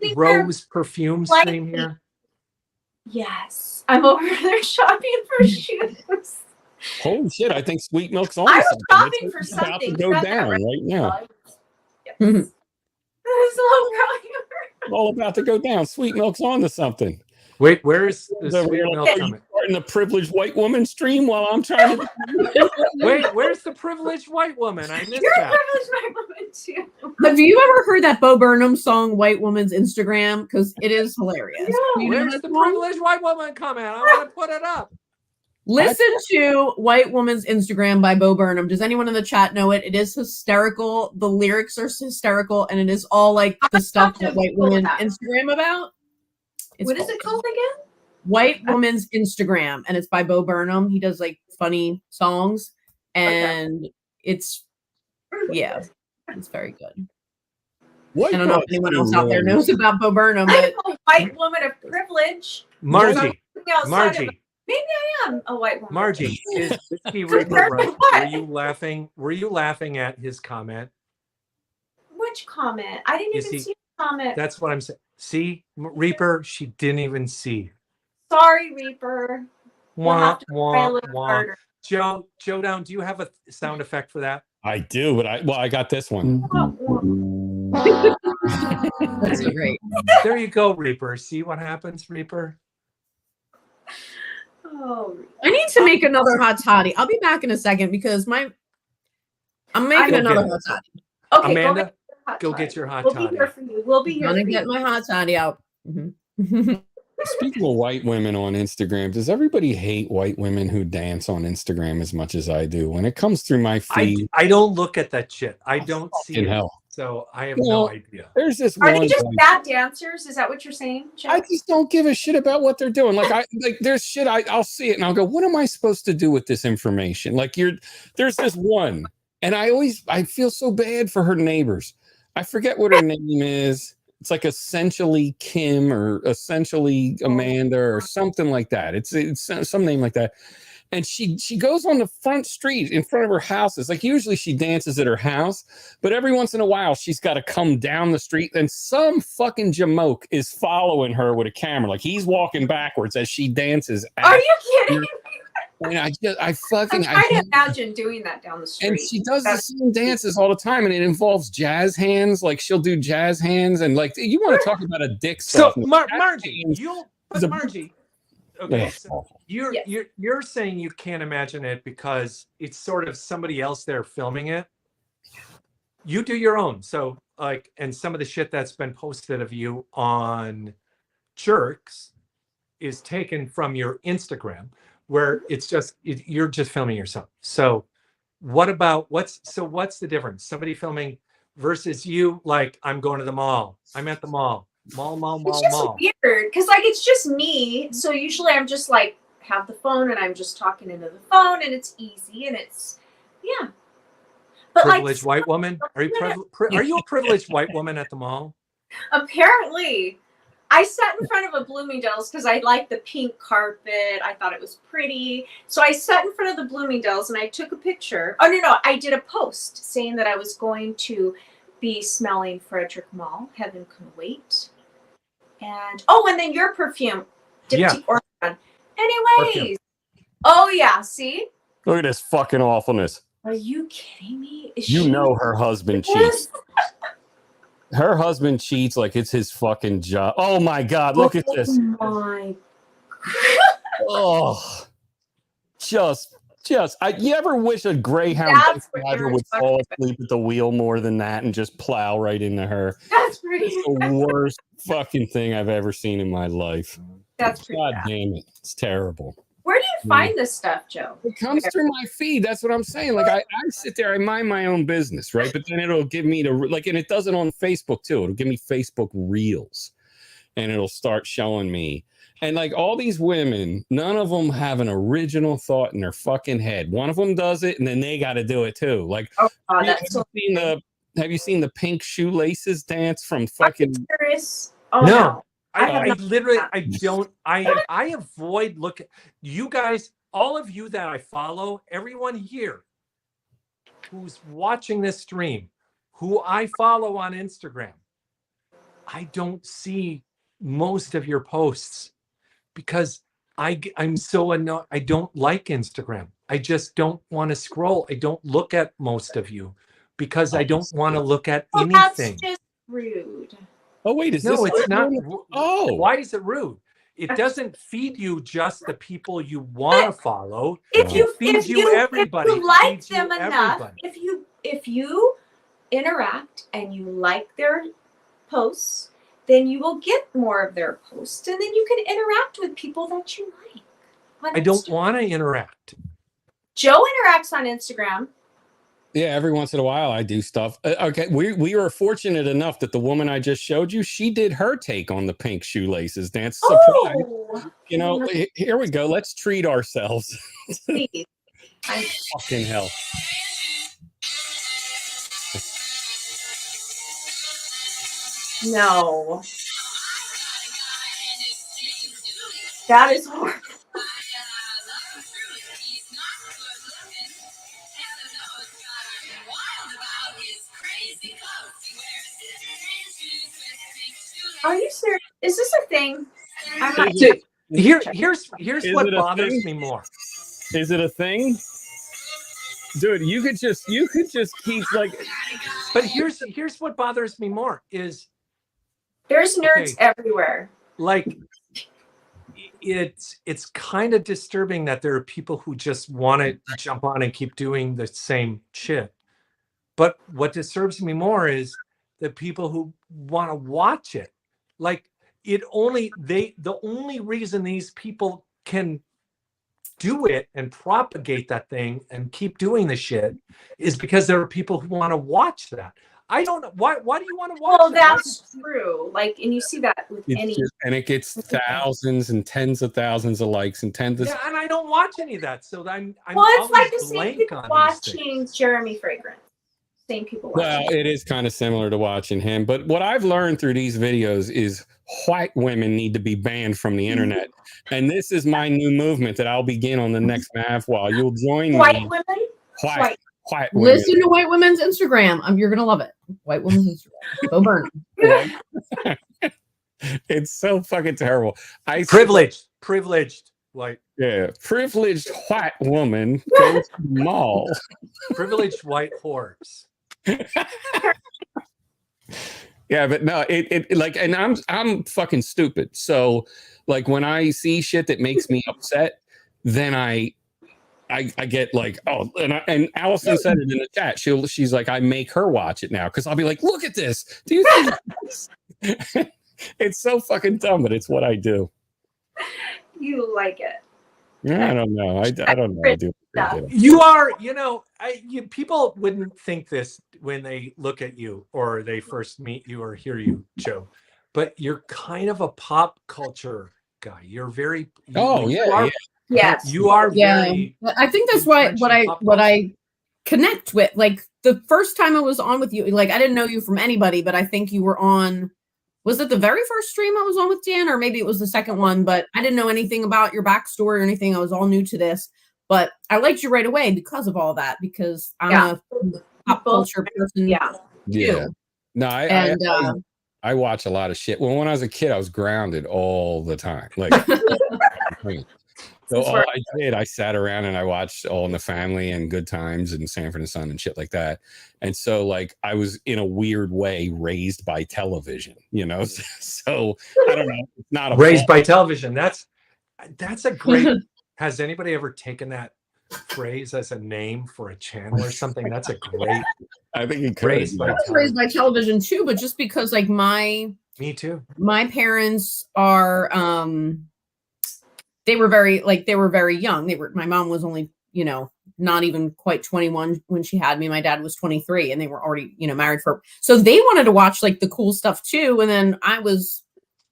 think we're rose perfume like- stream here? Yes. I'm over there shopping for shoes. Holy shit! I think Sweet Milk's on. I was something. shopping It's for about something. to go Got that down right. right now. Yes. This little girl. All about to go down. Sweet Milk's on to something. Wait, where's the Over sweet here, milk like, coming? starting a privileged white woman stream while I'm trying to. Wait, where's the privileged white woman? I missed You're a that. privileged white woman too. Have you ever heard that Bo Burnham song "White Woman's Instagram"? Because it is hilarious. No, Do you know Where's that the song? privileged white woman coming? I want to put it up. Listen to White Woman's Instagram by Bo Burnham. Does anyone in the chat know it? It is hysterical. The lyrics are hysterical, and it is all like the stuff that white women Instagram about. It's What is it called again? White Woman's Instagram, and it's by Bo Burnham. He does like funny songs, and it's very good. White I don't know if boys anyone do else out there really- knows about Bo Burnham, I'm but a white woman of privilege. Margie, Something outside of- Margie, Maybe I am a white woman. Margie, is Whiskey Compared River to right? what? Were you laughing at his comment? Which comment? I didn't You even see- see the comment. That's what I'm saying. See, Reaper, she didn't even see. Sorry, Reaper. We'll Wah, have to try a wah, little wah. harder. Joe Down, do you have a sound effect for that? I do, but I got this one. that's great. There you go, Reaper. See what happens, Reaper? Oh, I need to make another hot toddy. I'll be back in a second because I'm making Okay. another hot toddy. okay. Amanda, hot go toddy. get your hot We'll toddy. be here for you. We'll be I'm here gonna for get you. my hot toddy out. Mhm. Speaking of white women on Instagram, does everybody hate white women who dance on Instagram as much as I do? When it comes through my feed, I don't look at that shit. I don't see in it. hell, So I have Well, no idea. there's this Are one. they just guy- bad dancers? Is that what you're saying, Joe? I just don't give a shit about what they're doing. There's shit I'll see it and I'll go, what am I supposed to do with this information? There's this one, and I feel so bad for her neighbors. I forget what her name is. It's like essentially Kim or essentially Amanda or something like that. It's some name like that. And she goes on the front street in front of her house. It's like usually she dances at her house, but every once in a while she's got to come down the street and some fucking jamoke is following her with a camera. Like he's walking backwards as she dances. Are you kidding? And I I'm trying to imagine doing that down the street. and she does the same dances all the time, and it involves jazz hands. Like she'll do jazz hands, and like you want to talk about a dick So stuff. Margie, hands is a- Margie. Okay, Ugh, so awful. you're saying you can't imagine it because it's sort of somebody else there filming it. You do your own. So like, and some of the shit that's been posted of you on Jerks is taken from your Instagram, where it's just you're just filming yourself. So what about what's the difference? Somebody filming versus you, like I'm going to the mall. I'm at the mall. It's just weird because like it's just me. So usually I'm just like have the phone and I'm just talking into the phone and it's easy and it's But Privileged like white woman? Are you a privileged white woman at the mall? apparently I sat in front of a Bloomingdale's because I liked the pink carpet. I thought it was pretty. So I sat in front of the Bloomingdale's and I took a picture. Oh no, I did a post saying that I was going to be smelling Frederick Mall. Heaven Can Wait. And and then your perfume, Diptyque Orchid. Anyways, Perfume. oh yeah, see? Look at this fucking awfulness. Are you kidding me? Is You she- know her husband cheats. Her husband cheats like it's his fucking job. Oh my god, look at this. Oh my. Oh, you ever wish a Greyhound That's what driver you're would talking fall about. asleep at the wheel more than that and just plow right into her? That's pretty. It's the worst fucking thing I've ever seen in my life. That's pretty God bad. damn it. It's terrible. Where do you find this stuff, Joe? It comes through my feed. That's what I'm saying. Like I sit there, I mind my own business, right? But then it'll give me and it does it on Facebook too. It'll give me Facebook Reels, and it'll start showing me. And like all these women, none of them have an original thought in their fucking head. One of them does it, and then they got to do it too. Like, Oh, have that's so you seen the pink shoelaces dance from fucking? serious. Oh No. no. I have I not literally done that. I avoid looking. You guys, all of you that I follow, everyone here who's watching this stream, who I follow on Instagram, I don't see most of your posts because I'm so annoyed. I don't like Instagram. I just don't want to scroll. I don't look at most of you because I don't want to look at Well, that's anything. just rude. Oh wait, is No, this? it's not. Oh, Why is it rude? It doesn't feed you just the people you want to follow. If you feeds you everybody. if you It like feeds you them enough, everybody. if you interact and you like their posts, then you will get more of their posts, and then you can interact with people that you like. on I don't Instagram. want to interact. Joe interacts on Instagram. yeah. Every once in a while, I do stuff. Okay, we were fortunate enough that the woman I just showed you, she did her take on the pink shoelaces dance. Surprise! Oh, You know, here we go. Let's treat ourselves. please. I'm Fucking hell. no. That is horrible. Are you serious? Is this a thing? I'm not. See, here's Is what it a bothers thing? me more. Is it a thing? Dude, you could just keep like But here's what bothers me more is There's nerds everywhere. like it's kind of disturbing that there are people who just want to jump on and keep doing the same shit. But what disturbs me more is the people who want to watch it. Like the only reason these people can do it and propagate that thing and keep doing the shit is because there are people who want to watch that. I don't know why do you want to watch Well, that? that's true. Like, and you see that with any. and it gets thousands and tens of thousands of likes and tens of Yeah, and I don't watch any of that, so I'm Well, it's like always the same blank people on these things. watching Jeremy Fragrance. same people Well, watching. it is kind of similar to watching him. But what I've learned through these videos is white women need to be banned from the internet. And this is my new movement that I'll begin on the next Mav Wall. You'll join White me. women? White women. Listen to White Women's Instagram. You're gonna love it. White Women's Instagram. Go burn. It's so fucking terrible. Privileged white, Privileged white woman goes to the mall. privileged white whores. Yeah, but no, it like, and I'm fucking stupid. So like when I see shit that makes me upset, then I get like, oh, and Allison said it in the chat. She's like, I make her watch it now because I'll be like, look at this. Do you think this? It's so fucking dumb, but it's what I do. You like it. Yeah, I don't know. I don't know. I do. You are, people wouldn't think this when they look at you or they first meet you or hear you, Joe, but you're kind of a pop culture guy. You're very, Yes. you are Yeah, very, I think that's why what I connect with. Like the first time I was on with you, like I didn't know you from anybody, but I think you were on. Was it the very first stream I was on with Dan, or maybe it was the second one? But I didn't know anything about your backstory or anything. I was all new to this, but I liked you right away because of all that. Because I'm a pop culture person. Yeah. No, And I watch a lot of shit. Well, when I was a kid, I was grounded all the time. Like, so all I did, I sat around and I watched All in the Family and Good Times and Sanford and Son and shit like that. And so, like, I was in a weird way raised by television, So I don't know. It's not a raised by television. That's a great. Has anybody ever taken that phrase as a name for a channel or something? That's a great. I think it could. Raised by I was raised by television too, but just because like me too. My parents are they were very young. My mom was only, not even quite 21 when she had me. My dad was 23 and they were already, married so they wanted to watch like the cool stuff too. And then I was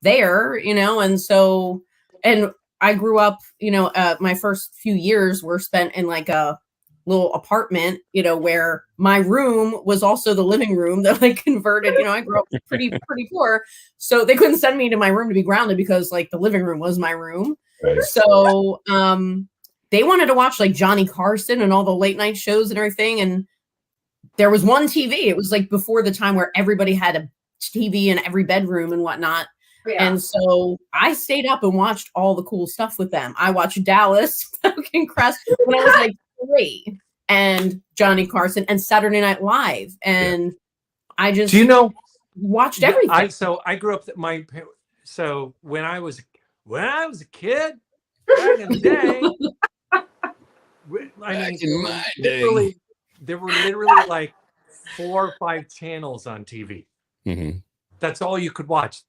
there, and so, and I grew up, my first few years were spent in like a little apartment, where my room was also the living room that like converted, I grew up pretty poor. So they couldn't send me to my room to be grounded because like the living room was my room. Right. So they wanted to watch like Johnny Carson and all the late night shows and everything. And there was one TV. It was like before the time where everybody had a TV in every bedroom and whatnot. Yeah. And so I stayed up and watched all the cool stuff with them. I watched Dallas fucking Crest when I was like 3, and Johnny Carson and Saturday Night Live. And I just watched everything. I grew up so when I was a kid back in the day, there were literally like 4 or 5 channels on TV. Mm-hmm. That's all you could watch.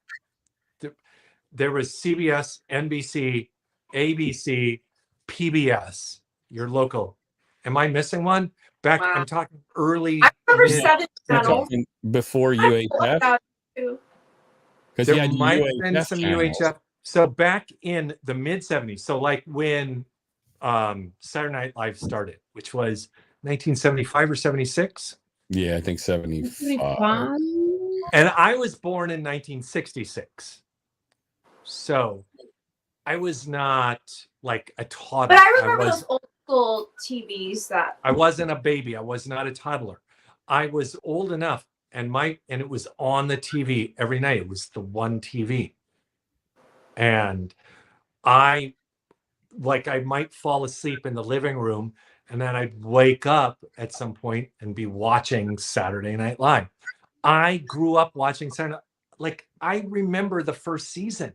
There was CBS, NBC, ABC, PBS, your local. Am I missing one? I'm talking early. I remember 7 channels. Before UHF? Because there might have been some UHF. So back in the mid 70s, so like when Saturday Night Live started, which was 1975 or 76. Yeah, I think 75. And I was born in 1966. So I was not like a toddler. But I remember those old school TVs that I wasn't a baby. I was not a toddler. I was old enough and it was on the TV every night. It was the one TV. And I might fall asleep in the living room and then I'd wake up at some point and be watching Saturday Night Live. I grew up watching Saturday Night. Like I remember the first season.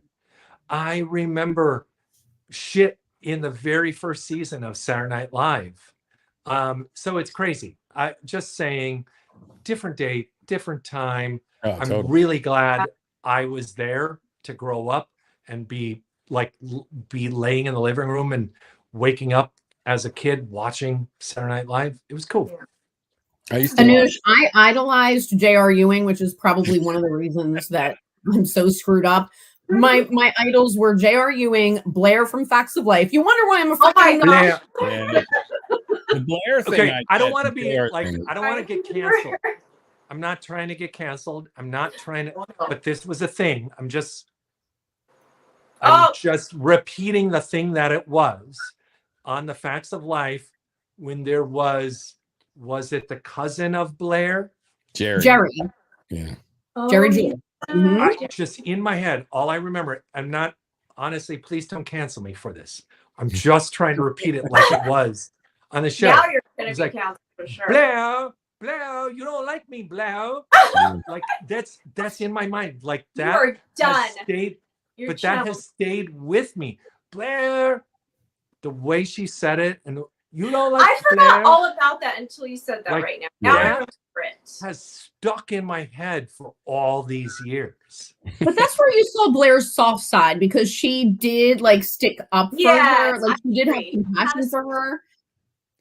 I remember shit in the very first season of Saturday Night Live. So it's crazy. I just saying, different day, different time. I'm really glad I was there to grow up and be laying in the living room and waking up as a kid watching Saturday Night Live. It was cool. Anush, I idolized J.R. Ewing, which is probably one of the reasons that I'm so screwed up. my idols were J.R. Ewing, Blair from Facts of Life. You wonder why I'm a Oh my fucking gosh. Yeah. The Blair thing. Okay, I don't get, want to the be Blair like, thing. I don't want to get canceled. I'm not trying to get canceled. I'm not trying to, but this was a thing. I'm just repeating the thing that it was on the Facts of Life when there was it the cousin of Blair? Jerry. Yeah. Jerry Jewell. Mhm. I just in my head, all I remember, I'm not honestly, please don't cancel me for this. I'm just trying to repeat it like it was on the show. Now you're gonna It's be like, counted for sure. Blair, you don't like me, Blair. Like that's in my mind. Like You that are done. has stayed, You're but that channeled. has stayed with me. Blair, the way she said it, and you don't like I forgot Blair all about that until you said that Like, right now. Now I yeah. remember it. has stuck in my head for all these years. But that's where you saw Blair's soft side because she did like stick up for Yes, her. Like she did have agree. compassion for her.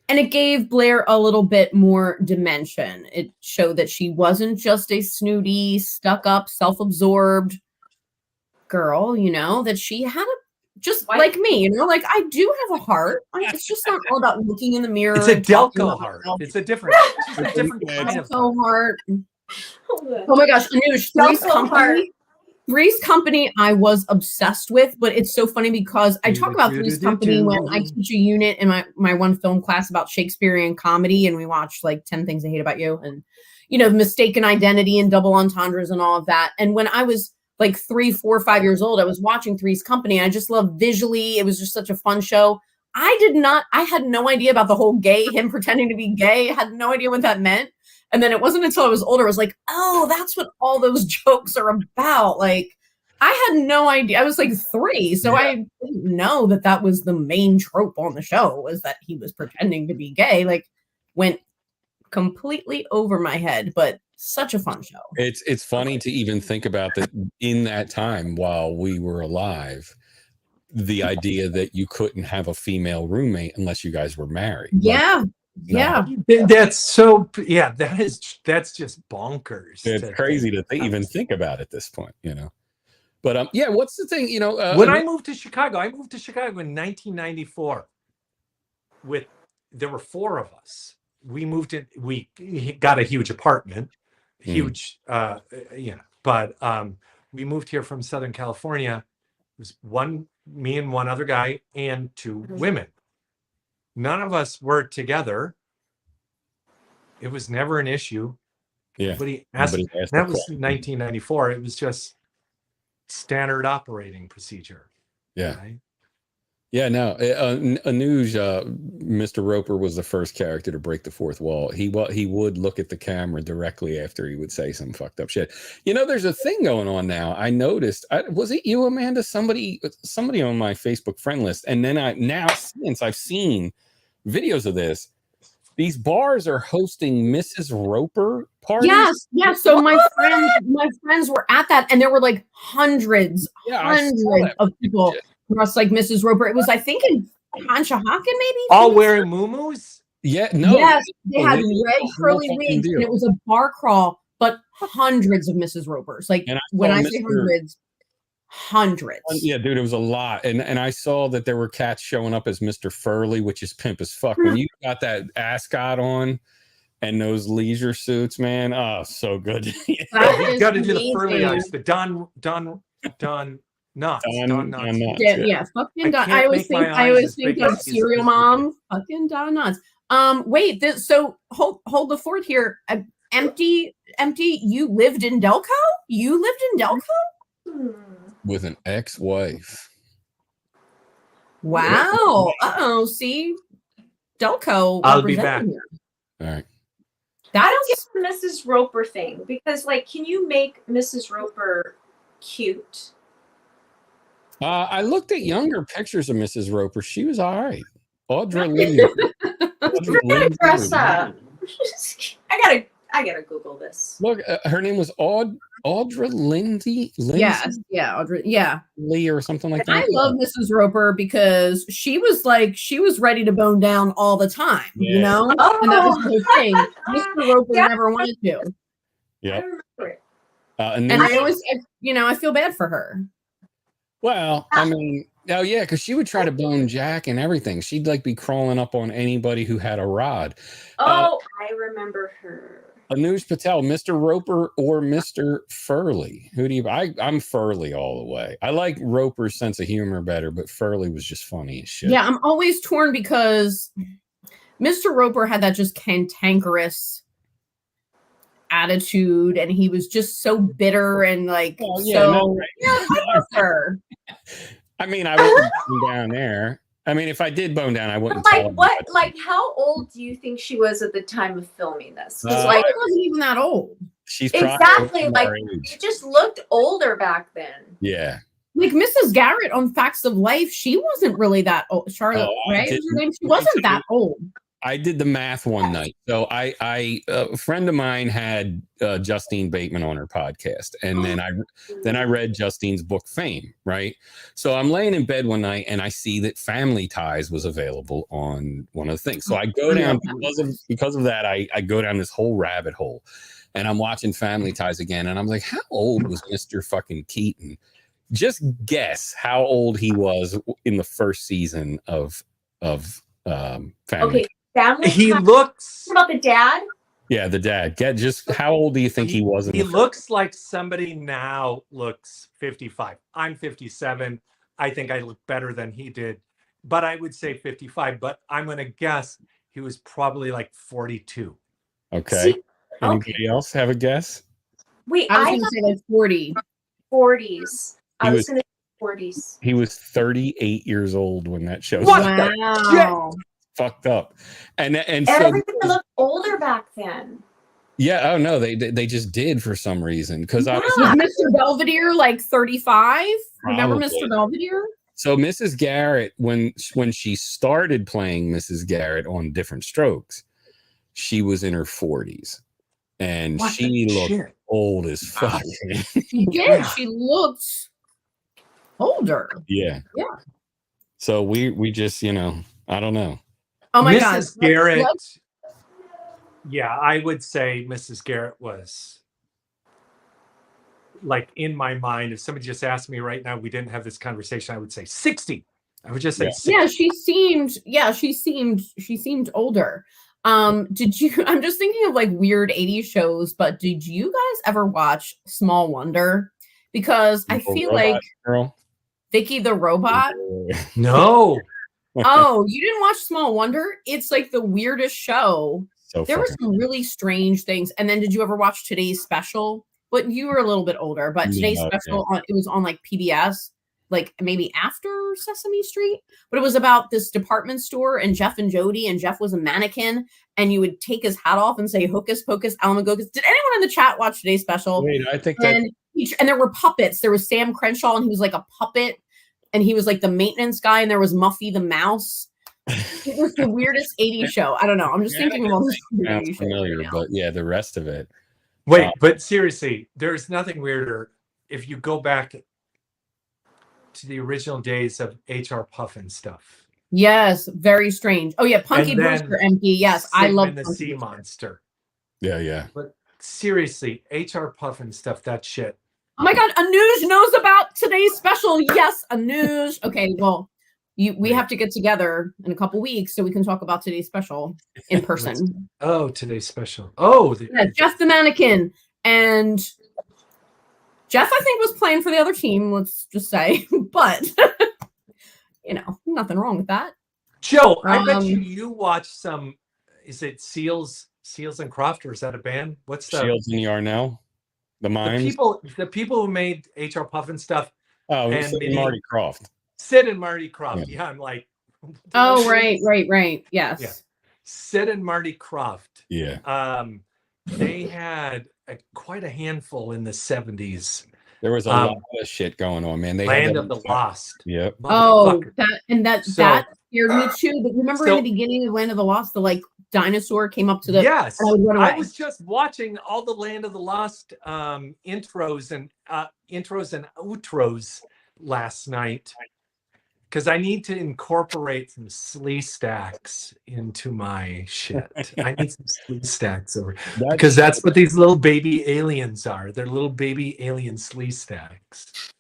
And it gave Blair a little bit more dimension. It showed that she wasn't just a snooty, stuck up, self-absorbed girl, you know, that she had a just White- like me, you know, like I do have a heart. It's just not all about looking in the mirror. It's a and talking Delco about heart. myself. It's a different kind of Delco heart. heart. Oh my gosh, Anush, Three's Delco heart. Company. Three's Company I was obsessed with, but it's so funny because I talk about Three's Company when I teach a unit in my one film class about Shakespearean comedy, and we watch like 10 Things I Hate About You and, you know, mistaken identity and double entendres and all of that. And when I was like 3, 4, 5 years old, I was watching Three's Company. I just loved visually. It was just such a fun show. I had no idea about the whole him pretending to be gay. I had no idea what that meant. And then it wasn't until I was older, I was like, oh, that's what all those jokes are about. Like, I had no idea. I was like 3, so I didn't know that was the main trope on the show, was that he was pretending to be gay. Like, went completely over my head, but such a fun show. It's funny to even think about that in that time while we were alive, the idea that you couldn't have a female roommate unless you guys were married. Yeah. Yeah. That's so, yeah, that's just bonkers. It's crazy to even think about at this point, you know. But yeah, what's the thing, you know? When I moved to Chicago in 1994. There were 4 of us. We moved in. We got a huge apartment, huge. But we moved here from Southern California. It was me and one other guy and 2 women. None of us were together. It was never an issue. Yeah. Nobody asked that was 1994. It was just standard operating procedure. Yeah. Right? Yeah, no. Anuj, Mr. Roper was the first character to break the 4th wall. He would look at the camera directly after he would say some fucked up shit. You know, there's a thing going on now. I noticed. Was it you, Amanda? Somebody on my Facebook friend list. And then since I've seen videos of this, these bars are hosting Mrs. Roper parties. Yes. So my friends were at that, and there were like hundreds of people dressed like Mrs. Roper. It was, I think, in Conshohocken, maybe. All wearing muumuus? Yeah, no. Yes, they had red curly fucking wigs, deal. and it was a bar crawl, but hundreds of Mrs. Ropers. Like And when I saw say Mr. hundreds. Yeah, dude, it was a lot. And I saw that there were cats showing up as Mr. Furley, which is pimp as fuck. When you got that ascot on and those leisure suits, man, oh, so good. You got to do the Furley eyes, the Don Knotts. Yeah, fucking Don. I always think of Serial Mom. Fucking Don Knotts. Wait, so hold the fort here. Empty. You lived in Delco? With an ex-wife. Wow. See, Delco. I'll be back. Here. All right. I don't get the Mrs. Roper thing because, like, can you make Mrs. Roper cute? I looked at younger pictures of Mrs. Roper. She was all right. Audra Lindsay. Dress up. I gotta Google this. Look, her name was Audra Lindsay. Yes, yeah, Audrey, yeah, Lee or something like that. I love Mrs. Roper because she was ready to bone down all the time, you know, and that was the thing. Mr. Roper never wanted to. Yeah, I remember it. and I always, I feel bad for her. Well, I mean, oh yeah, because she would try to bone Jack and everything. She'd like be crawling up on anybody who had a rod. Oh, I remember her. Anuj Patel, Mr. Roper or Mr. Furley? Who do you? I'm Furley all the way. I like Roper's sense of humor better, but Furley was just funny as shit. Yeah, I'm always torn because Mr. Roper had that just cantankerous attitude, and he was just so bitter and like I love her. I mean, I wouldn't bone down there. I mean, if I did bone down, I wouldn't. But tell like, him what? that. Like, how old do you think she was at the time of filming this? 'Cause, Uh, like, She wasn't even that old. She's exactly, probably like, our age. she just looked older back then. Yeah. Like Mrs. Garrett on Facts of Life, she wasn't really that old. Charlotte Oh, I Ray, is her didn't- name? She wasn't that old. I did the math one night. So a friend of mine had Justine Bateman on her podcast, and then I read Justine's book Fame, right? So I'm laying in bed one night and I see that Family Ties was available on one of the things. So I go down because of that. I go down this whole rabbit hole, and I'm watching Family Ties again, and I'm like, how old was Mr. fucking Keaton? Just guess how old he was in the first season of Family. Okay, family. He Ties. looks. What about the dad? Yeah, the dad. Get just how old do you think he was? In He the looks like somebody now looks 55. I'm 57. I think I look better than he did, but I would say 55. But I'm going to guess he was probably like 42. Okay. See, Anybody else have a guess? Wait, I was I going to thought say like 40. 40s. I He was was- going to say 40s. He was 38 years old when that show What? started. Wow. Fucked up. And so Everybody looked older back then. yeah, oh no, they just did for some reason because I was Was Mr. Belvedere like 35? Remember Probably. Mr. Belvedere? so Mrs. Garrett when she started playing Mrs. Garrett on Different Strokes, she was in her 40s, and What she the looked shit? old as fuck. She did. She looked older. Yeah. Yeah. So we just I don't know. Oh my Mrs. God. Garrett. Let's- Yeah, I would say Mrs. Garrett was like in my mind. If somebody just asked me right now, we didn't have this conversation, I would say 60. I would just say Yeah. 60. she seemed older. Did you I'm just thinking of like weird 80s shows, but did you guys ever watch Small Wonder? Because I Little feel robot like girl. Vicky the Robot. No. Oh, you didn't watch Small Wonder? It's like the weirdest show. So There were fucking- some really strange things. And then did you ever watch Today's Special? But you were a little bit older, but Today's Yeah, Special it was on like PBS, like maybe after Sesame Street. But it was about this department store and Jeff and Jody, and Jeff was a mannequin, and you would take his hat off and say Hocus Pocus Alamagogus. Did anyone in the chat watch Today's Special? Wait, I think that And there were puppets. There was Sam Crenshaw, and he was like a puppet, and he was like the maintenance guy, and there was Muffy the mouse. It was the weirdest 80s show. I don't know. I'm just thinking of all this weird sounds 80s shows familiar, right now. but yeah, the rest of it. Wait, but seriously, there's nothing weirder if you go back to the original days of HR Puffin stuff. Yes, very strange. Oh yeah, Punky And then Brewster MP. Yes, I love Sigmund the Punky Sea Brewster. Monster. Yeah. But seriously, HR Puffin stuff, that shit. Oh my God, Anuj knows about Today's Special. Yes, Anuj. Okay, well, we have to get together in a couple weeks so we can talk about Today's Special in person. Oh, Today's Special. Oh, Yeah, Jeff the Mannequin, and Jeff I think was playing for the other team. Let's just say, but nothing wrong with that. Joe, I bet Um, you watch some. Is it Seals and Croft, or is that a band? What's the Shields and Yarnell, the mines. the people who made HR Puffin stuff? Oh, and and maybe- Marty Croft. Sid and Marty Croft. Yeah, I'm like. Oh right. Yes. Yeah. Sid and Marty Croft. Yeah, They had quite a handful in the 70s. there was a lot of shit going on, man. They had Land that- of the Lost. Yep. Oh, Motherfucker. that So- scared me too. But remember So- in the beginning of Land of the Lost, the like dinosaur came up to the Yes, and I would run away. I was just watching all the Land of the Lost intros and outros last night because I need to incorporate some slee stacks into my shit. I need some slee stacks over because that's what these little baby aliens are. They're little baby alien slee stacks.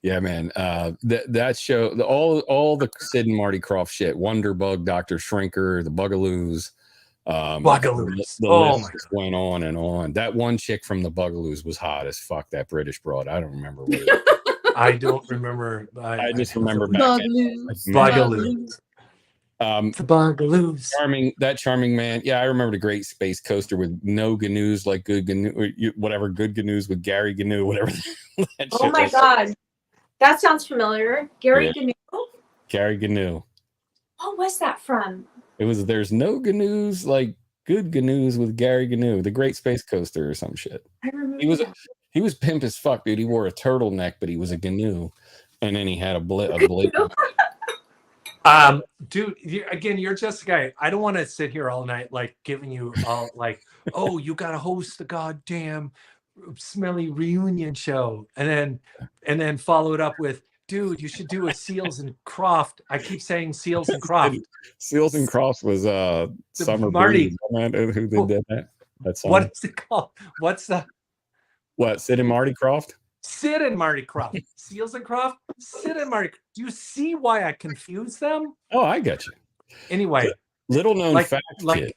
Yeah, man. That show, all the Sid and Marty Krofft shit, Wonderbug, Dr. Shrinker, the Bugaloos. Bugaloos. The Oh list my just went on and on. That one chick from the Bugaloos was hot as fuck. That British broad. I don't remember what it I don't remember. I just remember back Bugaloos. then, Bugaloos. The Bugaloos. charming man. Yeah, I remember the Great Space Coaster with no GNUs, like good GNU, whatever, good GNUs with Gary GNU, whatever. That Oh shit my was. God. That sounds familiar. Gary Yeah. GNU? Gary GNU. What was that from? It was there's no GNUs, like good GNUs with Gary GNU, the Great Space Coaster or some shit. I remember. He was pimp as fuck, dude. He wore a turtleneck, but he was a GNU, and then he had a blade. Dude, you're just a guy. I don't want to sit here all night like giving you all like, oh, you got to host the goddamn smelly reunion show, and then follow it up with, dude, you should do a Seals and Croft. I keep saying Seals and Croft. Seals and Croft was Summer Marty. Breeze, who they did that song. What is it called? What's the What, Sid and Marty Krofft? Sid and Marty Krofft? Seals and Croft? Sid and Marty. Do you see why I confuse them? Oh, I get you. Anyway, Little known like, fact, kid.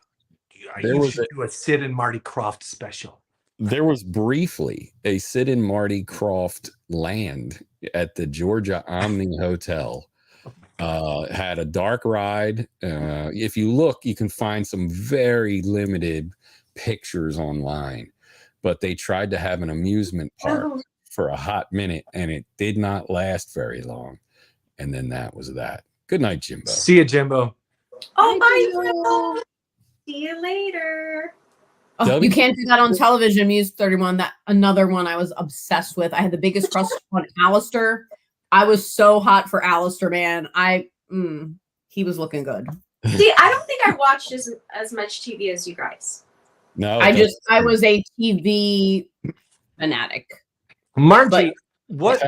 There you was should do a Sid and Marty Krofft special. There was briefly a Sid and Marty Krofft land at the Georgia Omni Hotel. Had a dark ride. If you look, you can find some very limited pictures online. But they tried to have an amusement park for a hot minute, and it did not last very long. And then that was that. Good night, Jimbo. See you, Jimbo. Oh, bye, Jimbo. See you later. Oh, you can't do that on television. Muse 31. That another one I was obsessed with. I had the biggest crush on Alistair. I was so hot for Alistair, man. He was looking good. See, I don't think I watched as much TV as you guys. No, I was a TV fanatic. Margie, what?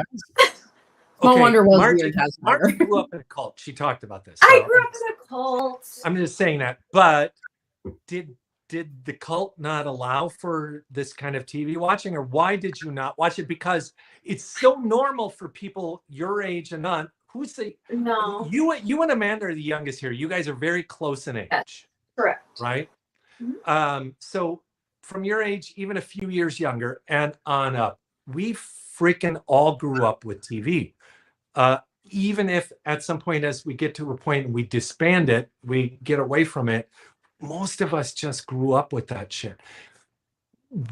No wonder was Margie, weird. Margie grew up in a cult. She talked about this. I so grew up in a cult. I'm just saying that. But did the cult not allow for this kind of TV watching, or why did you not watch it? Because it's so normal for people your age and not. Who's the No. You and Amanda are the youngest here. You guys are very close in age. That's correct. Right? Mhm. So from your age, even a few years younger and on up, we freaking all grew up with TV. Even if at some point, as we get to a point and we disband it, we get away from it, most of us just grew up with that shit.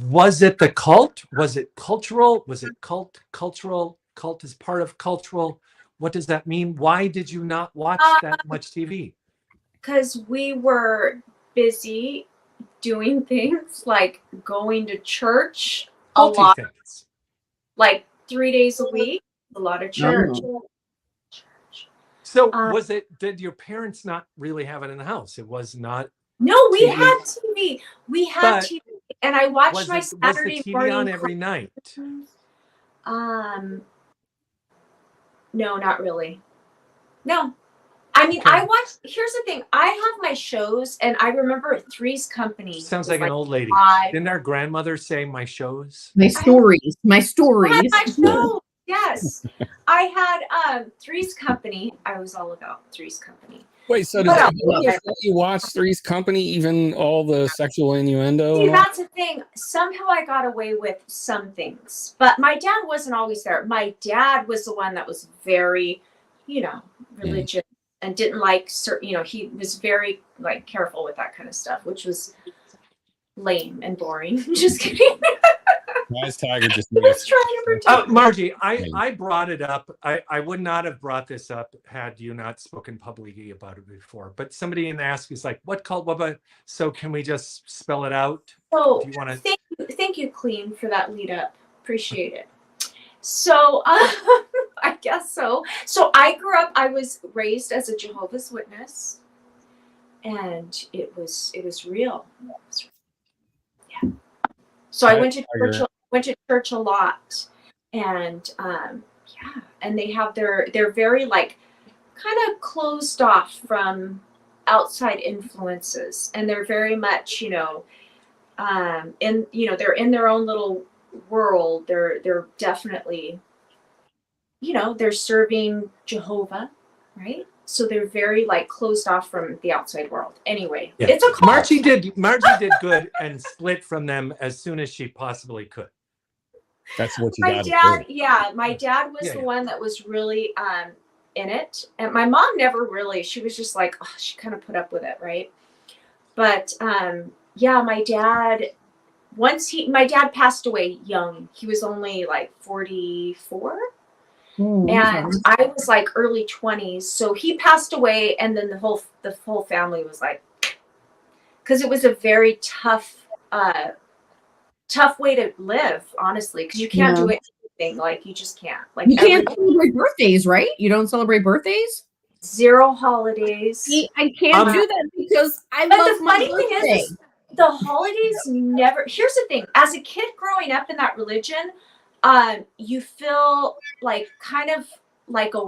Was it the cult? Was it cultural? Was it cultural? Cult is part of cultural. What does that mean? Why did you not watch that much TV? Because we were busy doing things like going to church a lot, Things. like 3 days a week, a lot of church. So did your parents not really have it in the house? It was not. No, we TV. had TV. We had But TV, and I watched Was my the Saturday TV morning. on every night? No, not really. No. I mean, Okay. I watched. Here's the thing. I have my shows, and I remember Three's Company. Sounds was like an old lady. 5. Didn't our grandmother say my shows? My stories. I had my shows. Yes, I had Three's Company. I was all about Three's Company. Wait, so did But, you watch Three's Company, even all the sexual innuendo? See, and all? that's the thing. Somehow I got away with some things, but my dad wasn't always there. My dad was the one that was very, religious and didn't like certain. He was very careful with that kind of stuff, which was lame and boring. Just kidding. Nice Tiger just I was trying to protect. Margie, I brought it up. I would not have brought this up had you not spoken publicly about it before. But somebody in the ask is like, what cult? What about? So can we just spell it out? So Do you want to? thank you, Clean, for that lead up. Appreciate it. So I guess so. So I grew up. I was raised as a Jehovah's Witness, and it was real. Yeah. So I went to church a lot, and and they have they're very kind of closed off from outside influences, and they're very much they're in their own little world. They're definitely you know, they're serving Jehovah, right? So they're very like closed off from the outside world. Anyway, Yeah. it's a cult. Margie did good and split from them as soon as she possibly could. That's what you My got to dad, do. yeah, my dad was Yeah, the yeah. one that was really in it, and my mom never really. She was just like, oh, she kind of put up with it, right? But yeah, my dad. My dad passed away young. He was only like 44. And I was like early 20s. So he passed away, and then the whole family was like, because it was a very tough way to live, honestly, because you can't do anything. Like, you just can't. Like, You can't celebrate birthdays, right? You don't celebrate birthdays? 0 holidays. See, I can't do that because I But love the my funny thing birthday. is, the holidays never. Here's the thing: as a kid growing up in that religion, you feel like kind of like a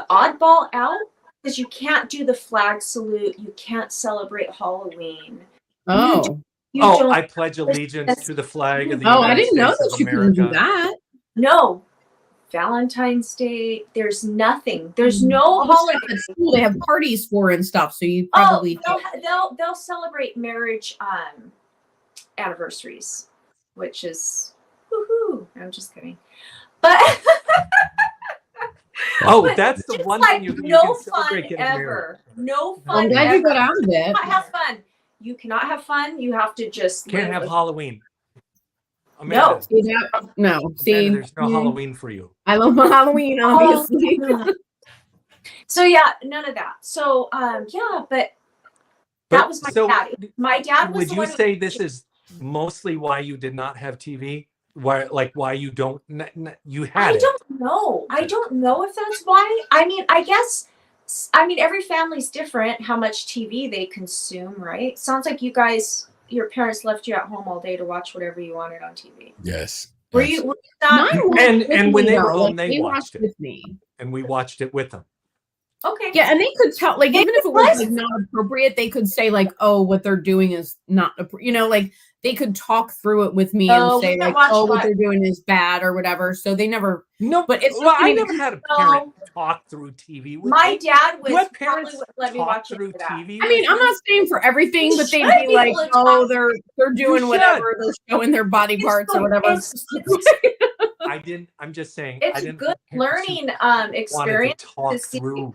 oddball out because you can't do the flag salute, you can't celebrate Halloween. Oh, You Oh, don't. I pledge allegiance to the flag of the oh, United I didn't know States that of you couldn't do America. that. No, Valentine's Day. There's nothing. There's no All the holiday. stuff at school they have parties for and stuff, so you Oh, probably they'll celebrate marriage anniversaries, which is woohoo. I'm just kidding, but Oh, but that's the just one like thing you no can fun celebrate getting married. ever. No I'm fun glad ever. you got out of it. Cannot have fun. You cannot have fun. You have to just Can't live have with- Halloween. Amanda, See that? No, see, Amanda, there's no Halloween for you. I love my Halloween, obviously. So yeah, none of that. So yeah, but that was my So, dad. My dad was would the you one say this is mostly why you did not have TV? Why you don't? You had I it. don't know. I don't know if that's why. I mean, I guess. I mean, every family's different. How much TV they consume, right? Sounds like you guys, your parents left you at home all day to watch whatever you wanted on TV. Yes. Were you not? Mine watched And- with and when me, they were though. home, Like, they watched it. with me. And we watched it with them. Okay. Yeah, and they could tell, like, It even if it was was- like not appropriate, they could say like, "Oh, what they're doing is not," like they could talk through it with me Oh, and say we can't like, watch "Oh, what what- they're doing is bad" or whatever. So they never. No, But it's well, I something- never had a parent talk through TV with My me. dad You was had probably parents would let me talk watch it through for that. TV. I mean, with I'm you? not saying for everything, but they'd should be be like, able to "Oh, talk. they're doing should. whatever. They're showing their body It's parts or so- whatever." I didn't. I'm just saying. I It's didn't good have parents who learning wanted experience. to talk to see- through.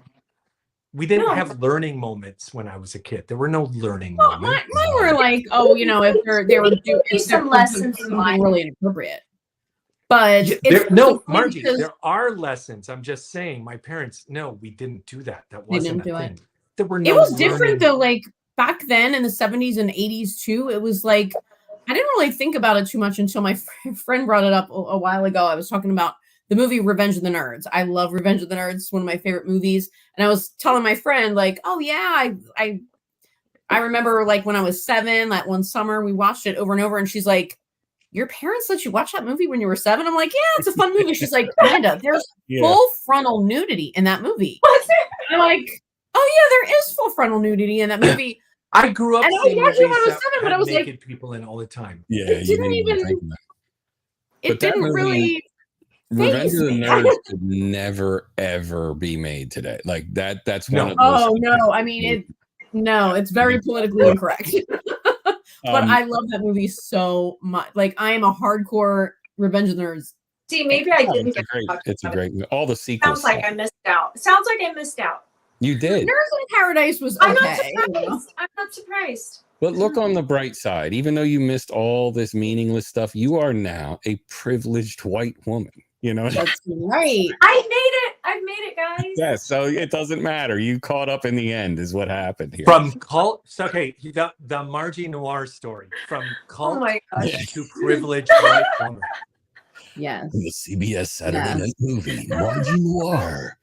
We didn't No. have learning moments when I was a kid. There were no learning Well, moments. mine were like, "Oh, if they were doing some lessons in something life. really inappropriate." But Yeah, it's no, also funny Margie, because- there are lessons. I'm just saying, my parents, no, we didn't do that. That They wasn't didn't a do it. thing. There were no It was learning different though, like back then in the 70s and 80s too. It was like I didn't really think about it too much until my friend brought it up a while ago. I was talking about the movie Revenge of the Nerds. I love Revenge of the Nerds. It's one of my favorite movies. And I was telling my friend, like, "Oh yeah, I remember like when I was 7, that one summer we watched it over and over." And she's like, "Your parents let you watch that movie when you were 7?" I'm like, "Yeah, it's a fun movie." She's like, "Amanda, there's full frontal nudity in that movie." Was it? I'm like, "Oh yeah, there is full frontal nudity in that movie." I grew up And I was seeing watching movies when I was that 7, but I had was like- naked people in all the time. Yeah, It you didn't didn't even even- think of that. It But that didn't movie- really. Revenge of the me. Nerds could never ever be made today. Like that. That's one No. of those. Oh no! I mean, it's very politically incorrect. But I love that movie so much. Like, I am a hardcore Revenge of the Nerds. See, maybe I didn't It's a get great. to talk It's a about great. All the it. sequels. Sounds like I missed out. Sounds like I missed out. You did. Nerds in Paradise was I'm not okay. surprised. I'm not surprised. But look on the bright side. Even though you missed all this meaningless stuff, you are now a privileged white woman. You know. That's right. I made it. I've made it, guys. Yeah. So it doesn't matter. You caught up in the end, is what happened here. From cult, so, okay, the Margie Noir story. From Oh cult my gosh. to privileged white woman. Yes. the CBS Saturday Yes. Night Movie, Margie Noir.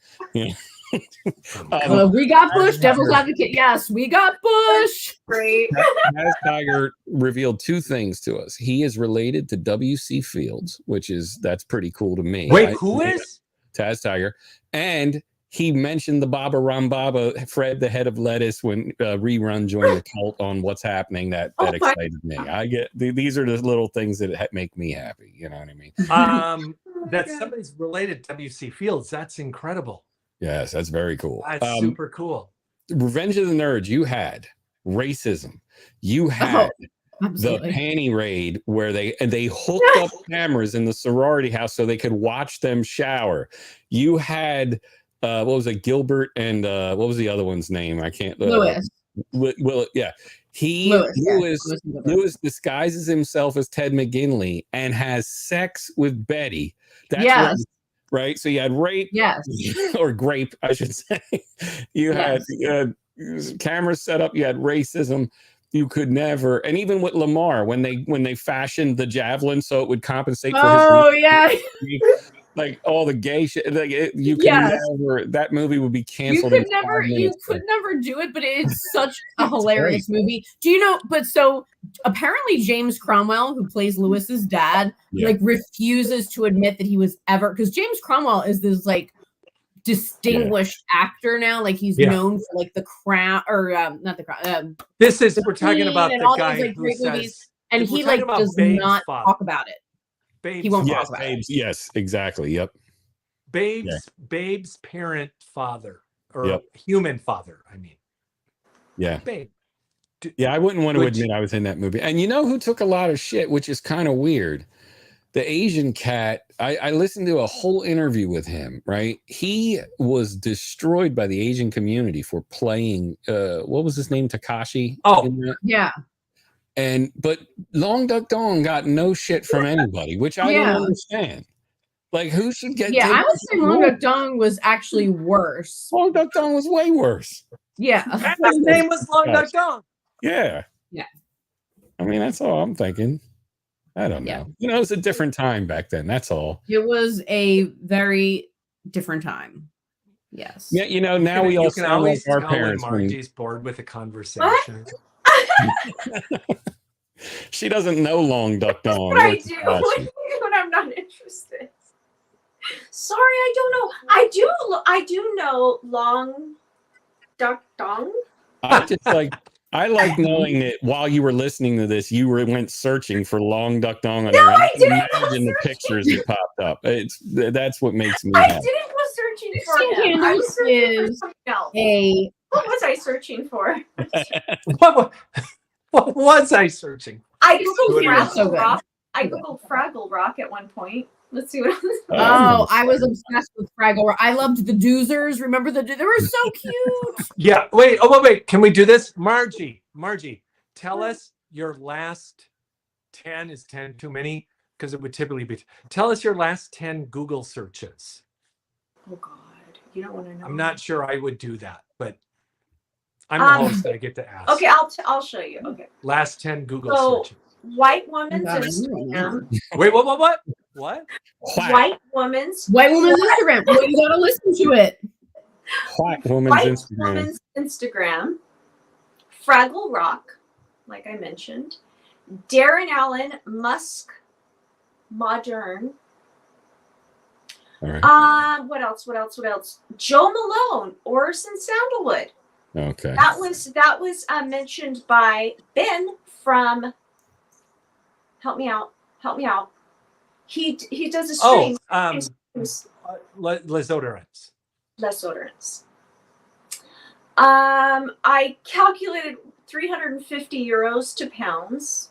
From Um, cult- We got Bush, Devil's Advocate. Yes, we got Bush. Great. Taz Tiger revealed 2 things to us. He is related to W.C. Fields, that's pretty cool to me. Wait, who is? Taz Tiger, and he mentioned the Baba Ram Baba, Fred the Head of Lettuce, when rerun joined the cult on What's Happening. That Oh my- excited me. I get these are the little things that make me happy. You know what I mean? That somebody's related to W.C. Fields. That's incredible. Yes, that's very cool. That's super cool. Revenge of the Nerds, you had racism. You had the Absolutely. panty raid where they hooked up cameras in the sorority house so they could watch them shower. You had what was it, Gilbert and what was the other one's name? I can't. Lewis. Well, yeah, Lewis disguises himself as Ted McGinley and has sex with Betty. That's Yes. right. So you had rape, Yes. or grape, I should say. You had cameras set up. You had racism. You could never, and even with Lamar, when they fashioned the javelin so it would compensate for Oh yeah. like all the gay shit. Like you could Yes. never. That movie would be You canceled. could in 5 never minutes. do it, but it's such a hilarious movie. Do you know? But so apparently James Cromwell, who plays Lewis's dad, Yeah. like refuses to admit that he was ever, because James Cromwell is this like distinguished actor now. Like he's Yeah. known for like The Crown, or not The Crown. This is, The we're talking Queen about and the all guy these, like, who great says, movies, and we're he talking like about does Babe's not father. talk about it. Babe's, He won't Yes, talk about it. babes. Yes, exactly. Yep. Babe's parent father, or Yep. human father. I mean, Yeah. Babe. Yeah, I wouldn't want to Which- admit I was in that movie. And you know who took a lot of shit, which is kind of weird? The Asian cat. I listened to a whole interview with him, right? He was destroyed by the Asian community for playing, what was his name? Takashi? Oh. in that? Yeah. But Long Duck Dong got no shit from anybody, which I Yeah. don't understand. Like, who should get Yeah, I taken would say for Long what? Duck Dong was actually worse. Long Duck Dong was way worse. Yeah. His name was Long Duck Dong. Yeah. Yeah. I mean, that's all I'm thinking. I don't know. Yeah. You know, it was a different time back then. That's all. It was a very different time. Yes. Yeah, you know, now we You all can sound like always our tell when parents. When Margie's bored with a conversation. she doesn't know Long Duck Dong. What I What's do about you? when I'm not interested. Sorry, I don't know. I do know Long Duck Dong. I like knowing that while you were listening to this, you went searching for Long Duck Dong on No, there. And I can didn't go imagine the searching. pictures that popped up. That's what makes me I happy. didn't go searching for Sixteen him. I was Candles searching for is something else. A What was I searching for? What was I searching? I googled Twitter. So Fraggle good. Rock. I googled Fraggle Rock at one point. Let's see what else. Oh, I was obsessed with Fraggle Rock. I loved the Doozers. Remember they were so cute. Yeah. Wait. Can we do this? Margie, tell us your last 10. Is 10 too many? Because it would typically be. Tell us your last 10 Google searches. Oh God, you don't want to know. I'm not sure I would do that, but I'm the host. I get to ask. Okay, I'll show you. Okay, Last 10 Google So- searches. white woman's God, Instagram. Wait, what? What? White, White woman's White woman's Instagram. Well, you gotta listen to it. white woman's White Instagram. woman's Instagram. Fraggle Rock, like I mentioned. Darren Allen, Musk, Modern. All right. What else? Joe Malone, Orson Sandalwood. Okay. That was mentioned by Ben from. Help me out. He does a stream. Les Odorants. Les Odorants. I calculated 350 euros to pounds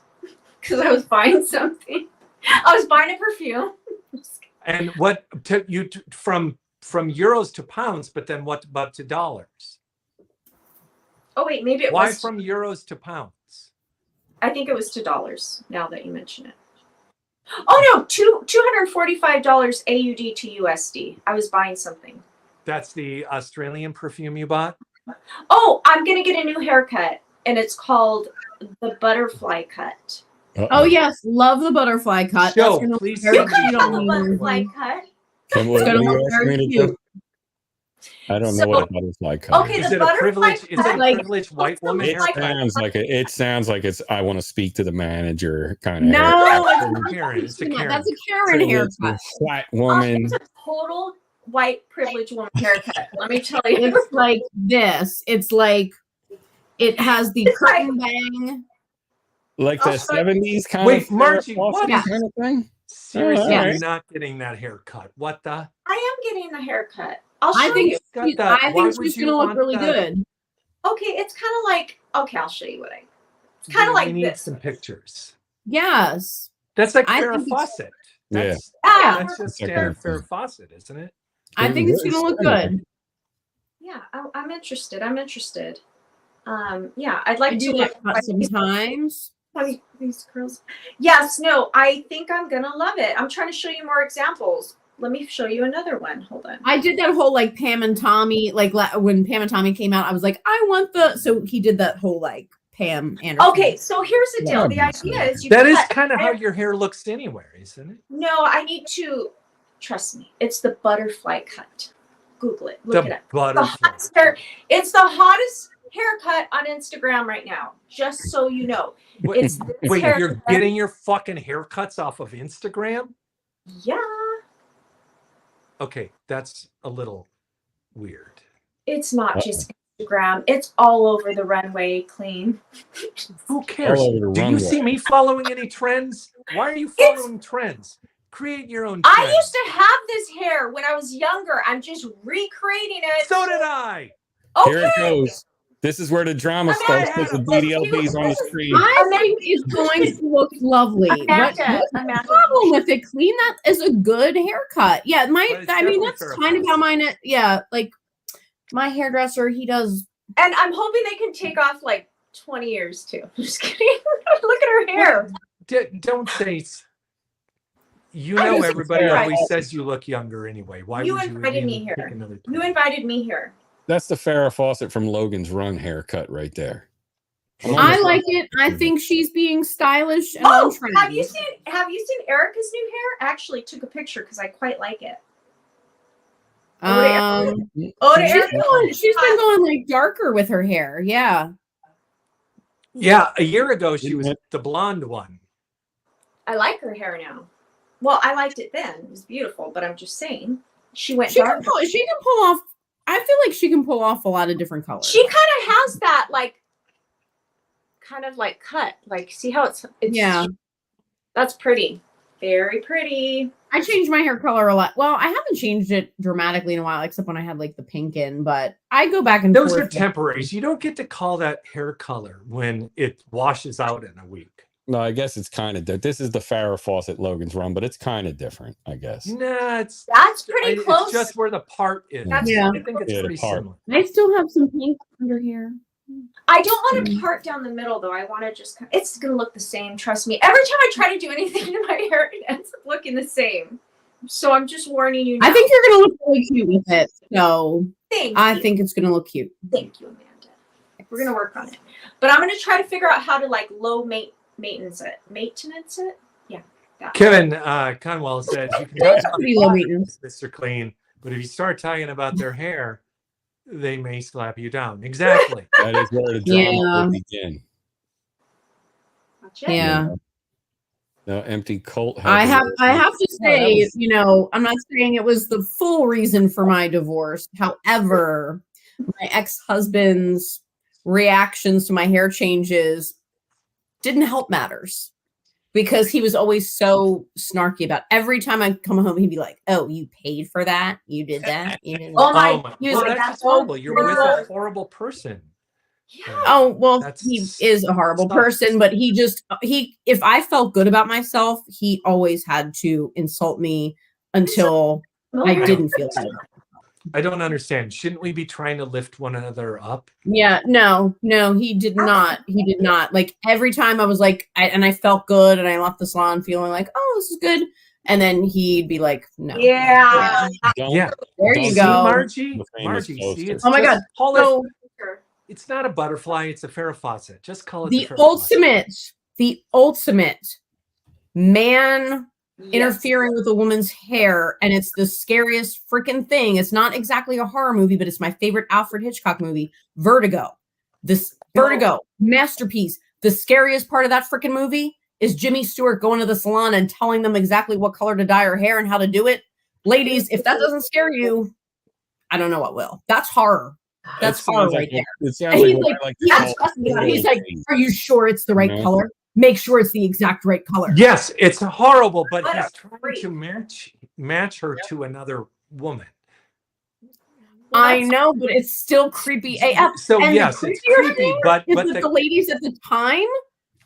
because I was buying something. I was buying a perfume. And what took you from euros to pounds, but then what about to dollars? Oh wait, maybe it Why was. from euros to pounds? I think it was to dollars. Now that you mention it. Oh no, $245 AUD to USD. I was buying something. That's the Australian perfume you bought? Oh, I'm gonna get a new haircut, and it's called the butterfly cut. Oh yes, love the butterfly cut. Joe, gonna please look very You You cute can have on the you. butterfly cut. Can we- It's gonna what are you look asking very me to cute. do? I don't So- know what a butterfly cut Okay, is. Is the it a butterfly privilege? Is it a like- privileged white woman It like- haircut? sounds like it's. I want to speak to the manager kind of. No, Karen, it's a Karen. that's a Karen haircut. White woman. It's a total white privileged woman haircut. Let me tell you. It's like this. It's like it has the curtain bang. Like the Oh, 70s kind Wait, of Margie, Farrah what? Fawcett kind of thing. Seriously, Yeah. you're not getting that haircut. What the? I am getting the haircut. I'll show I think you. Got she's, that. I Why think would she's you gonna look want really that? good. Okay, it's kind of like. Okay, I'll show you what I. It's kind of We like need this. some pictures. Yes. That's like I Farrah think it's- Fawcett. Yeah. That's, Ah, that's just Check standard out Farrah the- Fawcett, isn't it? I think it's gonna look good. yeah, I'm interested. I'm interested. Yeah, I'd like I do to that look cut sometimes. like these curls. Yes, no, I think I'm gonna love it. I'm trying to show you more examples. Let me show you another one. Hold on. I did that whole like Pam and Tommy, like when Pam and Tommy came out, I was like, I want the. So he did that whole like Pam Anderson. Okay, so here's the deal. The Obviously. idea is you That is cut- kind of how your hair looks anywhere, isn't it? No, I need to trust me. It's the butterfly cut. Google it. Look it The up. The butterfly. hottest hair. It's the hottest haircut on Instagram right now. Just so you know. Wait, It's this wait, haircut. you're getting your fucking haircuts off of Instagram? Yeah. Okay, that's a little weird. It's not just Instagram. It's all over the runway, clean. Who cares? All over the Do you runway. see me following any trends? Why are you It's- following trends? Create your own I trends. used to have this hair when I was younger. I'm just recreating it. So did I. Okay. Here it goes. This is where the drama Amanda, starts because the DDLB's on the screen. I think it's going to look lovely. What's Amanda, the Amanda. problem with it? Clean, that is a good haircut. Yeah, But it's I mean definitely that's Farrah kind of how Fawcett. mine. Yeah, like my hairdresser, he does. And I'm hoping they can take off like 20 years too. I'm just kidding. Look at her hair. Don't say. You I know just- everybody you're always right. says you look younger anyway. Why You would you invited me even here. pick another You time? invited me here. That's the Farrah Fawcett from Logan's Run haircut right there. I'm I almost like it. I think she's being stylish and Oh, on trend. have you seen Erica's new hair? I actually took a picture because I quite like it. Oh, to She's Erica. been going like darker with her hair. Yeah. Yeah, a year ago she Isn't was it? the blonde one. I like her hair now. Well, I liked it then. It was beautiful, but I'm just saying she went She can dark. pull off. I feel like she can pull off a lot of different colors. She kind of has that kind of like cut. Like, see how it's Yeah. That's pretty. Very pretty. I changed my hair color a lot. Well, I haven't changed it dramatically in a while, except when I had like the pink in, but I go back and Those forth. are temporaries. You don't get to call that hair color when it washes out in a week. No, I guess it's kind of this is the Farrah Fawcett Logan's Run, but it's kind of different, I guess. Nah, it's That's pretty close. It's just where the part is. That's Yeah. I think it's Yeah, the pretty part. similar. I still have some pink under here. I don't want to part down the middle though. I want to just. It's gonna look the same. Trust me. Every time I try to do anything to my hair, it ends up looking the same. So I'm just warning you. Now. I think you're gonna look really cute with it. So Thank I you. think it's gonna look cute. Thank you, Amanda. We're gonna work on it, but I'm gonna try to figure out how to like low maintenance it. Maintenance it. Yeah. That. Kevin Conwell said you can talk That's about pretty low maintenance. Mr. Clean, but if you start talking about their hair, they may slap you down. Exactly. That is where the drama Yeah. will begin. Gotcha. Yeah. No empty cult. I have to Yeah, say, that was- I'm not saying it was the full reason for my divorce. However, my ex-husband's reactions to my hair changes didn't help matters because he was always so snarky about every time I come home, he'd be like, "Oh, you paid for that? You did that? You did Oh that." my- He was well, like, that's that's horrible. You're with a horrible. horrible person. Yeah. Oh, well, That's he is a horrible sucks. person, but if I felt good about myself, he always had to insult me until I Oh, didn't feel good. I don't understand. Shouldn't we be trying to lift one another up? Yeah, no, he did not. He did not. Like every time I was like, I felt good and I left the salon feeling like, oh, this is good. And then he'd be like, no. Yeah. Don't- Yeah. There Don't you see See, go. Margie? The famous Margie, poster. see, it's Oh my just God. call it- So it's not a butterfly, it's a Farrah Fawcett. Just call it the Farrah Fawcett. ultimate man Yes. interfering with a woman's hair, and it's the scariest freaking thing. It's not exactly a horror movie, but it's my favorite Alfred Hitchcock movie, Vertigo. This Vertigo masterpiece. The scariest part of that freaking movie is Jimmy Stewart going to the salon and telling them exactly what color to dye her hair and how to do it. Ladies, if that doesn't scare you, I don't know what will. That's horror. That's It sounds horror like right there. It sounds And like he's what like, I like to yes, call he's like, are you sure it's the right Yeah. color? Make sure it's the exact right color. Yes, it's horrible, but What a he's trying freak. to match her to another woman. I know, but it's still creepy AF. So And the yes, it's creepier creepy, thing but is that the ladies at the time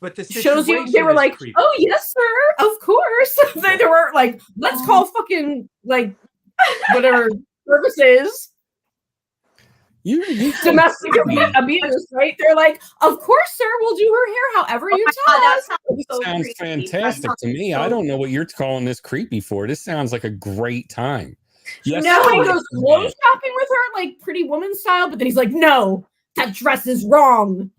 the shows you they situation were is like, creepy. oh yes, sir, of course. they were like, let's call fucking like whatever services. You Domestic abuse, right? They're like, of course, sir, we'll do her hair however you tell that us. sounds This so sounds creepy. fantastic That to me. sounds I so- don't know what you're calling this creepy for. This sounds like a great time. Yes, No, he sir. goes clothes shopping with her, like Pretty Woman style, but then he's like, no, that dress is wrong.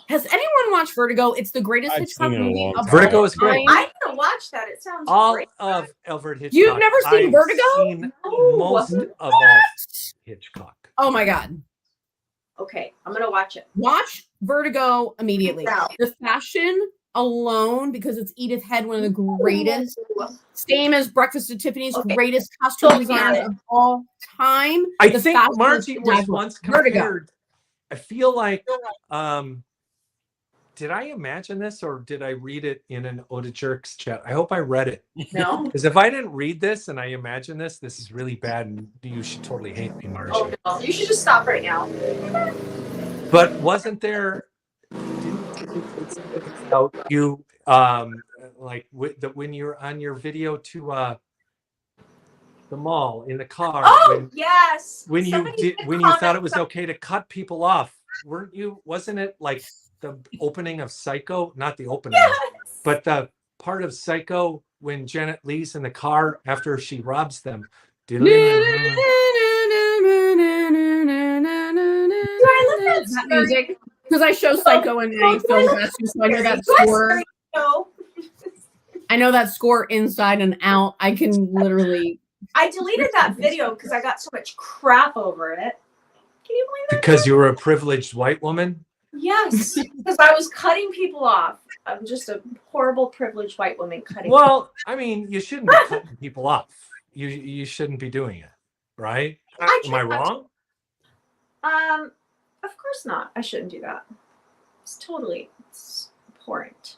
Has anyone watched Vertigo? It's the greatest I've Hitchcock seen it a movie long of time. Vertigo all is great. time. I need to watch that. It sounds All great. of Alfred Hitchcock. You've never seen I've Vertigo? seen No. most of all Hitchcock. Oh my god. Okay, I'm gonna watch it. Watch Vertigo immediately. Now. The fashion alone, because it's Edith Head, one of the greatest, same as Breakfast at Tiffany's, Okay. greatest costume So designers bad. of all time. I The think fashion is Margie was spectacular. once Vertigo. compared. I feel like, did I imagine this or did I read it in an Oda Jerks chat? I hope I read it. No. Because if I didn't read this and I imagine this is really bad and you should totally hate me, Margie. Oh no. You should just stop right now. But wasn't there about you like when you're on your video to the mall in the car Oh yes. when you Somebody did did when you thought comment it was okay to cut people off, wasn't it like the opening of Psycho? Not the opening, Yes. but the part of Psycho when Janet Leigh's in the car after she robs them. Do I love That music, because I show Psycho in a film class, so I know that score. No. I know that score inside and out. I can literally. I deleted that video because I got so much crap over it. Can you believe that? Because you were a privileged white woman. Yes, because I was cutting people off. I'm just a horrible, privileged white woman cutting. Well, I mean, you shouldn't be cutting people off. You shouldn't be doing it, right? I Am I can't- wrong? Of course not. I shouldn't do that. It's abhorrent.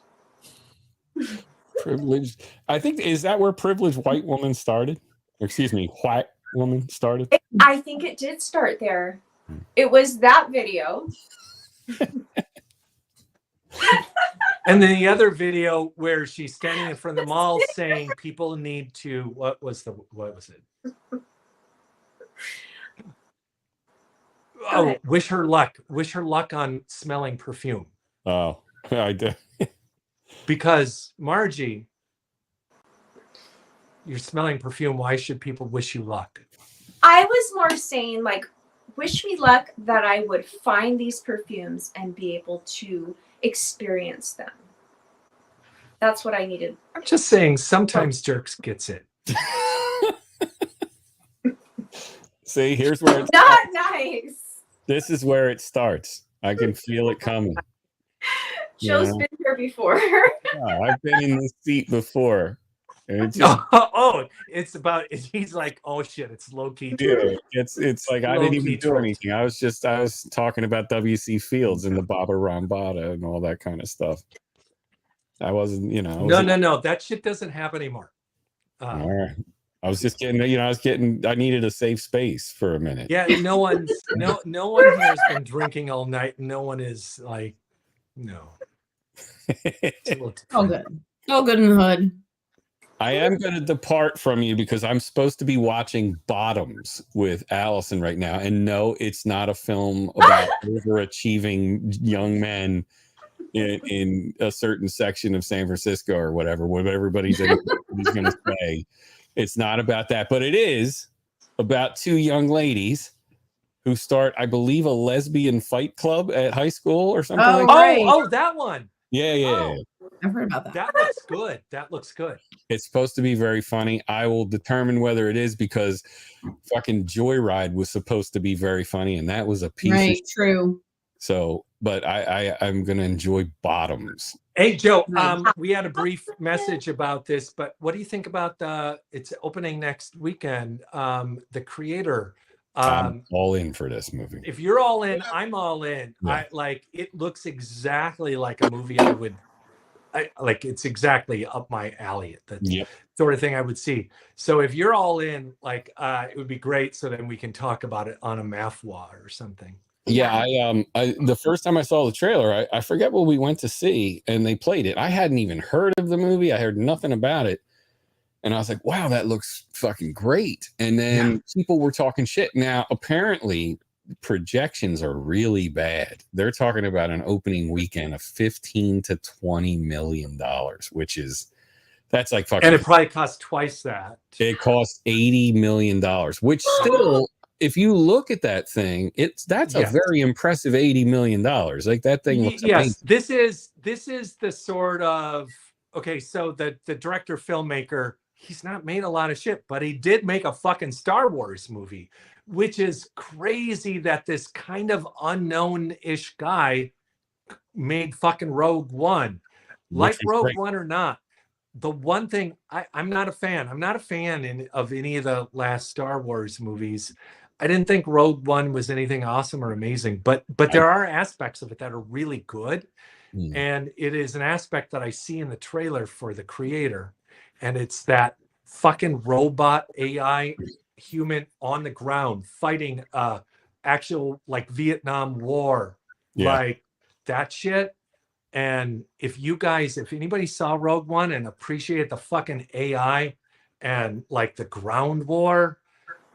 Privileged. I think is that where privileged white woman started? Or, excuse me, white woman started. I think it did start there. It was that video. And then the other video where she's standing in front of the mall saying people need to what was it? Oh, ahead. wish her luck. Wish her luck on smelling perfume. Oh, I did. Because Margie, you're smelling perfume. Why should people wish you luck? I was more saying, like, wish me luck that I would find these perfumes and be able to experience them. That's what I needed. I'm just saying sometimes Jerks gets it. See, here's where it Not starts. nice. This is where it starts. I can feel it coming. Joe's Yeah. been here before. Oh, I've been in this seat before. And it just It's about he's like, oh shit, it's low key. yeah, it's like I didn't Low-key even do troll. anything. I was talking about W.C. Fields and the Baba Rambada and all that kind of stuff. I wasn't, I wasn't- No. That shit doesn't happen anymore. All right. I was just getting, I needed a safe space for a minute. Yeah, no one here has been drinking all night. No one is like, no. It's a little Oh, different. good. Oh, good in the hood. I am going to depart from you because I'm supposed to be watching Bottoms with Allison right now. And no, it's not a film about overachieving young men in a certain section of San Francisco or whatever, what everybody's going to say. It's not about that, but it is about two young ladies who start, I believe, a lesbian fight club at high school or something Oh, like that. right. Oh, that one. Yeah. I've heard about that. That looks good. That looks good. It's supposed to be very funny. I will determine whether it is because fucking Joyride was supposed to be very funny, and that was a piece of Right, shit. true. So, but I'm gonna enjoy Bottoms. Hey Joe, Nice. we had a brief message about this, but what do you think about it's opening next weekend, The Creator? I'm all in for this movie. If you're all in, I'm all in. Yeah. It looks exactly like a movie it's exactly up my alley. That's Yep. sort of thing I would see. So if you're all in, it would be great. So then we can talk about it on a Mafwa or something. Yeah, I the first time I saw the trailer, I forget what we went to see, and they played it. I hadn't even heard of the movie. I heard nothing about it. And I was like, wow, that looks fucking great. And then people were talking shit. Now, apparently, projections are really bad. They're talking about an opening weekend of $15 to $20 million, which is, that's like fucking. And it probably costs twice that. It costs $80 million, which still, if you look at that thing, that's a very impressive $80 million. Like that thing looks amazing. This is the sort of, okay, so the director filmmaker, he's not made a lot of shit, but he did make a fucking Star Wars movie, which is crazy that this kind of unknown-ish guy made fucking Rogue One. Like Rogue One or not, the one thing I'm not a fan. I'm not a fan of any of the last Star Wars movies. I didn't think Rogue One was anything awesome or amazing, but there are aspects of it that are really good. And it is an aspect that I see in the trailer for The Creator. And it's that fucking robot AI human on the ground fighting actual like Vietnam War, like that shit. And if anybody saw Rogue One and appreciated the fucking AI and like the ground war,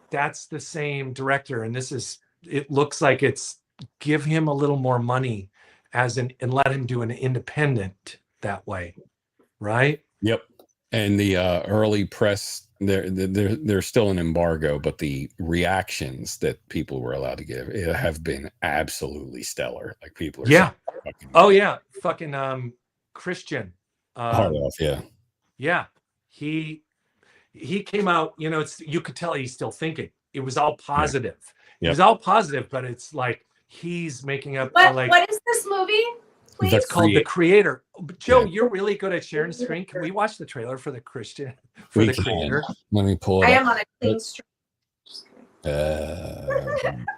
that's the same director. And it looks like it's give him a little more money and let him do an independent that way. Right? Yep. And the early press, there's still an embargo, but the reactions that people were allowed to give have been absolutely stellar. Like people are fucking Christian hard off, he came out, you could tell he's still thinking. It was all positive. It was all positive, but it's like he's making up. What is this movie? Please? It's called The Creator. Joe, you're really good at sharing screen. Can we watch the trailer for The Creator? Let me pull it I up. am on a clean stream.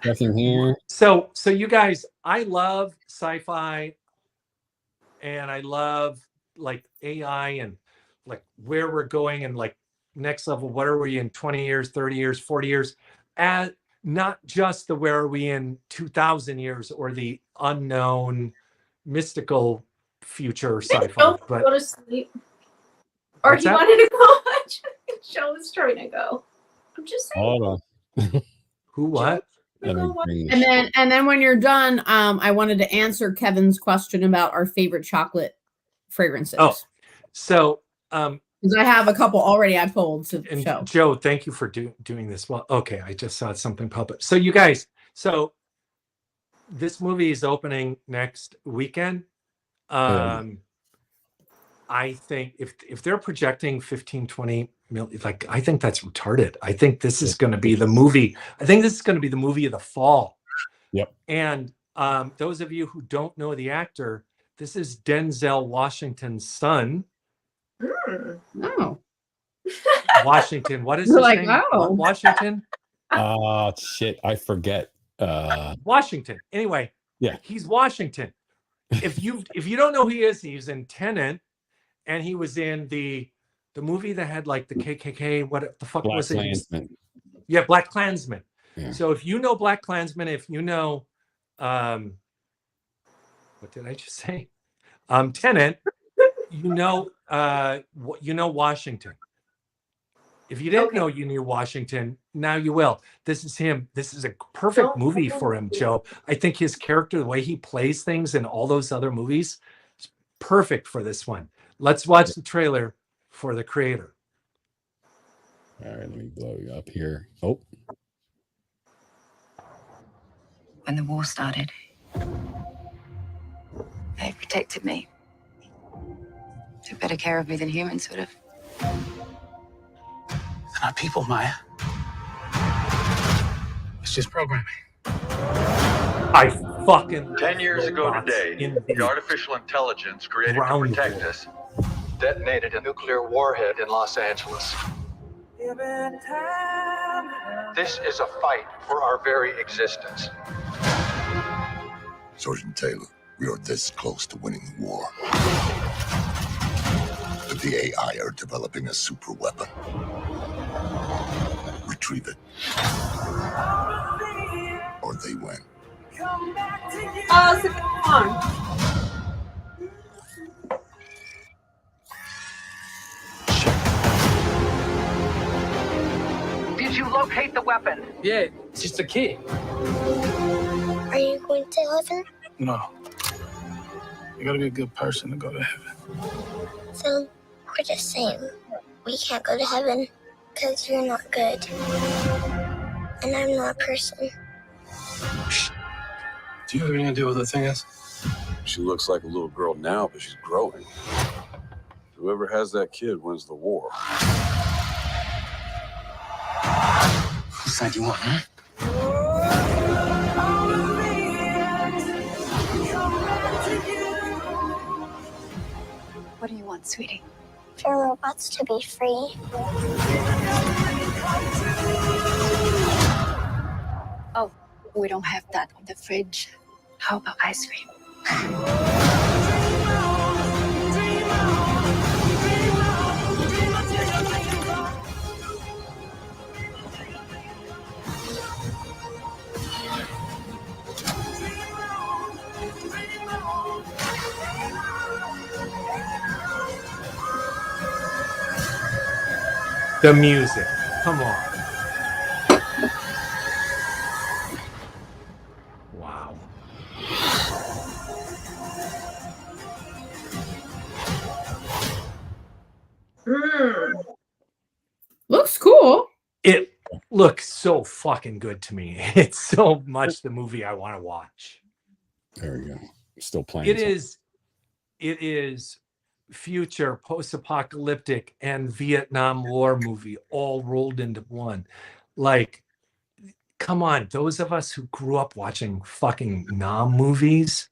Nothing here. So you guys, I love sci-fi, and I love like AI and like where we're going and like next level. What are we in 20 years, 30 years, 40 years? And not just the where are we in 2,000 years or the unknown mystical future sci-fi. But go to sleep. Or he wanted to go watch. Joe was trying to go. I'm just saying. Hold on. Who what? And then when you're done, I wanted to answer Kevin's question about our favorite chocolate fragrances. Oh, so because I have a couple already I pulled to and show. Joe, thank you for doing this. Well, okay, I just saw something pop up. So you guys, this movie is opening next weekend. I think if they're projecting 15, 20 million, like I think that's retarded. I think this is going to be the movie. I think this is going to be the movie of the fall. Yep. And those of you who don't know the actor, this is Denzel Washington's son. Oh. Washington. What is You're his like, name? oh. Washington? Shit, I forget. Washington. Anyway, yeah, he's Washington. If you don't know who he is, he's in Tenet, and he was in the movie that had like the KKK. What the fuck was it? BlacKkKlansman. Yeah, BlacKkKlansman. Yeah. So if you know BlacKkKlansman, if you know, what did I just say? Tenet, you know Washington. If you didn't know you knew Washington, now you will. This is him. This is a perfect movie for him, Joe. I think his character, the way he plays things in all those other movies, is perfect for this one. Let's watch the trailer for The Creator. All right, let me blow you up here. Oh. When the war started, they protected me. Took better care of me than humans would have. They're not people, Maya. It's just programming. I fucking 10 years ago robots today, in the artificial intelligence created to Ground protect war. us detonated a nuclear warhead in Los Angeles. This is a fight for our very existence. Sergeant Taylor, we are this close to winning the war. But the AI are developing a super weapon. Retrieve it. Or they win. Oh, it's a good song. Did you locate the weapon? Yeah, it's just a kid. Are you going to heaven? No. You gotta be a good person to go to heaven. So, we're the same. We can't go to heaven because you're not good. And I'm not a person. Do you have any idea what the thing is? She looks like a little girl now, but she's growing. Whoever has that kid wins the war. Whose side do you want, huh? What do you want, sweetie? For robots to be free. Oh, we don't have that on the fridge. How about ice cream? The music. Come on. Wow. Looks cool. It looks so fucking good to me. It's so much the movie I want to watch. There we go. Still playing. It is future, post-apocalyptic, and Vietnam War movie all rolled into one. Like, come on, those of us who grew up watching fucking Nam movies,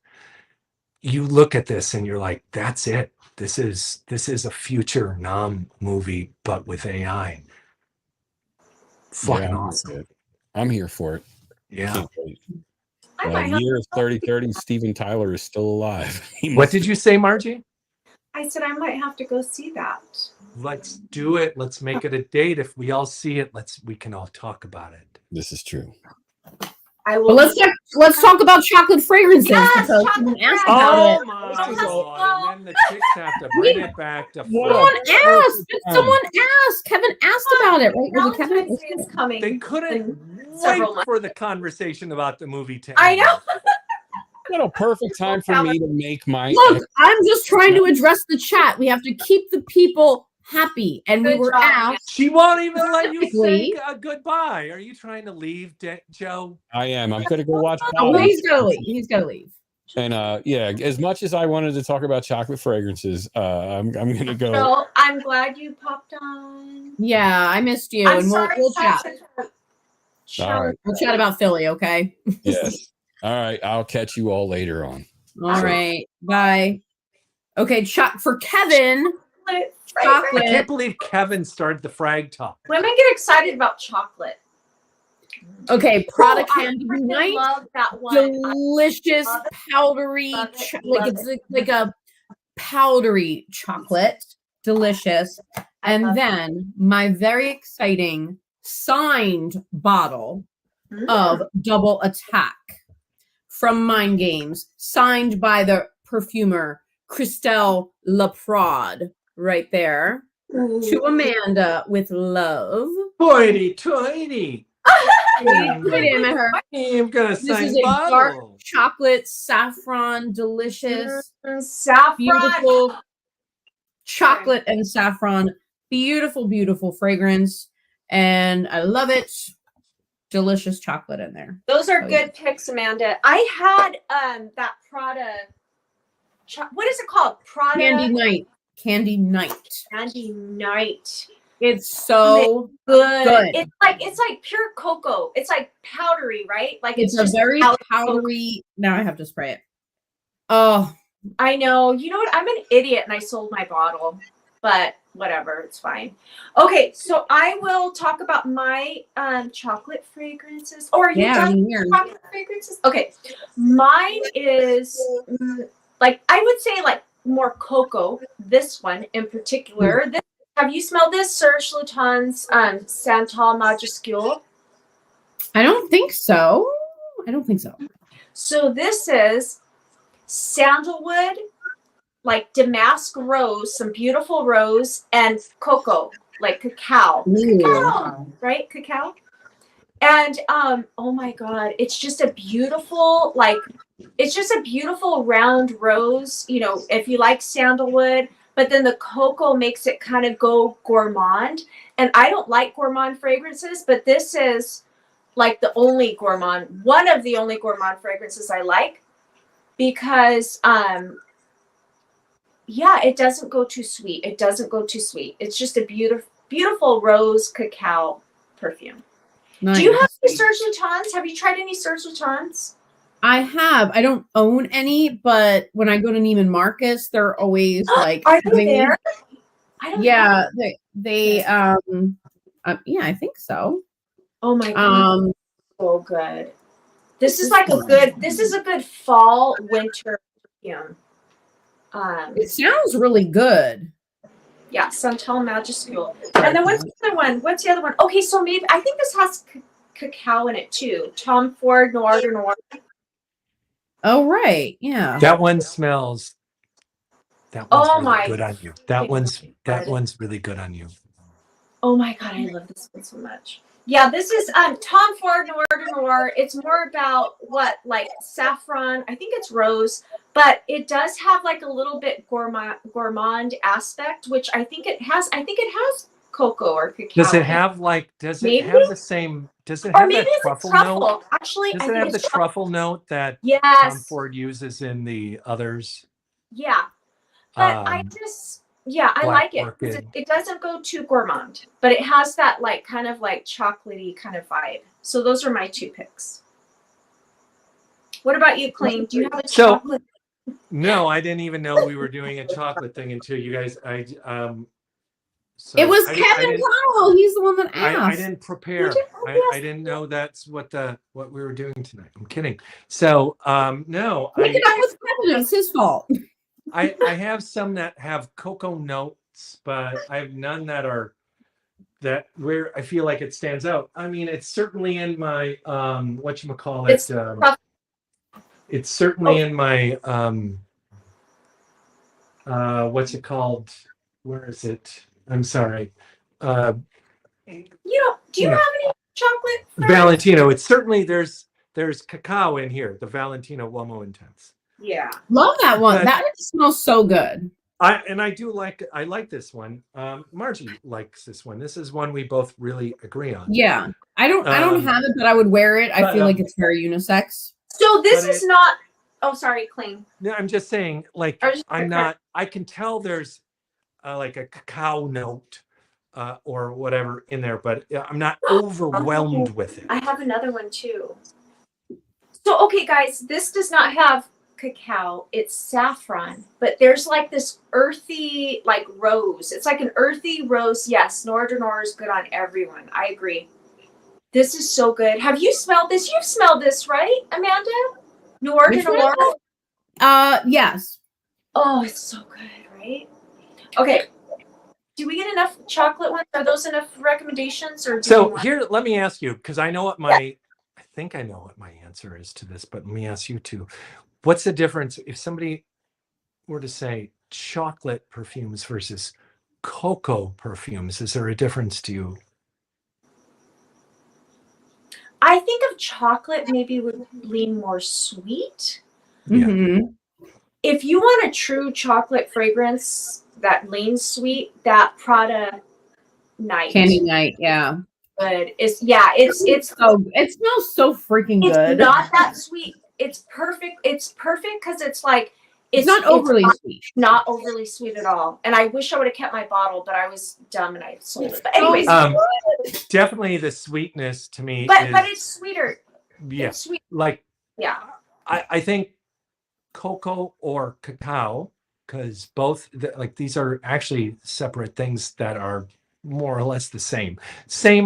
you look at this and you're like, that's it. This is a future Nam movie, but with AI. Fucking Yeah, awesome. I'm here for it. Yeah. Can't wait. I might have Year 3030, Steven Tyler is still alive. What did you say, Margie? I said I might have to go see that. Let's do it. Let's make it a date. If we all see it, we can all talk about it. This is true. I will. Well, let's talk about chocolate fragrances Yes, because chocolate someone asked fragrances. about Oh it. my let's god! And then the chicks have to bring it back to Someone front. asked. Someone asked. Kevin asked about it, right? Was it Kevin? Valentine's Day is coming. They couldn't in several wait months. for the conversation about the movie to I end. know. What a perfect time for me to make my Look, I'm just trying to address the chat. We have to keep the people happy, and we Good were job. asked. She won't even let you say Specifically- goodbye. Are you trying to leave, Joe? I am. I'm gonna go watch Oh, Bobby. he's gonna leave. He's gonna leave. And yeah, as much as I wanted to talk about chocolate fragrances, I'm gonna go. So I'm glad you popped on. Yeah, I missed you, I'm and sorry. we'll chat. All right. We'll chat about Philly, okay? Yes. All right. I'll catch you all later on. All right. Bye. Okay, for Kevin. I Chocolate. can't believe Kevin started the frag talk. Women get excited about chocolate. Okay, Prada Oh, I Candy freaking Night. love that one. Delicious love it. powdery, Love it. like Love it's like a powdery chocolate. Delicious. love And it. then my very exciting signed bottle of Double Attack from Mind Games, signed by the perfumer Christelle Laprade, right there. To Amanda with love. Toity. Put him at her. I'm gonna This sign is a dark bottle. chocolate saffron, delicious, Saffron. beautiful chocolate and saffron. Beautiful, beautiful fragrance. And I love it. Delicious chocolate in there. Those are Oh, good picks, Amanda. I had that Prada. What is it called? Prada Candy Night. Candy Night. Candy Night. It's so good. good. It's like pure cocoa. It's like powdery, right? Like It's a just very powdery powdery. Now I have to spray it. Oh, I know. You know what? I'm an idiot and I sold my bottle, but whatever. It's fine. Okay, so I will talk about my chocolate fragrances. Or are you yeah. done Weird. with chocolate fragrances? Okay, mine is like I would say like more cocoa. This one in particular. This, have you smelled this? Serge Lutens Santal Majuscule. I don't think so. I don't think so. So this is sandalwood, like damask rose, some beautiful rose, and cocoa, like cacao. Cacao, right? Cacao. And oh my god, it's just a beautiful, like, it's just a beautiful round rose, you know, if you like sandalwood, but then the cocoa makes it kind of go gourmand. And I don't like gourmand fragrances, but this is like the only gourmand, one of the only gourmand fragrances I like, because yeah, it doesn't go too sweet. It doesn't go too sweet. It's just a beautiful rose cacao perfume. Nice. Do you have any Serge Lutens? Have you tried any Serge Lutens? I have. I don't own any, but when I go to Neiman Marcus, they're always like, are they there? I don't yeah, know. they yeah, I think so. Oh my god, so good. This is like a good fall winter perfume. It sounds really good. Yeah, Santal Majuscule. And then what's the other one? What's the other one? Okay, so maybe I think this has cacao in it too. Tom Ford Noir de Noir. Oh right, yeah. That one smells. That one's really good on you. That one's really good on you. Oh my god, I love this one so much. Yeah, this is Tom Ford Noir de Noir. It's more about what, like saffron. I think it's rose, but it does have like a little bit gourmand aspect, which I think it has. I think it has cocoa or cacao. Does it have like? Does it have the same? Does it Or have maybe that it's truffle a truffle. note? Actually, Does I it think have the it's truffle note that Tom yes. Ford uses in the others? Yeah, but I just. Yeah, I like it. It doesn't go too gourmand, but it has that like kind of like chocolatey kind of vibe. So those are my two picks. What about you, Clayton? Do you have a chocolate? No, I didn't even know we were doing a chocolate thing until you guys. So it was Kevin Powell. He's the one that asked. I didn't prepare. I didn't know that's what we were doing tonight. I'm kidding. So no, Pick it up with Kevin. It's his fault. I have some that have cocoa notes, but I have none that are that where I feel like it stands out. I mean, it's certainly in my whatchamacallit. It's certainly in my what's it called? Where is it? I'm sorry. Do you have any chocolate? Valentino. It's certainly there's cacao in here, the Valentino Uomo Intense. Yeah, love that one. That smells so good. I like this one. Margie likes this one. This is one we both really agree on. Yeah, I don't have it, but I would wear it. I feel like it's very unisex. So this is not. Oh, sorry, Clayton. No, I'm just saying. Like I'm not. I can tell there's like a cacao note or whatever in there, but I'm not overwhelmed with it. I have another one too. So okay, guys, this does not have cacao, it's saffron, but there's like this earthy like rose. It's like an earthy rose. Yes, Noir de Noir is good on everyone. I agree. This is so good. Have you smelled this? You've smelled this, right, Amanda? Noir de Noir? Yes. Oh, it's so good, right? Okay. Do we get enough chocolate ones? Are those enough recommendations? Or so here, let me ask you, because I know what I think I know what my answer is to this, but let me ask you too. What's the difference if somebody were to say chocolate perfumes versus cocoa perfumes? Is there a difference to you? I think of chocolate maybe would lean more sweet. Mm-hmm. If you want a true chocolate fragrance that leans sweet, that Prada Night. Candy Night, yeah. Good. It's so it smells so freaking good. It's not that sweet. It's perfect. It's perfect because it's like It's not overly sweet. Not overly sweet at all. And I wish I would have kept my bottle, but I was dumb and I sold it. But anyways, definitely the sweetness to me. but is, it's sweeter. yeah, It's sweet. like Yeah. I think cocoa or cacao, because both like these are actually separate things that are more or less the same,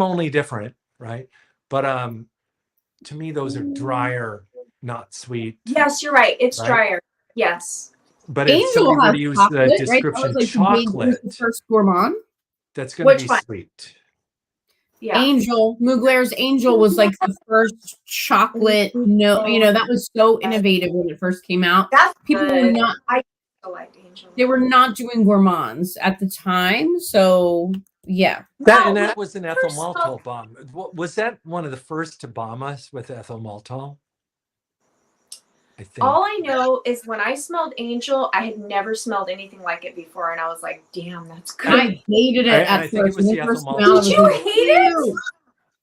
only different, right? But to me those are drier, not sweet. Yes, you're right. It's Right? drier. Yes. But if Angel somebody were has to use chocolate, the right? That description was like the big- chocolate, the first gourmand. that's going to Which be one? sweet. Yeah. Angel, Mugler's Angel was like the first chocolate. No, you know, that was so innovative when it first came out. That's People were good. not, I still like Angel. they were not doing gourmands at the time. So yeah. That and No, that was an ethyl first maltol bomb. Was that one of the first to bomb us with ethyl maltol? I think. All I know is when I smelled Angel, I had never smelled anything like it before, and I was like, "Damn, that's good." I hated it I at think it first. was When the it first ethyl came out, Did I you was hate like, it? "Ew."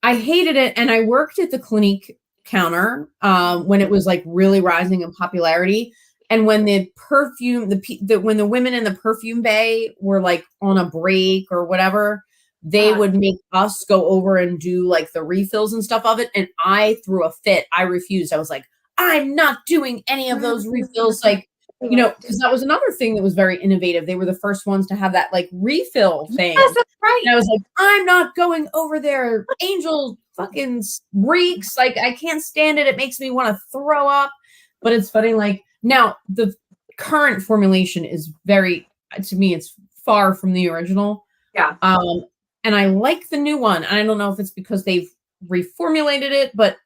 I hated it, and I worked at the Clinique counter when it was like really rising in popularity. And when the perfume, when the women in the perfume bay were like on a break or whatever, they would make us go over and do like the refills and stuff of it. And I threw a fit. I refused. I was like, I'm not doing any of those refills. Like, you know, because that was another thing that was very innovative. They were the first ones to have that like refill thing. Yes, that's right. And I was like, I'm not going over there. Angel fucking reeks. Like, I can't stand it. It makes me want to throw up. But it's funny, like, now the current formulation is very, to me, it's far from the original. Yeah. And I like the new one. I don't know if it's because they've reformulated it, but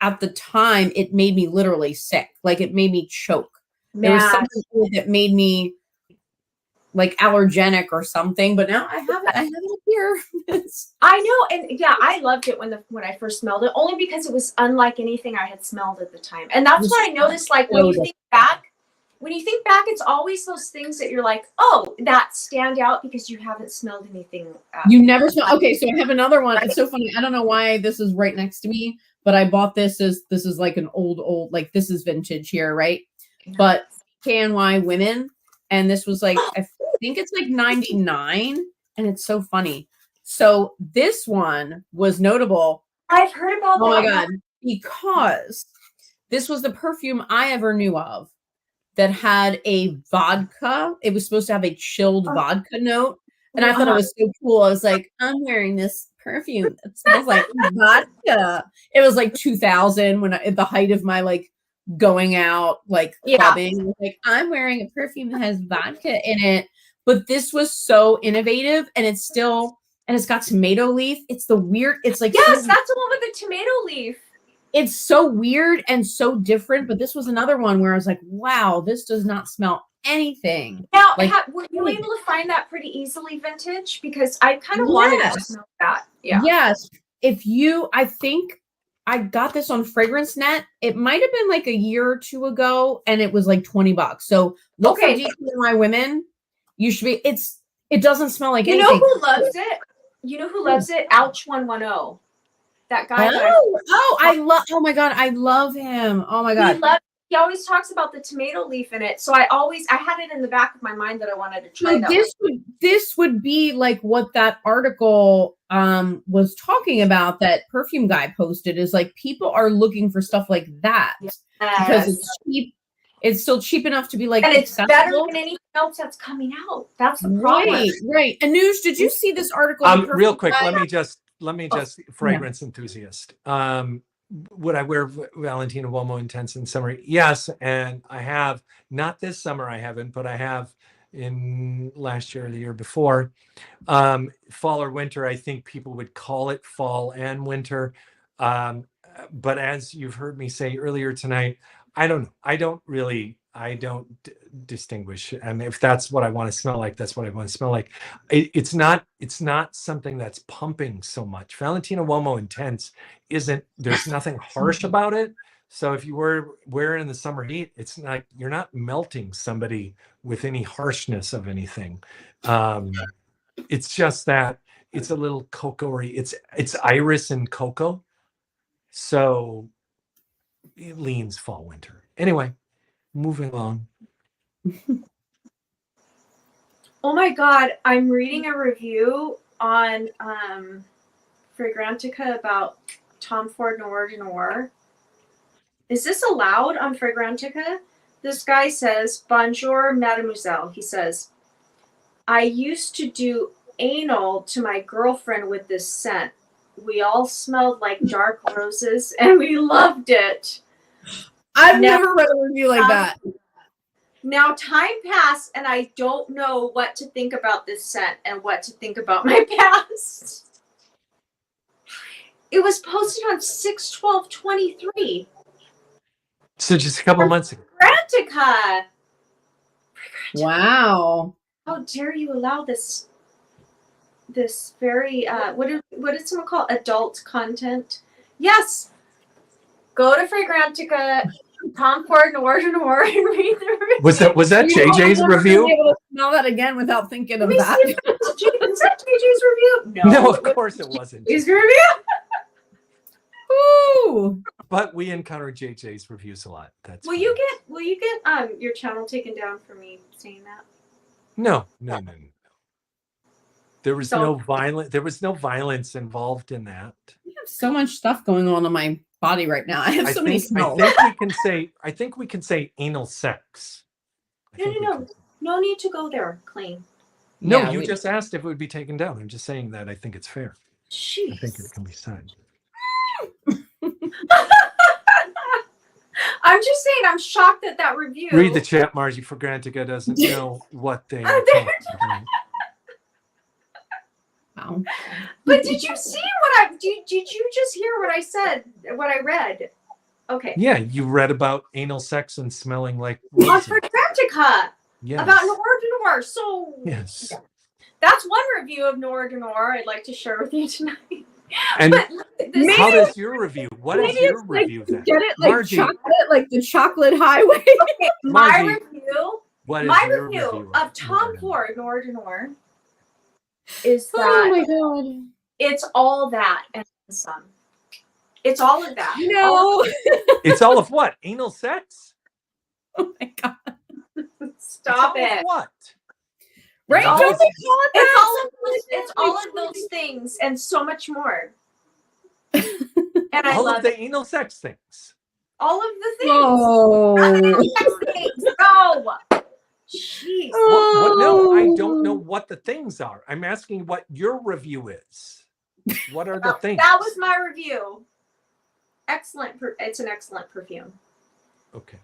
at the time, it made me literally sick. Like, it made me choke. There was something that made me like allergenic or something, but now I have it up here. I know, and yeah, I loved it when I first smelled it, only because it was unlike anything I had smelled at the time. And that's what I noticed, like when you think back, it's always those things that you're like, oh, that stand out because you haven't smelled anything. You never smell. Okay, so I have another one. It's so funny. I don't know why this is right next to me, but I bought this as this is like an old, like this is vintage here, right? But KNY Women, and this was like, I think it's like 99, and it's so funny. So this one was notable. I've heard about that. Oh my God, because this was the perfume I ever knew of that had a vodka. It was supposed to have a chilled vodka note. And I thought it was so cool. I was like, I'm wearing this perfume that smells like vodka. It was like 2000 when at the height of my like going out, like clubbing. Like, I'm wearing a perfume that has vodka in it. But this was so innovative, and it's got tomato leaf. It's the weird, it's like, yes, that's the one with the tomato leaf. It's so weird and so different. But this was another one where I was like, wow, this does not smell anything. Now, like, were you able to find that pretty easily vintage? Because I kind of wanted to smell that. Yeah. Yes. I think I got this on Fragrance Net. It might have been like a year or two ago, and it was like $20. So look for DKNY Women. You should be. It doesn't smell like anything. You know who loves it? You know who loves it? Ouch 110. That guy. Oh my God, I love him. Oh my God. He always talks about the tomato leaf in it. So I had it in the back of my mind that I wanted to try that. This would be like what that article was talking about, that perfume guy posted, is like people are looking for stuff like that because it's cheap. It's still cheap enough to be like, and it's accessible. better than anything else that's coming out. That's the problem. Right. Anuj, did you see this article? Real quick, let me just fragrance enthusiast. Would I wear Valentino Uomo Intense in summer? Yes, and I have, not this summer I haven't, but I have in last year or the year before. Fall or winter, I think people would call it fall and winter. But as you've heard me say earlier tonight, I don't know. I don't distinguish. And if that's what I want to smell like, that's what I want to smell like. It's not something that's pumping so much. Valentino Uomo Intense there's nothing harsh about it. So if you wear it in the summer heat, it's not, you're not melting somebody with any harshness of anything. It's just that it's a little cocoa-y. It's iris and cocoa. So it leans fall winter. Anyway, moving along. Oh my god, I'm reading a review on Fragrantica about Tom Ford Noir de Noir. Is this allowed on Fragrantica? This guy says, "Bonjour, mademoiselle." He says, "I used to do anal to my girlfriend with this scent. We all smelled like dark roses and we loved it. I've Now- never read a review like that. Now time passed and I don't know what to think about this scent and what to think about my past." It was posted on 6/12/23. So just a couple months ago. Fragrantica. Wow. How dare you allow this very what did someone call it? Adult content? Yes. Go to Fragrantica, Tom Ford Noir de Noir, and read the review. Was that You know, JJ's I've never review? been able to smell that again without thinking Let of me that. see if is that JJ's review? No. No, of course it wasn't. His review? Ooh. But we encounter JJ's reviews a lot. That's Will you get your channel taken down for me saying that? no. There was So- There was no violence involved in that. I have so much stuff going on in my body right now. I have so many smells. I think we can say anal sex. No. No need to go there, Clean. No, Yeah, you we- just asked if it would be taken down. I'm just saying that I think it's fair. Jeez. I think it can be said. I'm just saying, I'm shocked at that review. Read the chat, Margie. Fragrantica doesn't know what they are talking about. Wow. But did you see what did you just hear what I said? What I read? Okay. Yeah, you read about anal sex and smelling like On roses. Fragrantica Yes. about Noir de Noir. So Yes. that's one review of Noir de Noir I'd like to share with you tonight. And But this how does your review? What is Maybe your it's like, review then? get it like Margie, chocolate, like the chocolate highway. my Margie, review, what is my your review of Tom Ford Noir de Noir is Oh that my god. it's all that and some. It's all of that. No. It's all of what? Anal sex? Oh my god. Stop It's all of it. what? Right? How Don't is- they call it It's that? all of those, it's all of those things and so much more. And I all love of the it. anal sex things. All of the things. Oh. No. Jeez. What? No, I don't know what the things are. I'm asking what your review is. What are the things? That was my review. Excellent. It's an excellent perfume. Okay.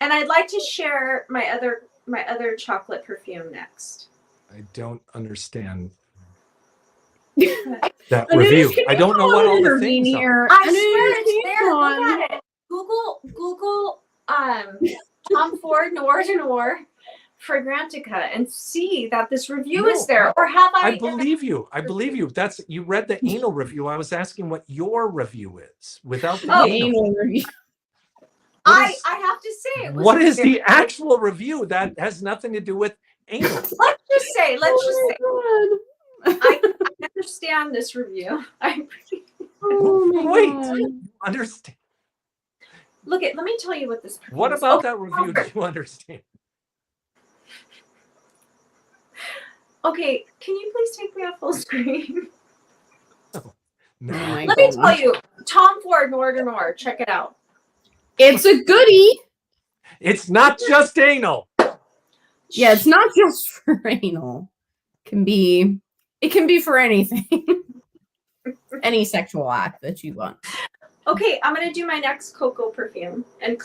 And I'd like to share my other chocolate perfume next. I don't understand that Anoush, review. can I you don't know come what on all and the intervene things are. here? I Anoush, swear can it's you there. come on? Look at it. Google Tom Ford Noir de Noir Fragrantica and see that this review is there. Or have I believe you. I believe you. That's you read the anal review. I was asking what your review is without the Oh. anal. Anal review. I have to say it was What is very- the actual review that has nothing to do with anal? Let's just say Oh I understand this review. Wait, God. you understand? Let me tell you what this perfume What is. about Okay, that review do you understand? Okay, can you please take me off full screen? No. my Let me God. tell you, Tom Ford Noir de Noir. Check it out. It's a goodie. It's not just anal. Yeah, it's not just for anal. It can be for anything. Any sexual act that you want. Okay, I'm gonna do my next cocoa perfume, and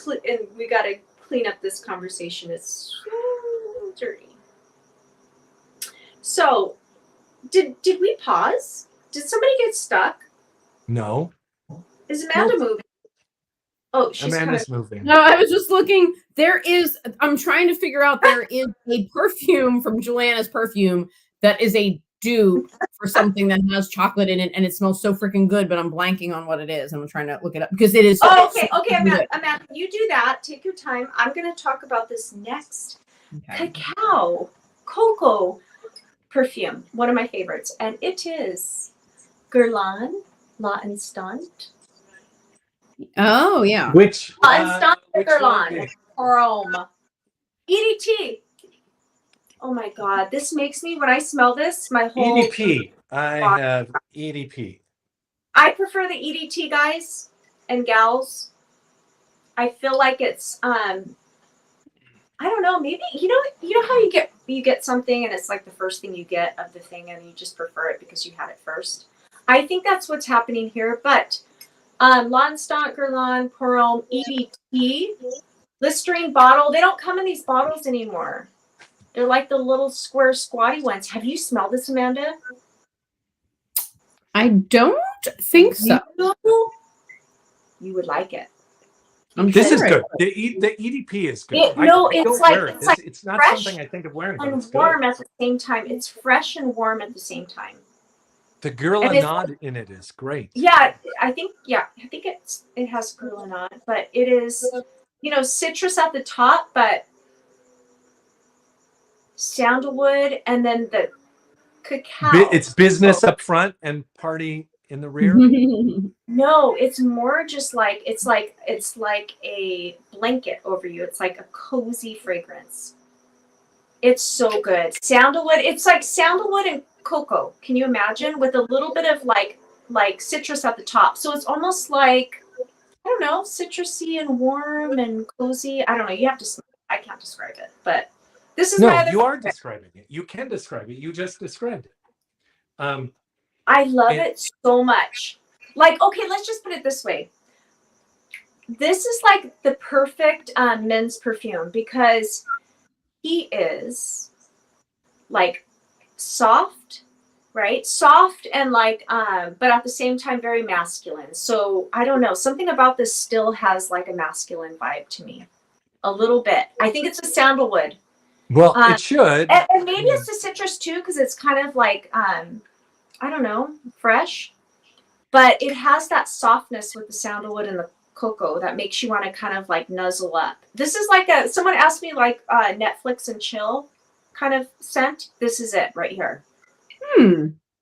we gotta clean up this conversation. It's so dirty. So, did we pause? Did somebody get stuck? No. Is Amanda moving? Oh, she's Amanda's moving. No, I was just looking. I'm trying to figure out there is a perfume from Joanna's Perfume that is a dupe for something that has chocolate in it and it smells so freaking good, but I'm blanking on what it is. I'm trying to look it up because it is. Oh, okay, so Amanda, good. Amanda, you do that. Take your time. I'm gonna talk about this next Okay. cacao cocoa perfume, one of my favorites, and it is Guerlain La Instant. Oh yeah. Which La Instant which one Guerlain did- Chrome. EDT. Oh my god, this makes me, when I smell this, my whole EDP. I have EDP. I prefer the EDT guys and gals. I feel like it's I don't know, maybe you know how you get something and it's like the first thing you get of the thing and you just prefer it because you had it first. I think that's what's happening here, but Lanstant, Guerlain, Pour-Homme, EDT, Listerine bottle, they don't come in these bottles anymore. They're like the little square squatty ones. Have you smelled this, Amanda? I don't think so. You would like it. This is good. The EDP is good. It's don't like wear it. it's like It's not fresh something I think of wearing, but and it's warm good. at the same time. It's fresh and warm at the same time. The And Guerlain in it is great. Yeah, I think it has Guerlain, but it is citrus at the top, but sandalwood and then the cacao. It's business up front and party in the rear. No, it's more just like it's like a blanket over you. It's like a cozy fragrance. It's so good. Sandalwood, it's like sandalwood and cocoa. Can you imagine? With a little bit of like citrus at the top. So it's almost like, I don't know, citrusy and warm and cozy. I don't know. You have to smell it. I can't describe it, but this is my other you are favorite. describing it. You can describe it. You just described it. I love it so much. Like, okay, let's just put it this way. This is like the perfect men's perfume because he is like soft, right? Soft and like, but at the same time, very masculine. So I don't know. Something about this still has like a masculine vibe to me. A little bit. I think it's a sandalwood. Well, it should. And maybe it's the citrus too, because it's kind of like, I don't know, fresh. But it has that softness with the sandalwood and the cocoa that makes you want to kind of like nuzzle up. This is like someone asked me like Netflix and chill kind of scent. This is it right here.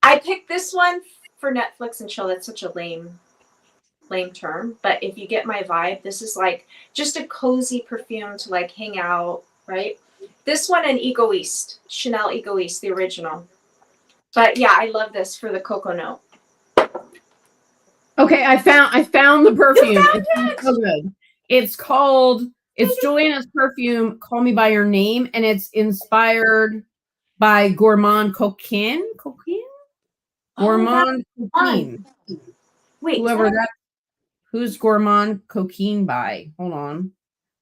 I picked this one for Netflix and chill. That's such a lame term. But if you get my vibe, this is like just a cozy perfume to like hang out, right? This one and Egoist, Chanel Egoist, the original. But yeah, I love this for the cocoa note. Okay, I found the perfume. You found It's so good. It's Juliana's perfume, Call Me By Your Name, and it's inspired by Gourmand Coquin. Gourmand Coquin. Wait, who's Gourmand Coquin by? Hold on.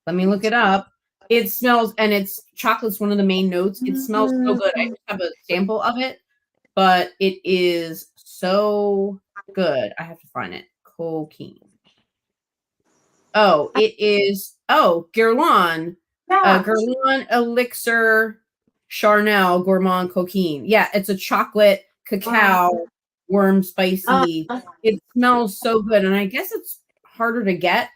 Let me look it up. It smells, and it's chocolate's one of the main notes. It smells so good. I just have a sample of it, but it is so good. I have to find it. Coquin. Oh, it is. Oh, Guerlain. Guerlain Elixir Charnel Gourmand Coquin. Yeah, it's a chocolate cacao warm spicy. It smells so good, and I guess it's harder to get.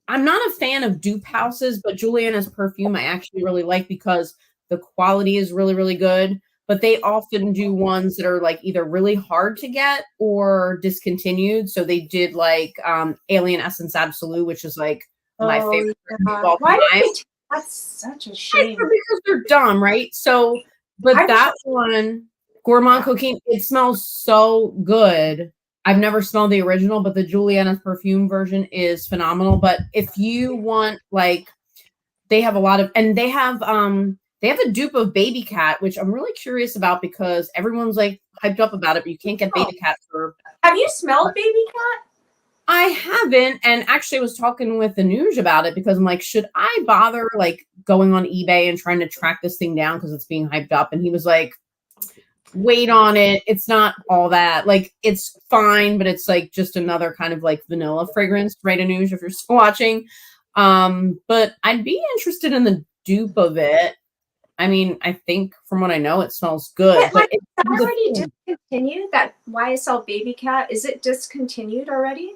I'm not a fan of dupe houses, but Juliana's perfume I actually really like because the quality is really, really good. But they often do ones that are like either really hard to get or discontinued. So they did like Alien Essence Absolute, which is like my favorite. That's such a shame. Because they're dumb, right? So, but that one, Gourmand Coquin, it smells so good. I've never smelled the original, but the Juliana's perfume version is phenomenal. But if you want, like, they have a lot of, and they have a dupe of Baby Cat, which I'm really curious about because everyone's like hyped up about it, but you can't get Baby Cat for. Have you smelled Baby Cat? I haven't, and actually I was talking with Anuj about it because I'm like, should I bother like going on eBay and trying to track this thing down because it's being hyped up? And he was like, wait on it. It's not all that. Like, it's fine, but it's like just another kind of like vanilla fragrance, right, Anuj, if you're still watching. But I'd be interested in the dupe of it. I mean, I think from what I know, it smells good. But it's already discontinued. That YSL Baby Cat, is it discontinued already?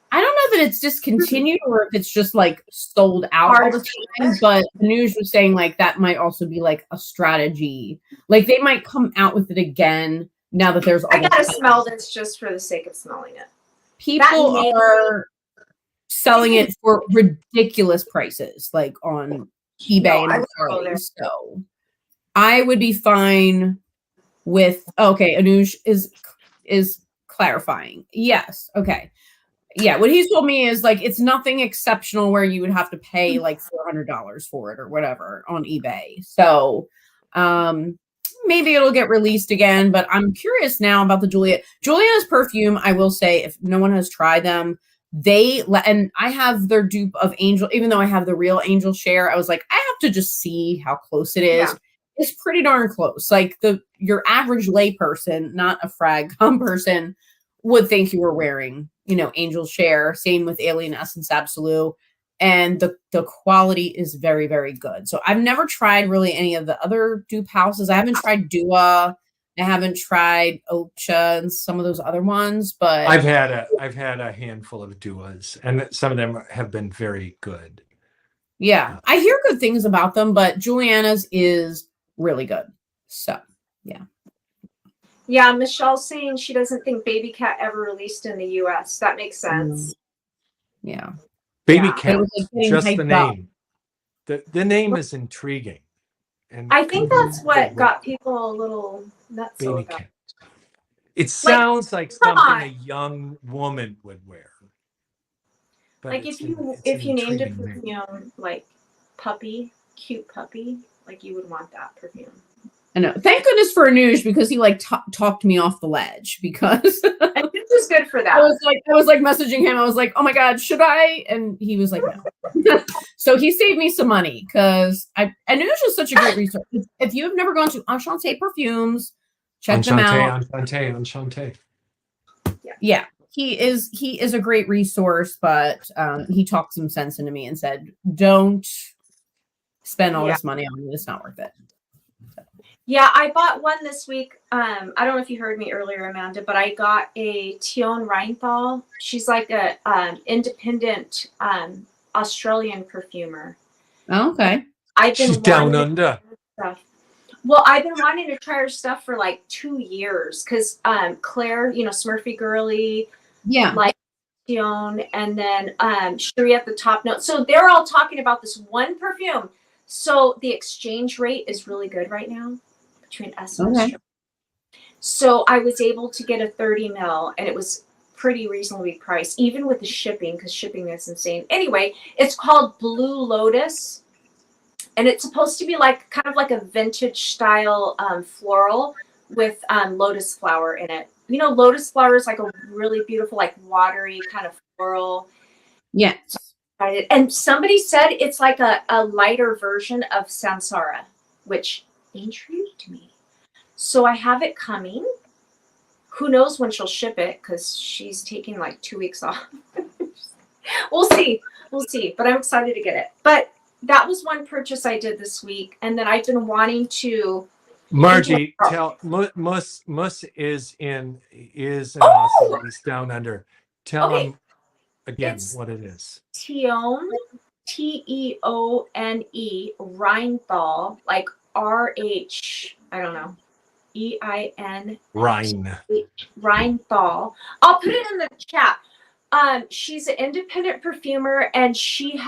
I don't know that it's discontinued or if it's just like sold out all the time, but the news was saying like that might also be like a strategy. Like they might come out with it again now that there's all I gotta smell this just for the sake of smelling it. People are selling it for ridiculous prices, like on eBay No, and I wouldn't go there. Mercari. So I would be fine with okay, Anuj is clarifying. Yes. Okay. Yeah, what he's told me is like it's nothing exceptional where you would have to pay like $400 for it or whatever on eBay. So maybe it'll get released again, but I'm curious now about the Juliana's perfume. I will say, if no one has tried them, and I have their dupe of Angel, even though I have the real Angel Share. I was like, I have to just see how close it is. Yeah. It's pretty darn close. Like your average lay person, not a frag person, would think you were wearing, Angel Share. Same with Alien Essence Absolute. And the quality is very, very good. So I've never tried really any of the other dupe houses. I haven't tried Dua. I haven't tried Ocha and some of those other ones, but I've had a handful of Duas, and some of them have been very good. yeah, I hear good things about them, but Juliana's is really good. So yeah. Yeah, Michelle's saying she doesn't think Baby Cat ever released in the US. That makes sense. Yeah. Baby Yeah. Cat, It was, like, getting just the hyped up. name. The name is intriguing. And I think that's what got people a little nuts Baby about. Cat. It sounds like come something on. a young woman would wear. But Like it's if you an named a intriguing name. perfume like puppy, cute puppy, like you would want that perfume. I know. Thank goodness for Anuj, because he like talked me off the ledge, because And this is good for that. I was like messaging him. I was like, oh my God, should I? And he was like, no. So he saved me some money, because Anuj is such a great resource. If you have never gone to Enchante Perfumes, check them out. Enchante. Yeah, he is a great resource, but he talked some sense into me and said, don't spend all this money on it. It's not worth it. Yeah, I bought one this week. I don't know if you heard me earlier, Amanda, but I got a Tion Reinthal. She's like a independent Australian perfumer. Oh, okay. She's down under. Stuff. Well, I've been wanting to try her stuff for like 2 years, because Claire, Smurfy Girly, Yeah. like Tion, and then Cherie at the Top Note. So they're all talking about this one perfume. So the exchange rate is really good right now between us and Australia. So I was able to get a 30 ml, and it was pretty reasonably priced, even with the shipping, because shipping is insane. Anyway, it's called Blue Lotus, and it's supposed to be like kind of like a vintage style floral with lotus flower in it. Lotus flower is like a really beautiful, like watery kind of floral. Yes. And somebody said it's like a lighter version of Samsara, which intrigued me. So I have it coming. Who knows when she'll ship it, because she's taking like 2 weeks off. We'll see. But I'm excited to get it. But that was one purchase I did this week. And then I've been wanting to. Margie, tell Mus is in Austin. He's down under. Tell him again what it is. Tion, Teone, Reinthal, like RH, I don't know, EIN. Reinthal. I'll put it in the chat. She's an independent perfumer, and she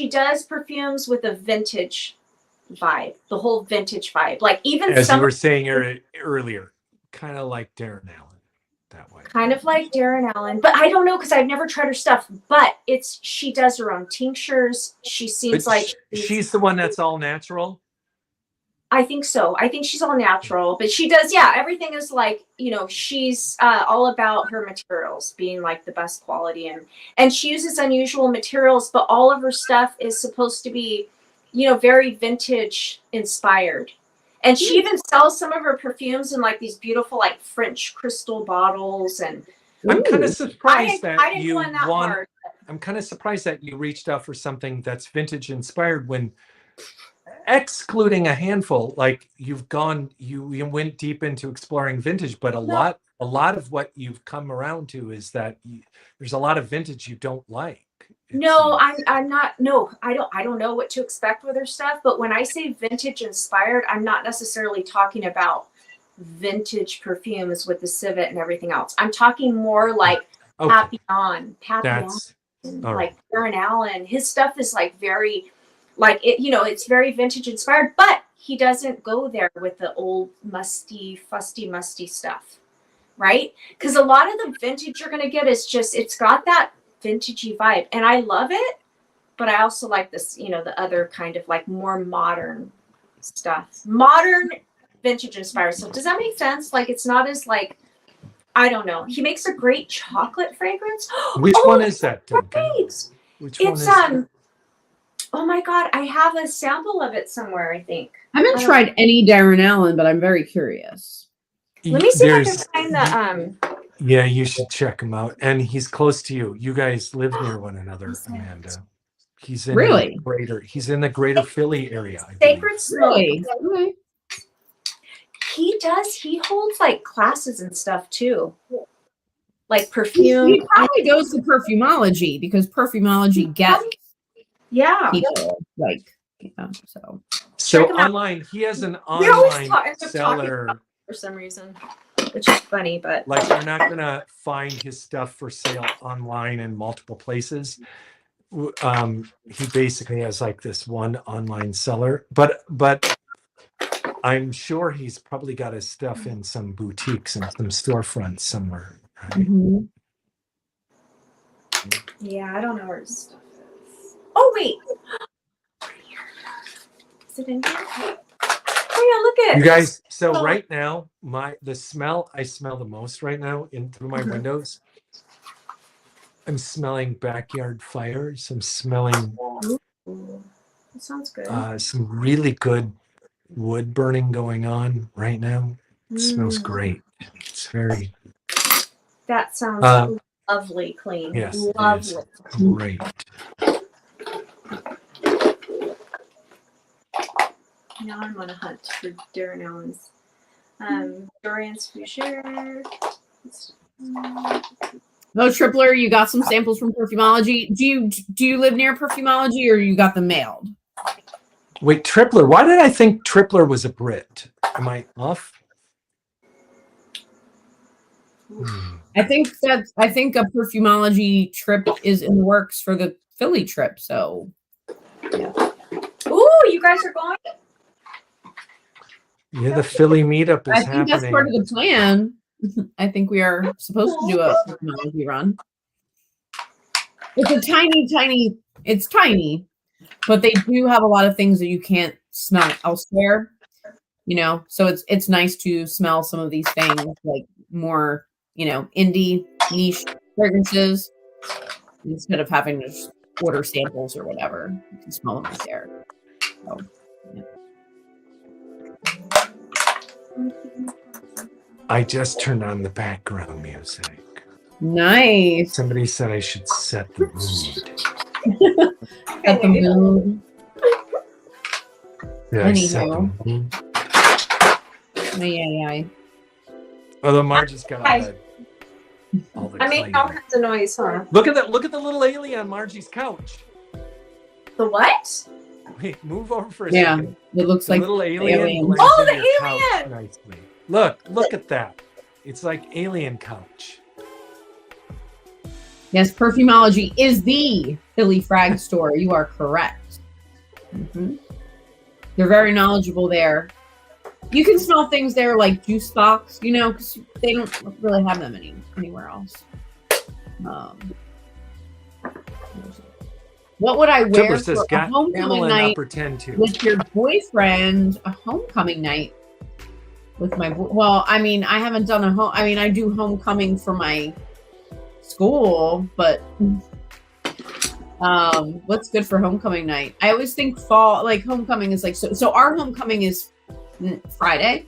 does perfumes with a vintage vibe, the whole vintage vibe. Like even as you were saying earlier, kind of like Darren Allen. That way. Kind of like Darren Allen, but I don't know, because I've never tried her stuff. But she does her own tinctures. She seems like she's the one that's all natural. I think so. I think she's all natural, but she does. Yeah, everything is like, she's all about her materials being like the best quality, and she uses unusual materials, but all of her stuff is supposed to be, very vintage inspired. And she even sells some of her perfumes in like these beautiful, like French crystal bottles. And I'm kind of surprised I'm kind of surprised that you reached out for something that's vintage inspired, when excluding a handful, like you went deep into exploring vintage, but a lot of what you've come around to is that there's a lot of vintage you don't like. No, I'm not. No, I don't know what to expect with her stuff. But when I say vintage inspired, I'm not necessarily talking about vintage perfumes with the civet and everything else. I'm talking more like Papillon, like Darren Allen. His stuff is like very like it, you know, it's very vintage inspired, but he doesn't go there with the old musty stuff, right? Because a lot of the vintage you're gonna get is just, it's got that vintagey vibe, and I love it. But I also like this, you know, the other kind of like more modern stuff, modern vintage inspired stuff. Does that make sense? Like it's not as like, I don't know. He makes a great chocolate fragrance. Which one is that, Duncan? Right. Which one It's is that? oh my god, I have a sample of it somewhere, I think. I haven't tried any Darren Allen, but I'm very curious. Let me see There's- if I can find the Yeah, you should check him out. And he's close to you. You guys live near one another, Amanda. He's in Really? he's in the greater Philly area. I believe. Sacred Smoke. Really? Okay. He holds like classes and stuff too. Like He perfume. probably goes to Perfumology because Perfumology gets Yeah. people like, you know, so. So Check him out. online, he has an We always online end up talking seller. about it for some reason, which is funny, but Like you're not gonna find his stuff for sale online in multiple places. He basically has like this one online seller, but I'm sure he's probably got his stuff in some boutiques and some storefronts somewhere. Right? Mhm. yeah, I don't know where his stuff is. Oh wait. Is it in here? Oh yeah, look at You guys, so Oh. right now, the smell I smell the most right now in through my windows. I'm smelling backyard fires. I'm smelling Ooh, that sounds good. some really good wood burning going on right now. It smells Mm. great. It's very That sounds lovely, clean. yes, it lovely. is great. Now I'm on a hunt for Darren Allen's. Dorian's Fougere. No, Tripler, you got some samples from Perfumology. Do you live near Perfumology or you got them mailed? Wait, Tripler. Why did I think Tripler was a Brit? Am I off? I think a Perfumology trip is in the works for the Philly trip. So Ooh, you guys are going? Yeah, the Philly meetup is I think happening. that's part of the plan. I think we are supposed to do a Perfumology run. It's a tiny, it's tiny, but they do have a lot of things that you can't smell elsewhere. You know, so it's nice to smell some of these things like more, you know, indie niche fragrances instead of having to just order samples or whatever. You can smell them right there. So, yeah. I just turned on the background music. Nice. Somebody said I should set the mood. At the mood. Yeah, I set Anyhow. the mood. Ay. Although Marge has got Hi. all the I make cleaning. all kinds of noise, huh? Look at that! Look at the little alien on Margie's couch. The what? Wait, move over for a Yeah, second. it looks The like little alien. aliens. blends Oh, in the your couch alien! nicely. Look at that. It's like alien couch. Yes, Perfumology is the Philly frag store. You are correct. Mhm. They're very knowledgeable there. You can smell things there like juice box, you know, because they don't really have them anywhere else. What would I wear Tripler for says, a "Got homecoming Pamela and night Upper 10 too." with your boyfriend? A homecoming night with my well, I mean, I haven't done a home. I mean, I do homecoming for my school, but what's good for homecoming night? I always think fall, like homecoming is like so our homecoming is Friday,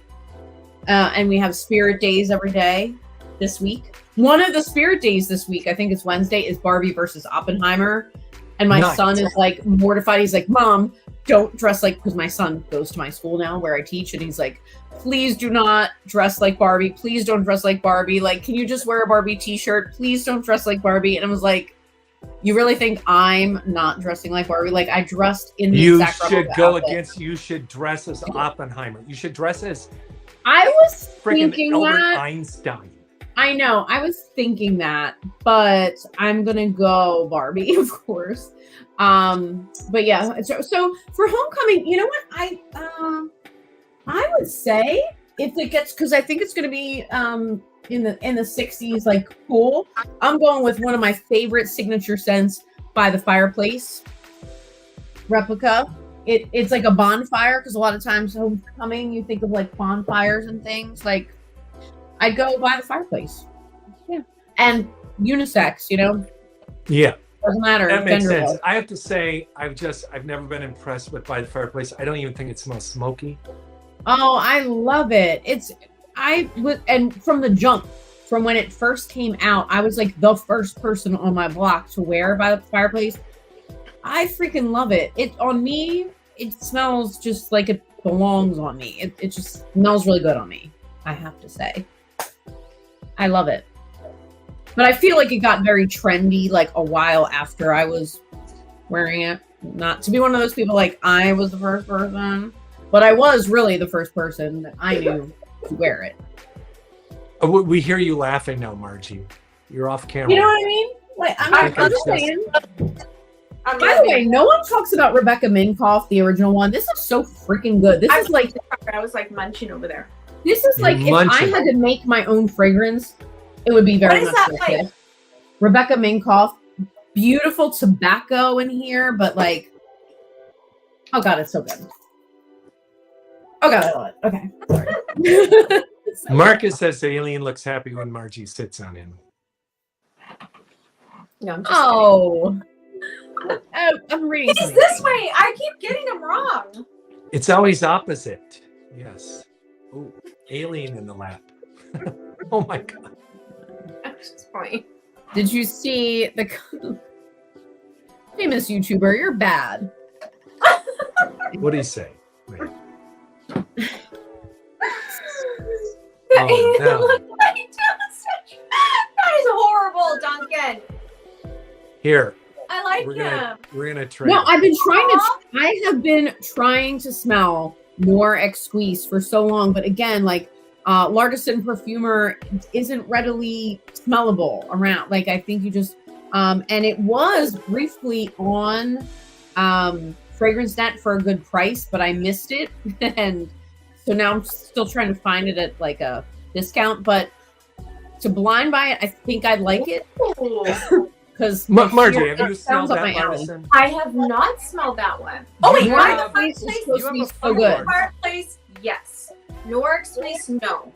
and we have spirit days every day this week. One of the spirit days this week, I think it's Wednesday, is Barbie versus Oppenheimer, and my Nice. son is like mortified. He's like, "Mom, don't dress like," because my son goes to my school now where I teach, and he's like, "Please do not dress like Barbie. Please don't dress like Barbie. Like, can you just wear a Barbie t-shirt? Please don't dress like Barbie." And I was like, "You really think I'm not dressing like Barbie? Like, I dressed in the You exact should replica go outfit." against. You should dress as Oppenheimer. You should dress as I was freaking thinking Albert that. Einstein. I know. I was thinking that, but I'm gonna go Barbie, of course. But yeah. So for Homecoming, you know what? I would say if it gets, because I think it's gonna be in the 60s, like cool. I'm going with one of my favorite signature scents by the fireplace replica. It's like a bonfire, because a lot of times Homecoming you think of like bonfires and things. Like I'd go by the fireplace. Yeah. And unisex, you know? Yeah. Doesn't matter. That makes gender-wise. sense. I have to say, I've never been impressed with By the Fireplace. I don't even think it smells smoky. Oh, I love it. And from the jump, from when it first came out, I was like the first person on my block to wear By the Fireplace. I freaking love it. On me, it smells just like it belongs on me. It just smells really good on me, I have to say. I love it. But I feel like it got very trendy like a while after I was wearing it. Not to be one of those people like I was the first person, but I was really the first person that I knew to wear it. We hear you laughing now, Margie. You're off camera. You know what I mean? Like, I'm just saying. I'm By the way, no one talks about Rebecca Minkoff, the original one. This is so freaking good. This is like I was like munching over there. This is like if I had to make my own fragrance, it would be very What is much that like like? this. Rebecca Minkoff, beautiful tobacco in here, but like, oh god, it's so good. Oh god, I love it. Okay, sorry. Marcus says the alien looks happy when Margie sits on him. No, I'm just Oh, I'm reading. He's this way. I keep getting him wrong. It's always opposite. Yes. Ooh, alien in the lap. Oh my god. That's just funny. Did you see the famous YouTuber? You're bad. What do you say? Wait. The Oh, alien no. looked like that is horrible, Duncan. Here, I like we're gonna trade. No, I have been trying to smell more Exquise for so long, but again, like Largison Perfumer isn't readily smellable around. Like I think you just and it was briefly on FragranceNet for a good price, but I missed it. And so now I'm still trying to find it at like a discount, but to blind buy it, I think I'd like it. Because Margie, have you smelled that Largison? I have not smelled that one. Oh wait, You By have- the Fireplace. It's supposed to be You have a so good. Fireplace, yes. Norix Place, no.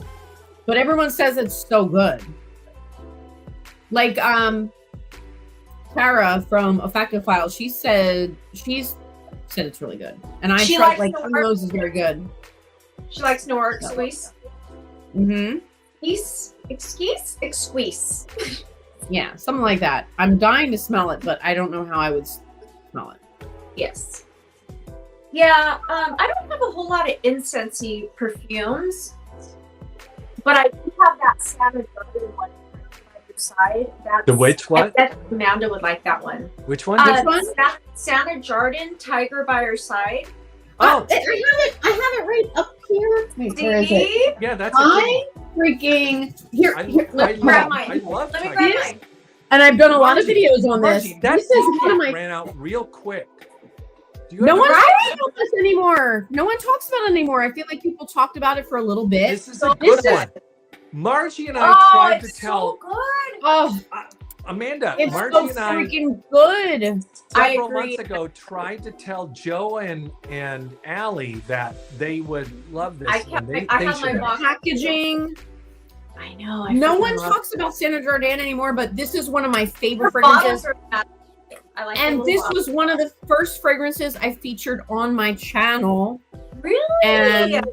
But everyone says it's so good. Like Tara from Effective File, she's said it's really good. And I She tried likes like the who knows is very good. She likes Norix Place. Mm-hmm. Exquise. Yeah, something like that. I'm dying to smell it, but I don't know how I would smell it. Yes. Yeah, I don't have a whole lot of incensey perfumes, but I do have that Savage Garden one by your side. That's, The which what? I bet Amanda would like that one. Which one? Which one? Santa Jardin, Tiger by Your Side. Oh, I have it right up here. Wait, where is it? See? yeah, that's a good I freaking here. I Let me grab love, mine. I love Let me Tiger. grab Yes. mine. And I've done a lot of Margie, videos on this. Margie, that This is one of book my. ran out real quick. Do you No have one it? talks about this anymore. No one talks about it anymore. I feel like people talked about it for a little bit. This is a good This is- one. Margie and I Oh, tried to it's tell so good. Oh, Amanda. it's Margie so and I freaking good. I several agree. months ago tried to tell Joe and Allie that they would love this. I and they have should my box. Packaging. I know. No freaking one love talks about Santa Jardin anymore, but this is one of my favorite Her bottles fragrances. are fantastic. I like the And little this bottles. was one of the first fragrances I featured on my channel. Really? And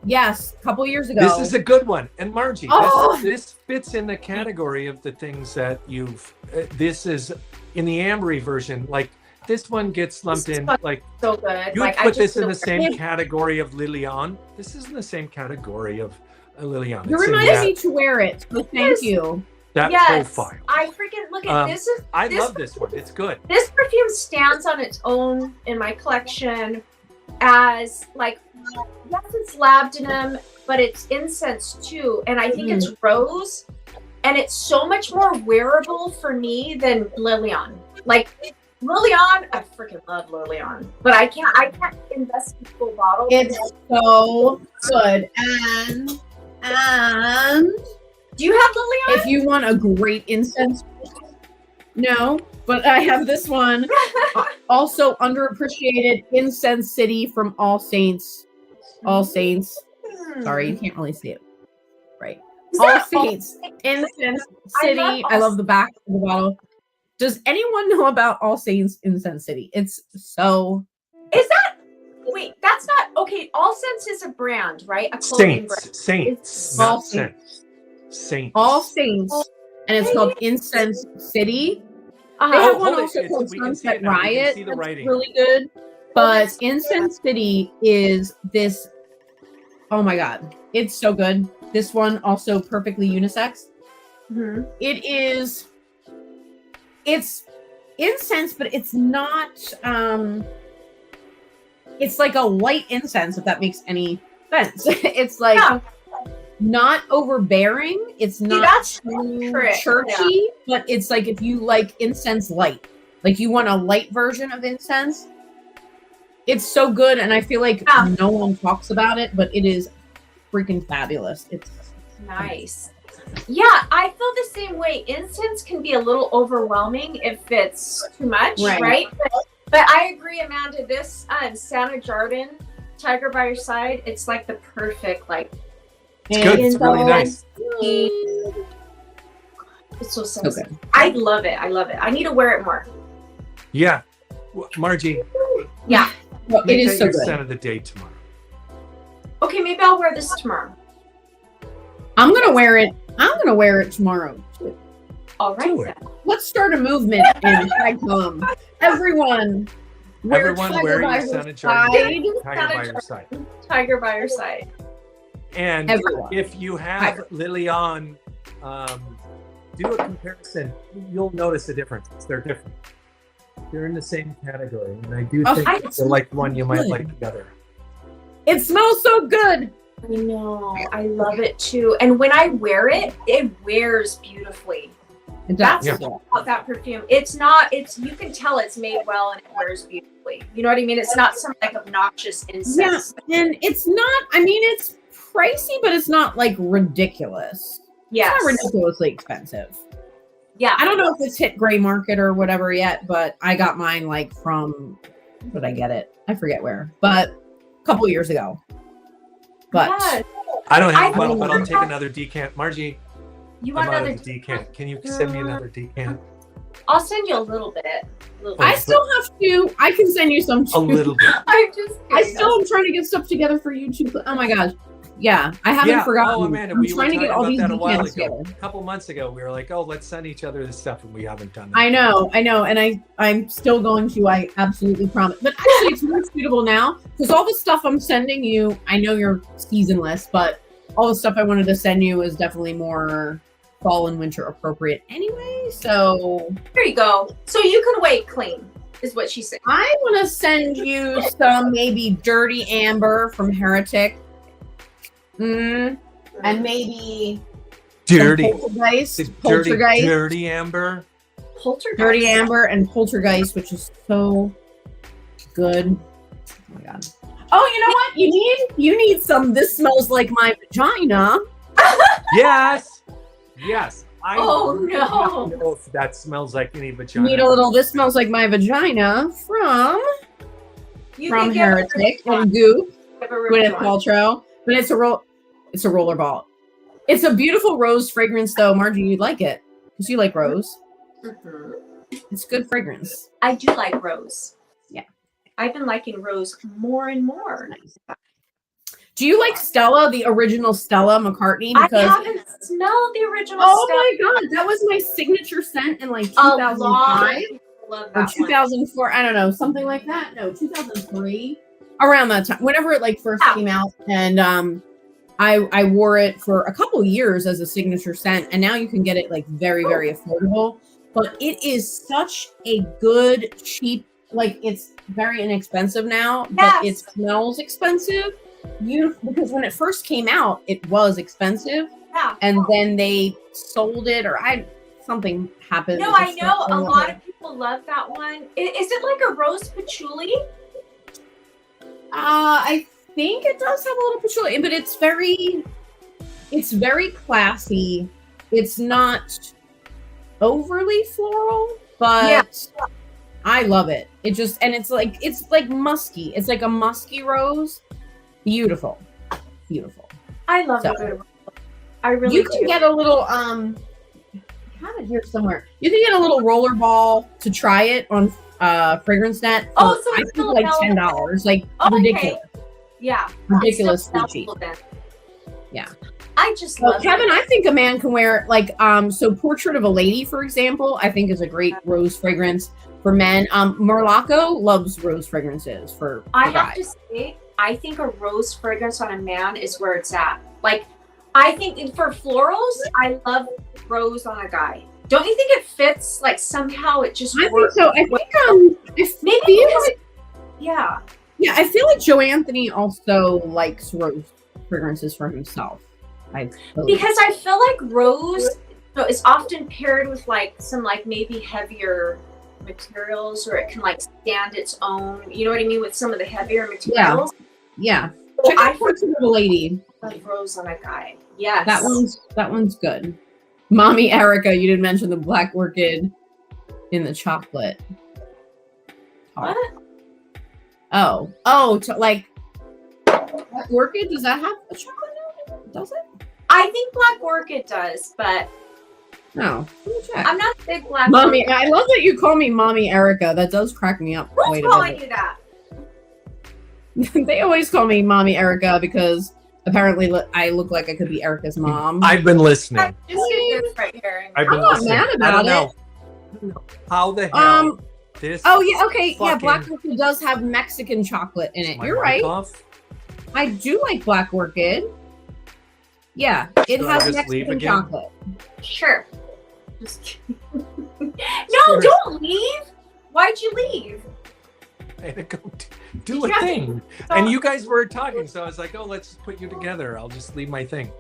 yes, a couple years ago. This is a good one. And Margie, Oh! this fits in the category of the things that you've. This is in the Ambry version. Like this one gets lumped This is in. fun. Like so good. you would Like, I put just this in feel the same like- category of Lilian. This is in the same category of Lilian. You It's in reminded that, me to wear it. So thank Yes. you. that yes. profile. I freaking look at this. I this love this one. It's good. This perfume stands on its own in my collection. as like, yes, it's labdanum, but it's incense too. And I think it's rose. And it's so much more wearable for me than Lilian. Like Lilian, I freaking love Lilian, but I can't invest in full bottle. It's so good. And do you have Lilian? If you want a great incense, no, but I have this one. Also underappreciated Incense City from All Saints. All Saints. Sorry, you can't really see it. Right. All Saints. Incense City. I love the back of the bottle. Does anyone know about All Saints Incense City? It's so. Is that? Wait, that's not okay. All Saints is a brand, right? A clothing brand. Saints. All Not Saints. Saints. All Saints, and it's called Incense City. They Uh-huh. have Oh, one hold it. also It's- called we can see Sunset it now. We can Riot. see the That's writing. really good. But Incense City is this. Oh my god, it's so good. This one also perfectly unisex. Mm-hmm. It is. It's incense, but it's not. It's like a light incense, if that makes any sense. It's like not overbearing. It's not that's too trick, churchy, but it's like if you like incense light, like you want a light version of incense. It's so good, and I feel like no one talks about it, but it is freaking fabulous. It's nice. Yeah, I feel the same way. Incense can be a little overwhelming if it's too much, right? But I agree, Amanda. This Santa Jardin Tiger by Your Side, it's like the perfect like. It's good. It's really nice. It's so sensitive. I love it. I love it. I need to wear it more. Yeah. Margie. Yeah. Well, make it is that so your good. scent of the day tomorrow. Okay, maybe I'll wear this tomorrow. I'm gonna wear it. I'm gonna wear it tomorrow too. All right. Then. Let's start a movement in Hagcom. Everyone wear Everyone Tiger wear by your your Santa Jardin side. Tiger by your side. Tiger by Your Side. And Everyone. if you have Lilian, do a comparison. You'll notice a difference. They're different. They're in the same category, and I do think if you like one, you might like the other. It smells so good. I know. I love it too. And when I wear it, it wears beautifully. It That's does. about that perfume. It's not. It's you can tell it's made well and it wears beautifully. You know what I mean? It's not some like obnoxious incense. Yeah, and it's not. I mean, it's pricey, but it's not like ridiculous. Yes. It's not ridiculously expensive. Yeah. I don't know if it's hit gray market or whatever yet, but I got mine like from. Where did I get it? I forget where, but a couple years ago. But Yeah. I don't have I- one, but I'll take another decant. Margie, You I'm want out another? of the decant. Can you send me another decant? I'll send you a little bit. I still have to. I can send you some. A little bit. I'm just. I still am trying to get stuff together for YouTube. Oh my gosh. Yeah, I haven't forgotten. Oh, Amanda, I'm we were trying to talking get all about these that a while decants ago. together. A couple months ago, we were like, "Oh, let's send each other this stuff," and we haven't done that. I know, and I'm still going to. I absolutely promise. But actually, it's more suitable now because all the stuff I'm sending you, I know you're seasonless, but all the stuff I wanted to send you is definitely more fall and winter appropriate anyway. So There you go. So you can wait clean, is what she said. I want to send you some maybe Dirty Amber from Heretic, and maybe Dirty. some Poltergeist, Dirty, Poltergeist, dirty Amber. Poltergeist. Dirty Amber, and Poltergeist, which is so good. Oh my god. Oh, you know what? You need some. This smells like my vagina. Yes. Yes. I Oh, really no. don't know if that smells like any You vagina. need a little. This smells like my vagina from You can give her Heretic and Goop. give her Gwyneth one. Paltrow, but it's a rollerball. It's a beautiful rose fragrance, though. Margie, you'd like it because you like rose. Mhm. It's good fragrance. I do like rose. Yeah. I've been liking rose more and more. Do you like Stella, the original Stella McCartney? I Because haven't smelled the original oh stuff. my god, that was my signature scent in like A lot 2005 of people love or that one. 2004. I don't know, something like that. No, 2003, around that time, whenever it like first came out, and I wore it for a couple years as a signature scent, and now you can get it like very, very affordable. But it is such a good, cheap like it's very inexpensive now, but Yes. it smells expensive. Because when it first came out, it was expensive, Yeah. and then they sold it, or something happened. No, with I the know a smell. lot of people love that one. Is it like a rose patchouli? I think it does have a little patchouli, but it's very classy. It's not overly floral, but I love it. It's like musky. It's like a musky rose. Beautiful. I love So, a good rose. I really You can do. get a little I have it here somewhere. You can get a little roller ball to try it on FragranceNet. For, Oh, so I it's think still like available. $10. Like Okay. ridiculous. Yeah. Ridiculously It's cheap. still available then. Yeah. I just Well, love Kevin, it. I think a man can wear so Portrait of a Lady, for example, I think is a great rose fragrance for men. Morocco loves rose fragrances for I guys. have to say, I think a rose fragrance on a man is where it's at. Like, I think for florals, I love rose on a guy. Don't you think it fits? Like somehow it just I think works. so. I think Maybe feel because, like- yeah. Yeah, I feel like Joe Anthony also likes rose fragrances for himself. I believe. Because I feel like rose is often paired with like some like maybe heavier materials, or it can like stand its own. You know what I mean, with some of the heavier materials. Yeah. So Check I out Portrait of a Lady. love rose on a guy. Yes. That one's good. Mommy Erica, you didn't mention the Black Orchid in the chocolate. What? Like Black Orchid, does that have a chocolate in it? Does it? I think Black Orchid does, but No. Let me check. I'm not a big Black Mommy, Orchid. I love that you call me Mommy Erica. That does crack me up Who's quite a calling bit. you that? They always call me Mommy Erica because apparently I look like I could be Erica's mom. I've been listening. Just get this right here. I've I'm been not listening. mad I about don't know. How the hell this? Oh yeah, okay, yeah. fucking Black Orchid does have Mexican chocolate in it. my You're mic right. off? I do like Black Orchid. Yeah, it Should I has just leave Mexican again? chocolate. Sure. Just kidding. No, don't leave. Why'd you leave? I had to go do Did a you have to- thing. And you guys were talking, so I was like, oh, let's put you together. I'll just leave my thing.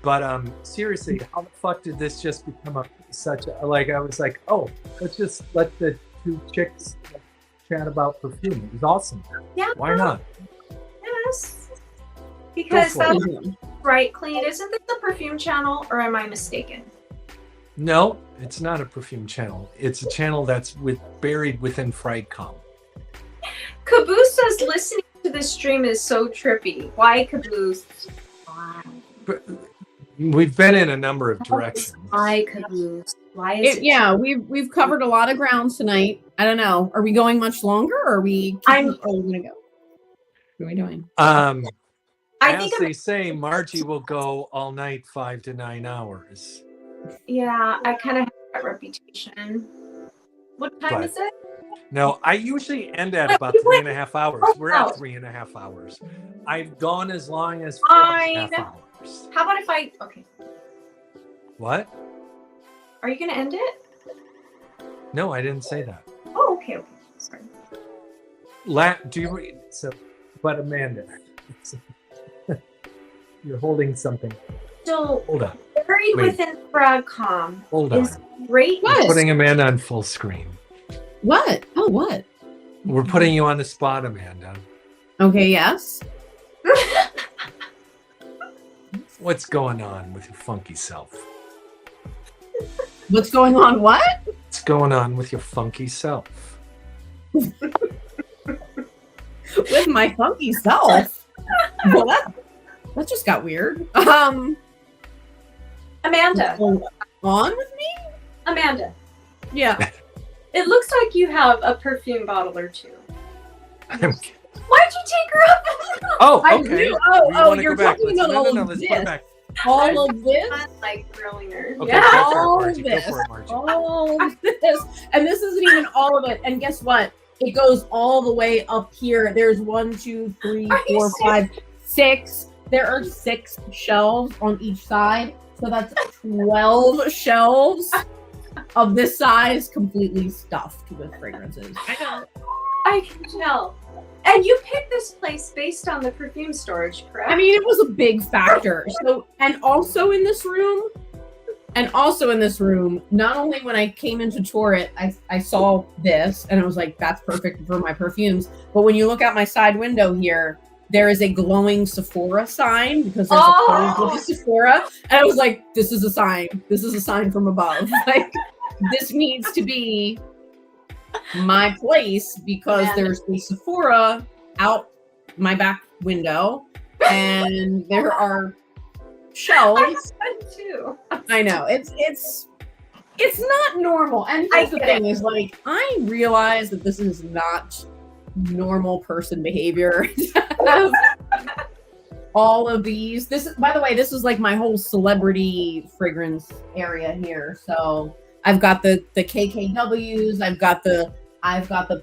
But seriously, how the fuck did this just become such a, like, I was like, oh, let's just let the two chicks chat about perfume. It was awesome. Yeah. Why not? Yes. Because Go for that's it. right, Clean. Isn't this the perfume channel, or am I mistaken? No, it's not a perfume channel. It's a channel that's buried within Frightcom. Caboose says listening to this stream is so trippy. Why Caboose? Why? But we've been in a number of directions. Why Caboose? Why is it? Yeah, we've covered a lot of ground tonight. I don't know. Are we going much longer, or are we? Are we gonna go? What are we doing? I As think they say, Margie will go all night, 5 to 9 hours. Yeah, I kind of have that reputation. What time But- is it? No, I usually end at Wait, about you 3.5 hours. We're Oh. at 3.5 hours. I've gone as long as 4.5 Fine. hours. How about if I? Okay. What? Are you gonna end it? No, I didn't say that. Oh, okay. Okay. Sorry. Do you read? So, but Amanda, you're holding something. So Hold on. buried Wait. within Fragcom Hold is on. great. We're putting Amanda on full screen. What? Oh, what? We're putting you on the spot, Amanda. Okay, yes. What's going on with your funky self? What's going on? What? What's going on with your funky self? With my funky self. Well, that just got weird. Amanda. On with me? Amanda. Yeah. It looks like you have a perfume bottle or two. I'm Why'd you take her up? Oh, I okay. do. Oh, We wanna you're go back. talking Let's- about all no, of let's put it this. back. All of this? Like grilling her. Okay, Yeah. go for it, All Margie. of Go this. for it, Margie. All of this. And this isn't even all of it. And guess what? It goes all the way up here. There's 1, 2, 3, Are you 4, 5, 6. There are 6 shelves on each side. So that's 12 shelves of this size completely stuffed with fragrances. I know. I can tell. And you picked this place based on the perfume storage, correct? I mean, it was a big factor. So, and also in this room, not only when I came into tour it, I saw this and I was like, that's perfect for my perfumes. But when you look out my side window here, there is a glowing Sephora sign because there's a closed look at Sephora. And I was like, this is a sign. This is a sign from above. Like, this needs to be my place because there's a Sephora out my back window and there are shelves. Too. I know it's not normal. And here's the thing is, like, I realize that this is not normal person behavior to have all of these. This is, by the way, this is like my whole celebrity fragrance area here. So I've got the KKWs, I've got the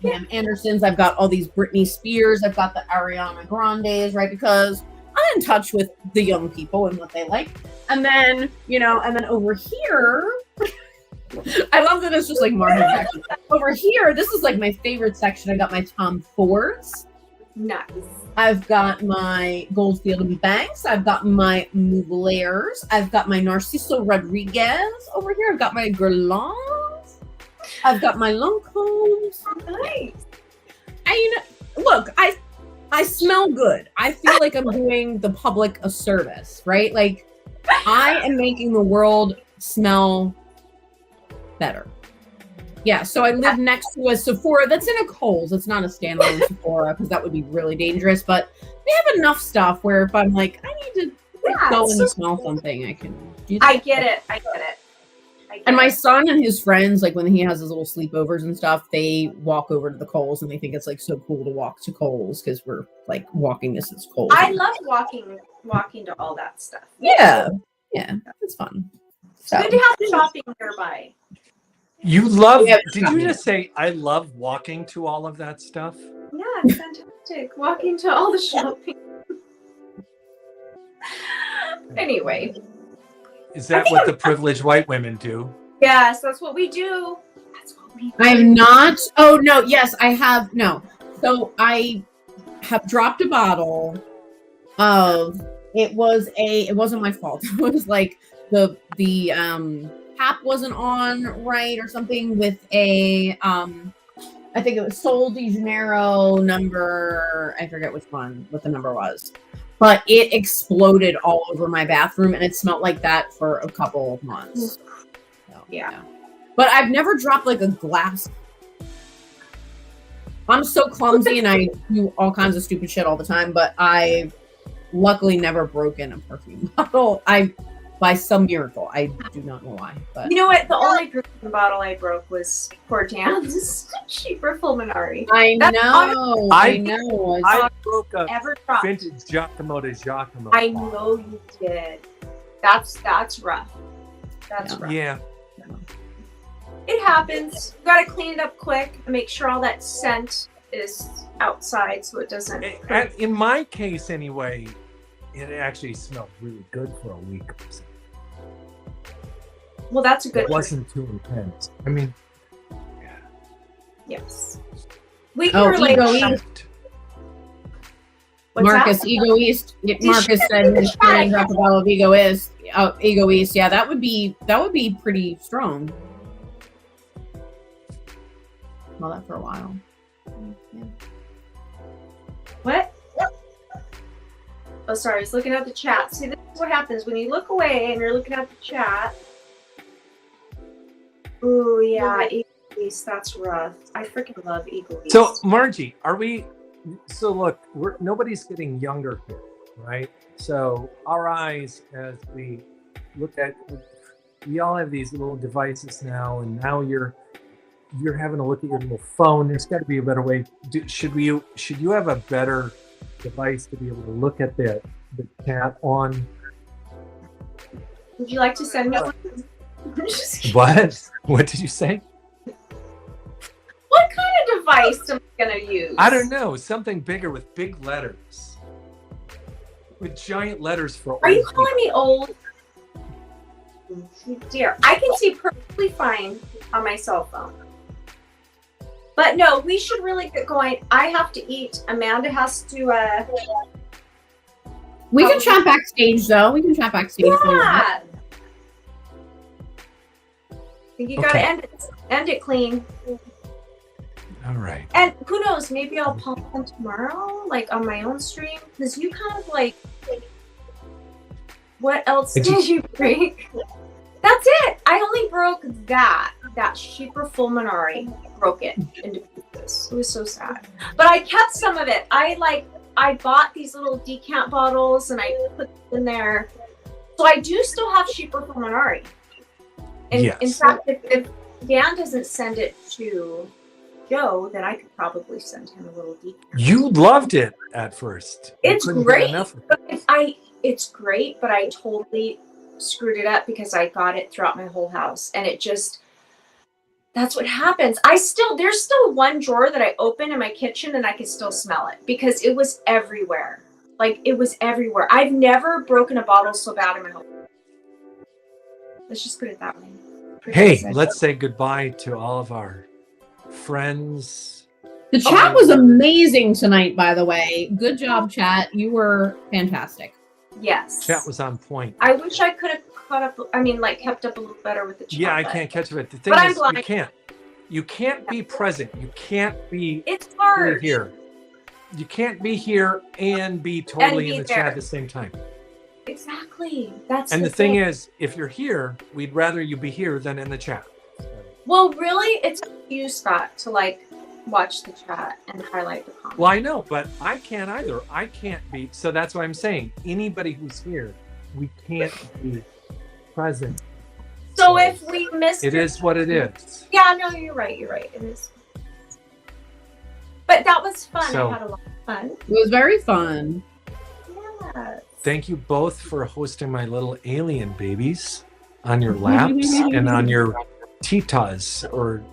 Pam Andersons, I've got all these Britney Spears, I've got the Ariana Grandes, right? Because I'm in touch with the young people and what they like. And then, and then over here, I love that it's just like Marvel section. Over here, this is like my favorite section. I got my Tom Fords. Nice. I've got my Goldfield and Banks. I've got my Mugler's. I've got my Narciso Rodriguez over here. I've got my Guerlains. I've got my Lancomes. Nice. Look, I smell good. I feel like I'm doing the public a service, right? Like, I am making the world smell better. Yeah, so I live next to a Sephora that's in a Kohl's. It's not a standalone Sephora because that would be really dangerous, but we have enough stuff where if I'm like, I need to go and smell something, I can do that. I get it. And my son and his friends, like when he has his little sleepovers and stuff, they walk over to the Kohl's and they think it's like so cool to walk to Kohl's because we're like walking distance Kohl's. I love walking to all that stuff. Yeah, it's fun. So. Good to have shopping nearby. You love, did you just say, I love walking to all of that stuff? Yeah, it's fantastic. Walking to all the shopping. Anyway. Is that what the privileged white women do? Yes, that's what we do. I have not. Oh, no. Yes, I have. No. So I have dropped a bottle of, it wasn't my fault. It was like the cap wasn't on right or something with a, I think it was Sol de Janeiro number. I forget what the number was. But it exploded all over my bathroom and it smelled like that for a couple of months. So, yeah. But I've never dropped like a glass. I'm so clumsy and I do all kinds of stupid shit all the time, but I've luckily never broken a perfume bottle. By some miracle. I do not know why. But you know what? The only perfume bottle I broke was Cordan's cheaper Fulminari. I know. I broke a vintage Giacomo de Giacomo. I know you did. That's rough. That's rough. Yeah. It happens. You gotta clean it up quick and make sure all that scent is outside so it doesn't. In my case, anyway, it actually smelled really good for a week or so. Well, that's a good. It wasn't too intense. I mean, yes. We were like. Marcus, Ego East. Marcus said he's trying to drop a bottle of Ego East. Ego East. Yeah, that would be pretty strong. Smell that for a while. Yeah. What? Oh, sorry. I was looking at the chat. See, this is what happens when you look away and you're looking at the chat. Ooh, yeah, Eagle East. That's rough. I freaking love Eagle East. So, Margie, look, nobody's getting younger here, right? So our eyes, as we look at, we all have these little devices now, and now you're having to look at your little phone. There's got to be a better way. Should you have a better device to be able to look at the chat on? Would you like to send me one? What did you say? What kind of device am I gonna use? I don't know. Something bigger with big letters, with giant letters for. Are you calling me old? dear. I can see perfectly fine on my cell phone. But no, we should really get going. I have to eat. Amanda has to. We can chat backstage, though. We can chat backstage. Yeah. You gotta Okay. end it clean. All right. And who knows? Maybe I'll pop on tomorrow, like on my own stream, because you kind of like. What else did you break? That's it. I only broke that Sheeper Fulminari. Broke it into pieces. It was so sad. But I kept some of it. I bought these little decant bottles and I put them in there. So I do still have Sheeper Fulminari. And Yes. in fact, if Dan doesn't send it to Joe, then I could probably send him a little decant. You loved it at first. You It's couldn't get great. enough of it. But it's great, but I totally screwed it up because I got it throughout my whole house, and it just that's what happens. There's still one drawer that I open in my kitchen and I can still smell it because it was everywhere. Like it was everywhere. I've never broken a bottle so bad in my whole life. Let's just put it that way. Hey, let's say goodbye to all of our friends. The chat was amazing tonight, by the way. Good job, chat. You were fantastic. Yes. Chat was on point. I wish I could have caught up. I mean, like kept up a little better with the chat. Yeah, I but can't catch it. The thing But I'm is, blind. you can't. You can't be present. You can't be It's hard. here. You can't be here and be totally be in the chat there. at the same time. Exactly. That's And the thing is, if you're here, we'd rather you be here than in the chat. Well, really, it's up to you, Scott, to like watch the chat and highlight the comments. Well, I know, but I can't either. I can't be. So that's why I'm saying anybody who's here, we can't be present. So if we missed It is what it is. Yeah, no, you're right. You're right. It is. But that was fun. So- I had a lot of fun. It was very fun. Yeah. Thank you both for hosting my little alien babies on your laps and on your titas or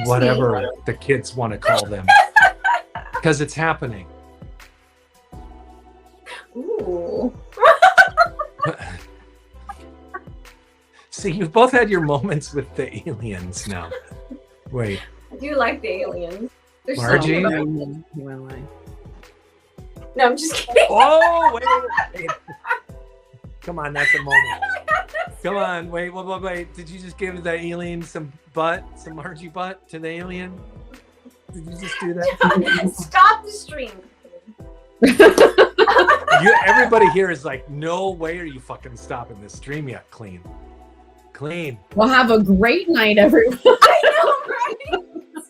whatever the kids want to call them. Because it's happening. Ooh. See, you've both had your moments with the aliens now. Wait, I do like the aliens. They're so Margie? cute. He went away. No, I'm just kidding. Oh, wait. Come on, that's a moment. Come on, wait. Did you just give the alien some Margie butt to the alien? Did you just do that? Stop the stream. Everybody here is like, no way are you fucking stopping this stream yet, Clean. Well, have a great night, everyone. I know,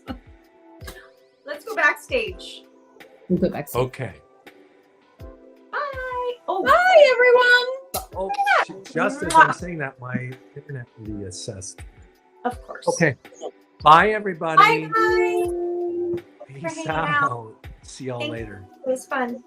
right? Let's go backstage. We'll go backstage. Okay. Bye. Oh, Bye, everyone. Oh, just as I'm saying that, my internet will be assessed. Of course. Okay. Bye, everybody. Bye, guys. Peace hanging out. out. See y'all Thank later. It was fun.